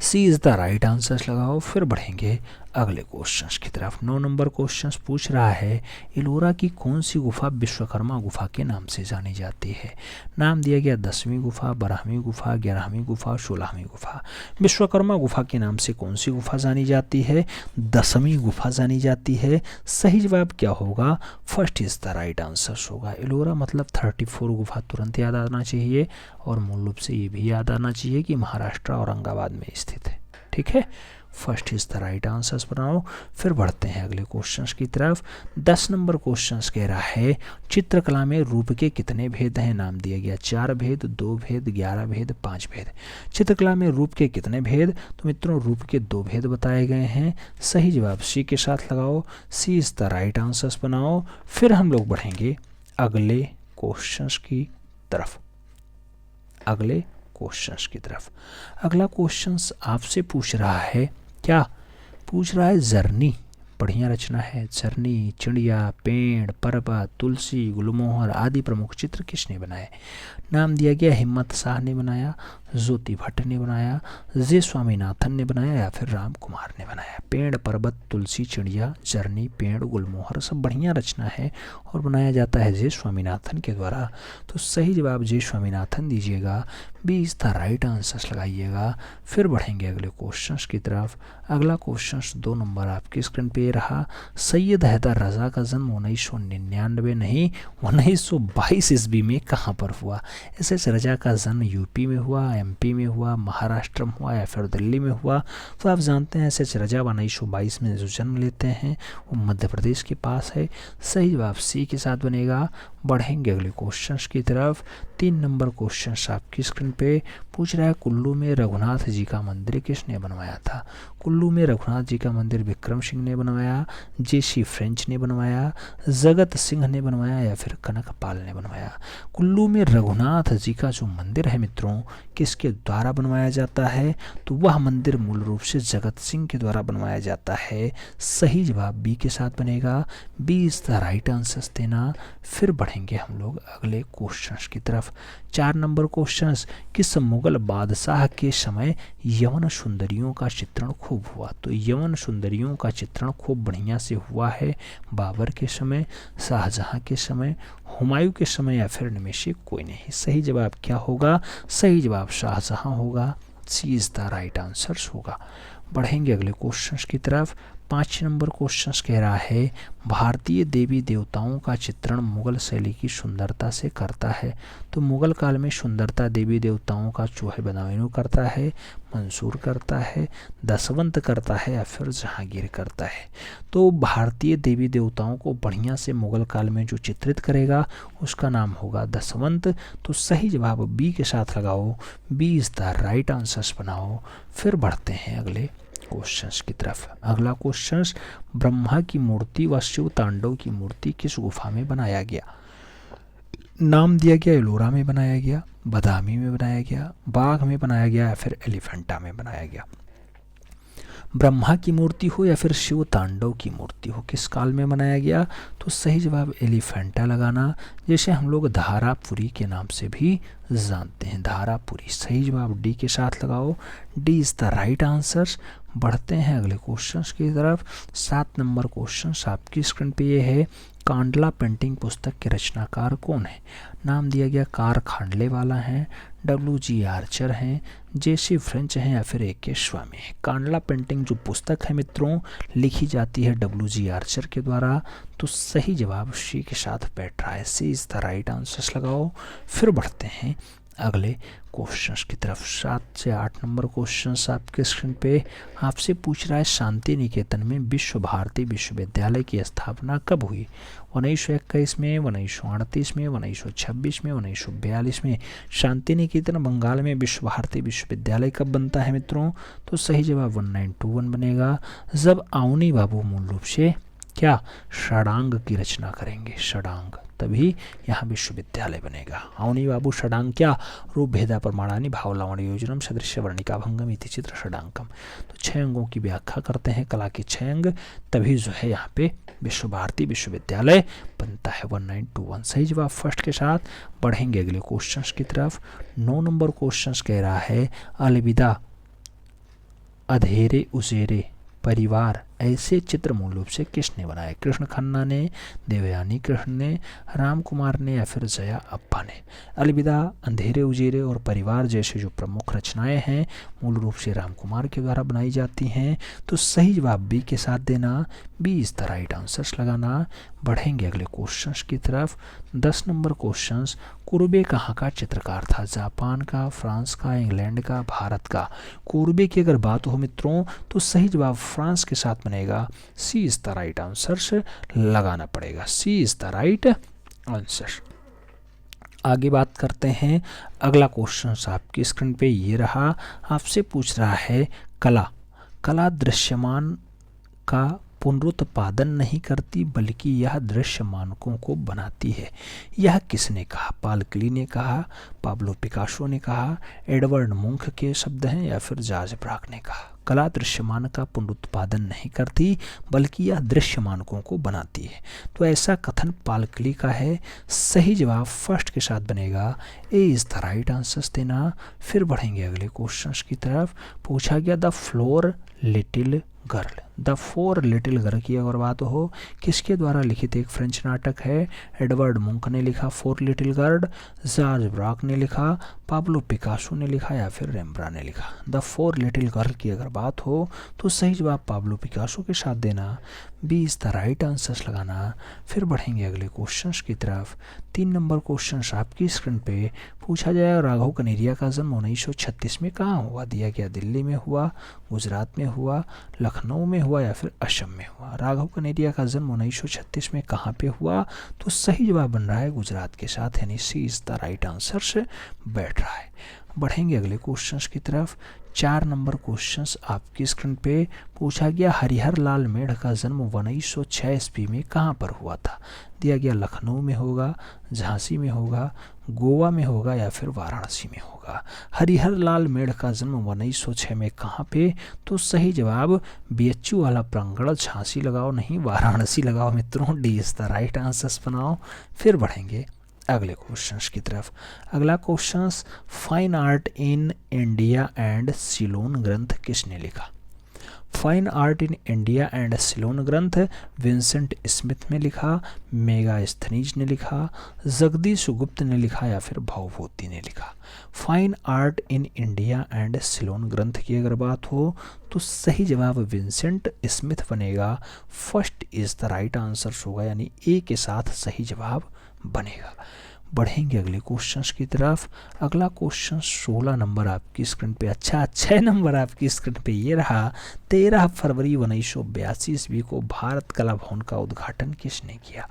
A: सी इज़ द राइट आंसर्स लगाओ। फिर बढ़ेंगे अगले क्वेश्चंस की तरफ। 9 नंबर क्वेश्चंस पूछ रहा है एलोरा की कौन सी गुफा विश्वकर्मा गुफा के नाम से जानी जाती है? नाम दिया गया 10वीं गुफा, 12वीं गुफा, 11वीं गुफा, 16वीं गुफा। विश्वकर्मा गुफा के नाम से कौन सी गुफा जानी जाती है? 10वीं गुफा जानी जाती है। सही जवाब क्या होगा? First is the right answers होगा। एलोरा मतलब 34 गुफा तुरंत याद आना चाहिए और मूल रूप से ये भी याद आना चाहिए कि महाराष्ट्र औरंगाबाद में स्थित है। ठीक है, first is the right answers बनाओ। फिर बढ़ते हैं अगले क्वेश्चंस की तरफ। 10 नंबर क्वेश्चंस कह रहा है चित्रकला में रूप के कितने भेद हैं? नाम दिया गया 4 भेद, 2 भेद, 11 भेद, 5 भेद। चित्रकला में रूप के कितने भेद? तो मित्रों रूप के 2 भेद बताए गए हैं। सही जवाब सी के साथ लगाओ, सी इज द राइट आंसर्स बनाओ। फिर हम लोग बढ़ेंगे अगले क्वेश्चंस की तरफ। अगला क्वेश्चंस आपसे पूछ रहा है, क्या पूछ रहा है? जर्नी, बढ़िया रचना है। झरनी, चिड़िया, पेड़, पर्वत, तुलसी, गुलमोहर आदि प्रमुख चित्र किसने बनाए? नाम दिया गया हिम्मत शाह ने बनाया, ज्योति भट्ट ने बनाया, जे स्वामीनाथन ने बनाया या फिर राम कुमार ने बनाया। पेड़, पर्वत, तुलसी, चिड़िया, झरनी, पेड़, गुलमोहर सब बढ़िया रचना है और बनाया जाता है जे स्वामीनाथन के द्वारा। तो सही जवाब जे स्वामीनाथन दीजिएगा। B is the right answers लगाइएगा। फिर बढ़ेंगे अगले क्वेश्चंस की तरफ। अगला क्वेश्चन 2 नंबर आपकी स्क्रीन पे रहा। सैयद हैदर रजा का जन्म 1999 नहीं 1922 ईस्वी में कहाँ पर हुआ? एस रजा का जन्म यूपी में हुआ, एमपी में हुआ, महाराष्ट्र में हुआ या फिर दिल्ली में हुआ? तो आप जानते हैं एस रजा 1922 में जो जन्म लेते हैं वो मध्य प्रदेश के पास है। सही जवाब सी के साथ बनेगा। बढ़ेंगे अगले क्वेश्चंस की तरफ। 3 नंबर क्वेश्चन आपकी स्क्रीन पे पूछ रहा है कुल्लू में रघुनाथ जी का मंदिर किसने बनवाया था? कुल्लू में रघुनाथ जी का मंदिर विक्रम सिंह ने बनवाया, जेसी फ्रेंच ने बनवाया, जगत सिंह ने बनवाया या फिर कनकपाल ने बनवाया? कुल्लू में रघुनाथ जी का जो मंदिर है मित्रों किसके द्वारा बनवाया जाता है? तो वह मंदिर मूल रूप से जगत सिंह के द्वारा बनवाया जाता है। सही जवाब बी के साथ बनेगा। B is the right answer देना। फिर बढ़ेंगे हम लोग अगले क्वेश्चंस की तरफ। 4 नंबर क्वेश्चंस, किस मुगल बादशाह के समय यवन सुंदरियों का चित्रण खूब हुआ? तो यवन सुंदरियों का चित्रण खूब बढ़िया से हुआ है बाबर के समय, शाहजहां के समय, हुमायूं के समय या फिर इनमें से कोई नहीं? सही जवाब क्या होगा? सही जवाब शाहजहां होगा। सी इज द राइट आंसर होगा। बढ़ेंगे अगले क्वेश्चंस की तरफ। 5 नंबर क्वेश्चन कह रहा है भारतीय देवी देवताओं का चित्रण मुगल शैली की सुंदरता से करता है। तो मुगल काल में सुंदरता देवी देवताओं का जो है बदायूं करता है, मंसूर करता है, दसवंत करता है या फिर जहांगीर करता है? तो भारतीय देवी देवताओं को बढ़िया से मुगल काल में जो चित्रित करेगा उसका नाम होगा दसवंत। तो सही जवाब बी के साथ लगाओ। B is the right answers बनाओ। फिर बढ़ते हैं अगले क्वेश्चंस की तरफ। अगला क्वेश्चंस, ब्रह्मा की मूर्ति व शिव तांडव की मूर्ति किस गुफा में बनाया गया? नाम दिया गया एलोरा में बनाया गया, बदामी में बनाया गया, बाघ में बनाया गया या फिर एलिफेंटा में बनाया गया? ब्रह्मा की मूर्ति हो या फिर शिव तांडव की मूर्ति हो, किस काल में बनाया गया? तो सही जवाब एलिफेंटा लगाना, जैसे हम लोग धारापुरी के नाम से भी जानते हैं, धारापुरी। सही जवाब डी के साथ लगाओ। D is the right answer. बढ़ते हैं अगले क्वेश्चंस की तरफ। 7 नंबर क्वेश्चन आपकी स्क्रीन पे ये है, कांडला पेंटिंग पुस्तक के रचनाकार कौन है? नाम दिया गया कार खांडले वाला है, WG आर्चर हैं, जेसी फ्रेंच हैं या फिर AK स्वामी है? कांडला पेंटिंग जो पुस्तक है मित्रों लिखी जाती है WG आर्चर के द्वारा। तो सही जवाब सी के साथ बैठ रहा है। सी इज द राइट आंसर लगाओ। फिर बढ़ते हैं अगले क्वेश्चंस की तरफ। 7 से 8 नंबर क्वेश्चंस आपके स्क्रीन पे आपसे पूछ रहा है शांति निकेतन में विश्व भारती विश्वविद्यालय की स्थापना कब हुई? 1921 में, 1938 में, 1926 में, 1942 में? शांति निकेतन बंगाल में विश्व भारती विश्वविद्यालय कब बनता है मित्रों? तो सही जवाब 1921 बनेगा, जब अवनी बाबू मूल रूप से क्या षडांग की रचना करेंगे, षडांग, तभी यहाँ विश्वविद्यालय बनेगा। अवनी बाबू षडांग क्या? रूप भेदा प्रमाणानि भाव लावण्य योजनम सदृश्य वर्णिका भंगम इति चित्र षडांकम। तो 6 अंगों की व्याख्या करते हैं कला के 6 अंग, तभी जो है यहाँ पे विश्व भारती विश्वविद्यालय बनता है। 1921 सही जवाब फर्स्ट के साथ। बढ़ेंगे अगले क्वेश्चन की तरफ। 9 नंबर क्वेश्चन कह रहा है अलविदा अधेरे उजेरे परिवार ऐसे चित्र मूल रूप से किसने बनाए? कृष्ण खन्ना ने, देवयानी कृष्ण ने, राम कुमार ने या फिर जया अप्पा ने? अलविदा, अंधेरे उजेरे और परिवार जैसे जो प्रमुख रचनाएं हैं मूल रूप से राम कुमार के द्वारा बनाई जाती हैं। तो सही जवाब बी के साथ देना। B is the right answers लगाना। बढ़ेंगे अगले क्वेश्चंस की तरफ। 10 नंबर क्वेश्चंस, कुरुबे कहाँ का चित्रकार था? जापान का, फ्रांस का, इंग्लैंड का, भारत का? कुरुबे की अगर बात हो मित्रों तो सही जवाब फ्रांस के साथ बनेगा। सी इज द राइट आंसर लगाना पड़ेगा। सी इज द राइट आंसर। आगे बात करते हैं। अगला क्वेश्चन आपकी स्क्रीन पे ये रहा, आपसे पूछ रहा है कला दृश्यमान का पुनरुत्पादन नहीं करती बल्कि यह दृश्यमानकों को बनाती है। यह किसने कहा? पाल क्ली ने कहा, पाब्लो पिकासो ने कहा, एडवर्ड मुंख के शब्द हैं या फिर जॉर्ज ब्राक ने कहा? कला दृश्यमान का पुनरुत्पादन नहीं करती बल्कि यह दृश्यमानकों को बनाती है। तो ऐसा कथन पालकली का है। सही जवाब फर्स्ट के साथ बनेगा, ए इज़ द राइट आंसर देना। फिर बढ़ेंगे अगले क्वेश्चन की तरफ। पूछा गया the four little girl. The four little girl की अगर बात हो, किसके द्वारा लिखित एक फ्रेंच नाटक है। एडवर्ड मुंक ने लिखा four little girl, George Barack ने लिखा, पाब्लो पिकासो ने लिखा या फिर रेम्ब्रांट ने लिखा। द फोर लिटिल गर्ल की अगर बात हो तो सही जवाब पाब्लो पिकासो के साथ देना, B is the right answer लगाना। फिर बढ़ेंगे अगले क्वेश्चन की तरफ। 3 नंबर क्वेश्चन आपकी स्क्रीन पे। पूछा जाए राघव कनेरिया का जन्म 1936 में कहाँ हुआ। दिया गया दिल्ली में हुआ, गुजरात में हुआ, लखनऊ में हुआ या फिर असम में हुआ। राघव कनेरिया का जन्म 1936 में कहाँ पे हुआ, तो सही जवाब बन रहा है गुजरात के साथ, यानी सी इज़ द राइट आंसर से बैठ रहा है। बढ़ेंगे अगले क्वेश्चंस की तरफ। 4 नंबर क्वेश्चंस आपकी स्क्रीन पे। पूछा गया हरिहर लाल मेढ़ का जन्म 1906 ईस्वी में कहाँ पर हुआ था। दिया गया लखनऊ में होगा, झांसी में होगा, गोवा में होगा या फिर वाराणसी में होगा। हरिहर लाल मेढ़ का जन्म 1906 में कहाँ पे, तो सही जवाब BHU वाला प्रांगण, झांसी लगाओ नहीं वाराणसी लगाओ मित्रों, D is the right answers बनाओ। फिर बढ़ेंगे अगले क्वेश्चंस की तरफ। अगला questions, fine art in India and Ceylon ग्रंथ किसने लिखा। Fine art in India and Ceylon ग्रंथ विंसेंट स्मिथ ने लिखा, मेगास्थनीज ने लिखा, जगदीश गुप्त ने लिखा या फिर भवभूति ने लिखा। Fine art in India and Ceylon ग्रंथ की अगर बात हो तो सही जवाब विंसेंट स्मिथ बनेगा, first is the right answer होगा, यानी ए के साथ सही जवाब बनेगा। बढ़ेंगे अगले क्वेश्चंस की तरफ। अगला क्वेश्चन 16 नंबर आपकी स्क्रीन पे। अच्छा 6 नंबर आपकी स्क्रीन पे ये रहा। 13 फरवरी 1982 ईस्वी को भारत कला भवन का उद्घाटन किसने किया।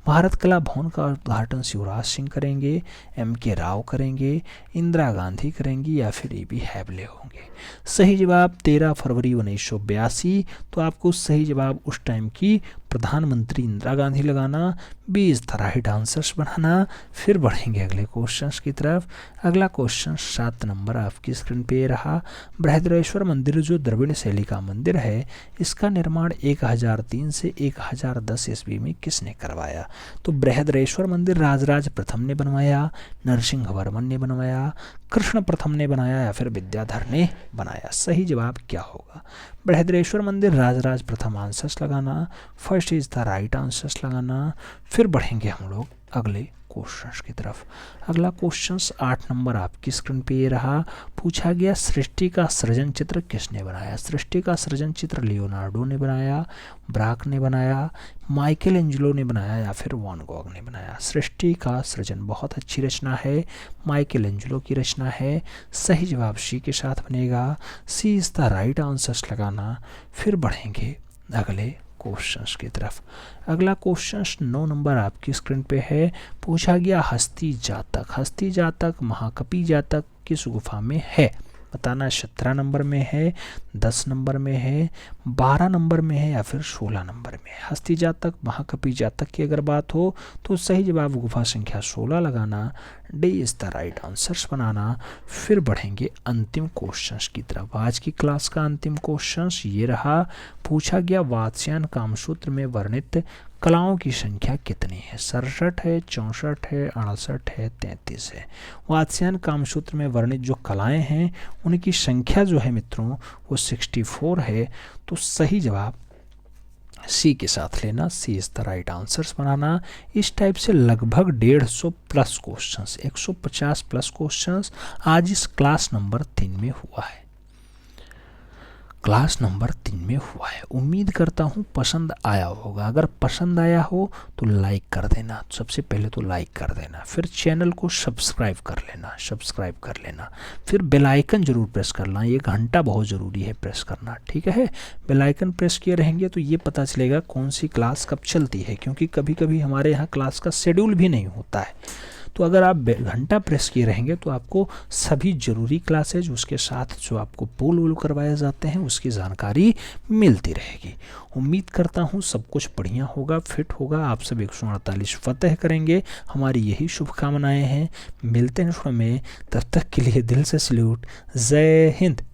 A: भारत कला भवन का उद्घाटन शिवराज सिंह करेंगे, MK राव करेंगे, इंदिरा गांधी करेंगी या फिर AB हैबले होंगे। सही जवाब 13 फरवरी 1982, तो आपको सही जवाब उस टाइम की प्रधानमंत्री इंदिरा गांधी लगाना, B is the right answers बनाना। फिर बढ़ेंगे अगले क्वेश्चंस की तरफ। अगला क्वेश्चन 7 नंबर आपकी स्क्रीन पे रहा। बृहद्रश्वर मंदिर जो द्रविड़ शैली का मंदिर है, इसका निर्माण 1003 से 1010 ईस्वी में किसने करवाया। तो बृहद्रश्वर मंदिर राजराज प्रथम ने बनवाया, नरसिंह वर्मन ने बनवाया, कृष्ण प्रथम ने बनाया या फिर विद्याधर ने बनाया। सही जवाब क्या होगा। बृहद्रश्वर मंदिर राजराज प्रथम आंसर्स लगाना, first is the right answers लगाना। फिर बढ़ेंगे हम लोग अगले क्वेश्चंस की तरफ। अगला क्वेश्चंस 8 नंबर आपकी स्क्रीन पे ये रहा। पूछा गया सृष्टि का सृजन चित्र किसने बनाया। सृष्टि का सृजन चित्र लियोनार्डो ने बनाया, ब्राक ने बनाया, माइकल एंजेलो ने बनाया या फिर वैन गॉग ने बनाया। सृष्टि का सृजन बहुत अच्छी रचना है, माइकल एंजेलो की रचना है। सही जवाब सी के साथ बनेगा, सी इज़ द राइट आंसर्स लगाना। फिर बढ़ेंगे अगले क्वेश्चंस की तरफ। अगला क्वेश्चंस 9 नंबर आपकी स्क्रीन पे है। पूछा गया हस्ती जातक। हस्ती जातक महाकपि जातक किस गुफा में है। बताना 17 नंबर में है, 10 नंबर में है, 12 नंबर में है या फिर 16 नंबर में है। हस्ती जातक महाकपि जातक की अगर बात हो तो सही जवाब गुफा संख्या 16 लगाना, D is the right answers बनाना। फिर बढ़ेंगे अंतिम क्वेश्चंस की तरफ। आज की क्लास का अंतिम क्वेश्चंस ये रहा। पूछा गया वात्स्यायन कामसूत्र में वर्णित कलाओं की संख्या कितनी है। 67 है, 64 है, 68 है, 33 है। वात्स्यायन कामसूत्र में वर्णित जो कलाएं हैं उनकी संख्या जो है मित्रों वो 64 है। तो सही जवाब सी के साथ लेना, सी इज़ द राइट आंसर्स बनाना। इस टाइप से लगभग 150 प्लस क्वेश्चंस, 150 प्लस क्वेश्चंस आज इस क्लास नंबर 3 में हुआ है। क्लास नंबर 3 में हुआ है। उम्मीद करता हूँ पसंद आया होगा। अगर पसंद आया हो तो लाइक कर देना, सबसे पहले तो लाइक कर देना, फिर चैनल को सब्सक्राइब कर लेना, फिर बेल आइकन जरूर प्रेस करना। ये घंटा बहुत ज़रूरी है प्रेस करना, ठीक है। बेल आइकन प्रेस किए रहेंगे तो ये पता चलेगा कौन सी क्लास कब चलती है, क्योंकि कभी कभी हमारे यहाँ क्लास का शेड्यूल भी नहीं होता है। तो अगर आप घंटा प्रेस किए रहेंगे तो आपको सभी ज़रूरी क्लासेज, उसके साथ जो आपको पोल वोल करवाए जाते हैं उसकी जानकारी मिलती रहेगी। उम्मीद करता हूँ सब कुछ बढ़िया होगा, फिट होगा, आप सब 148 फतह करेंगे, हमारी यही शुभकामनाएं हैं। मिलते हैं में, तब तक के लिए दिल से सल्यूट। जय हिंद।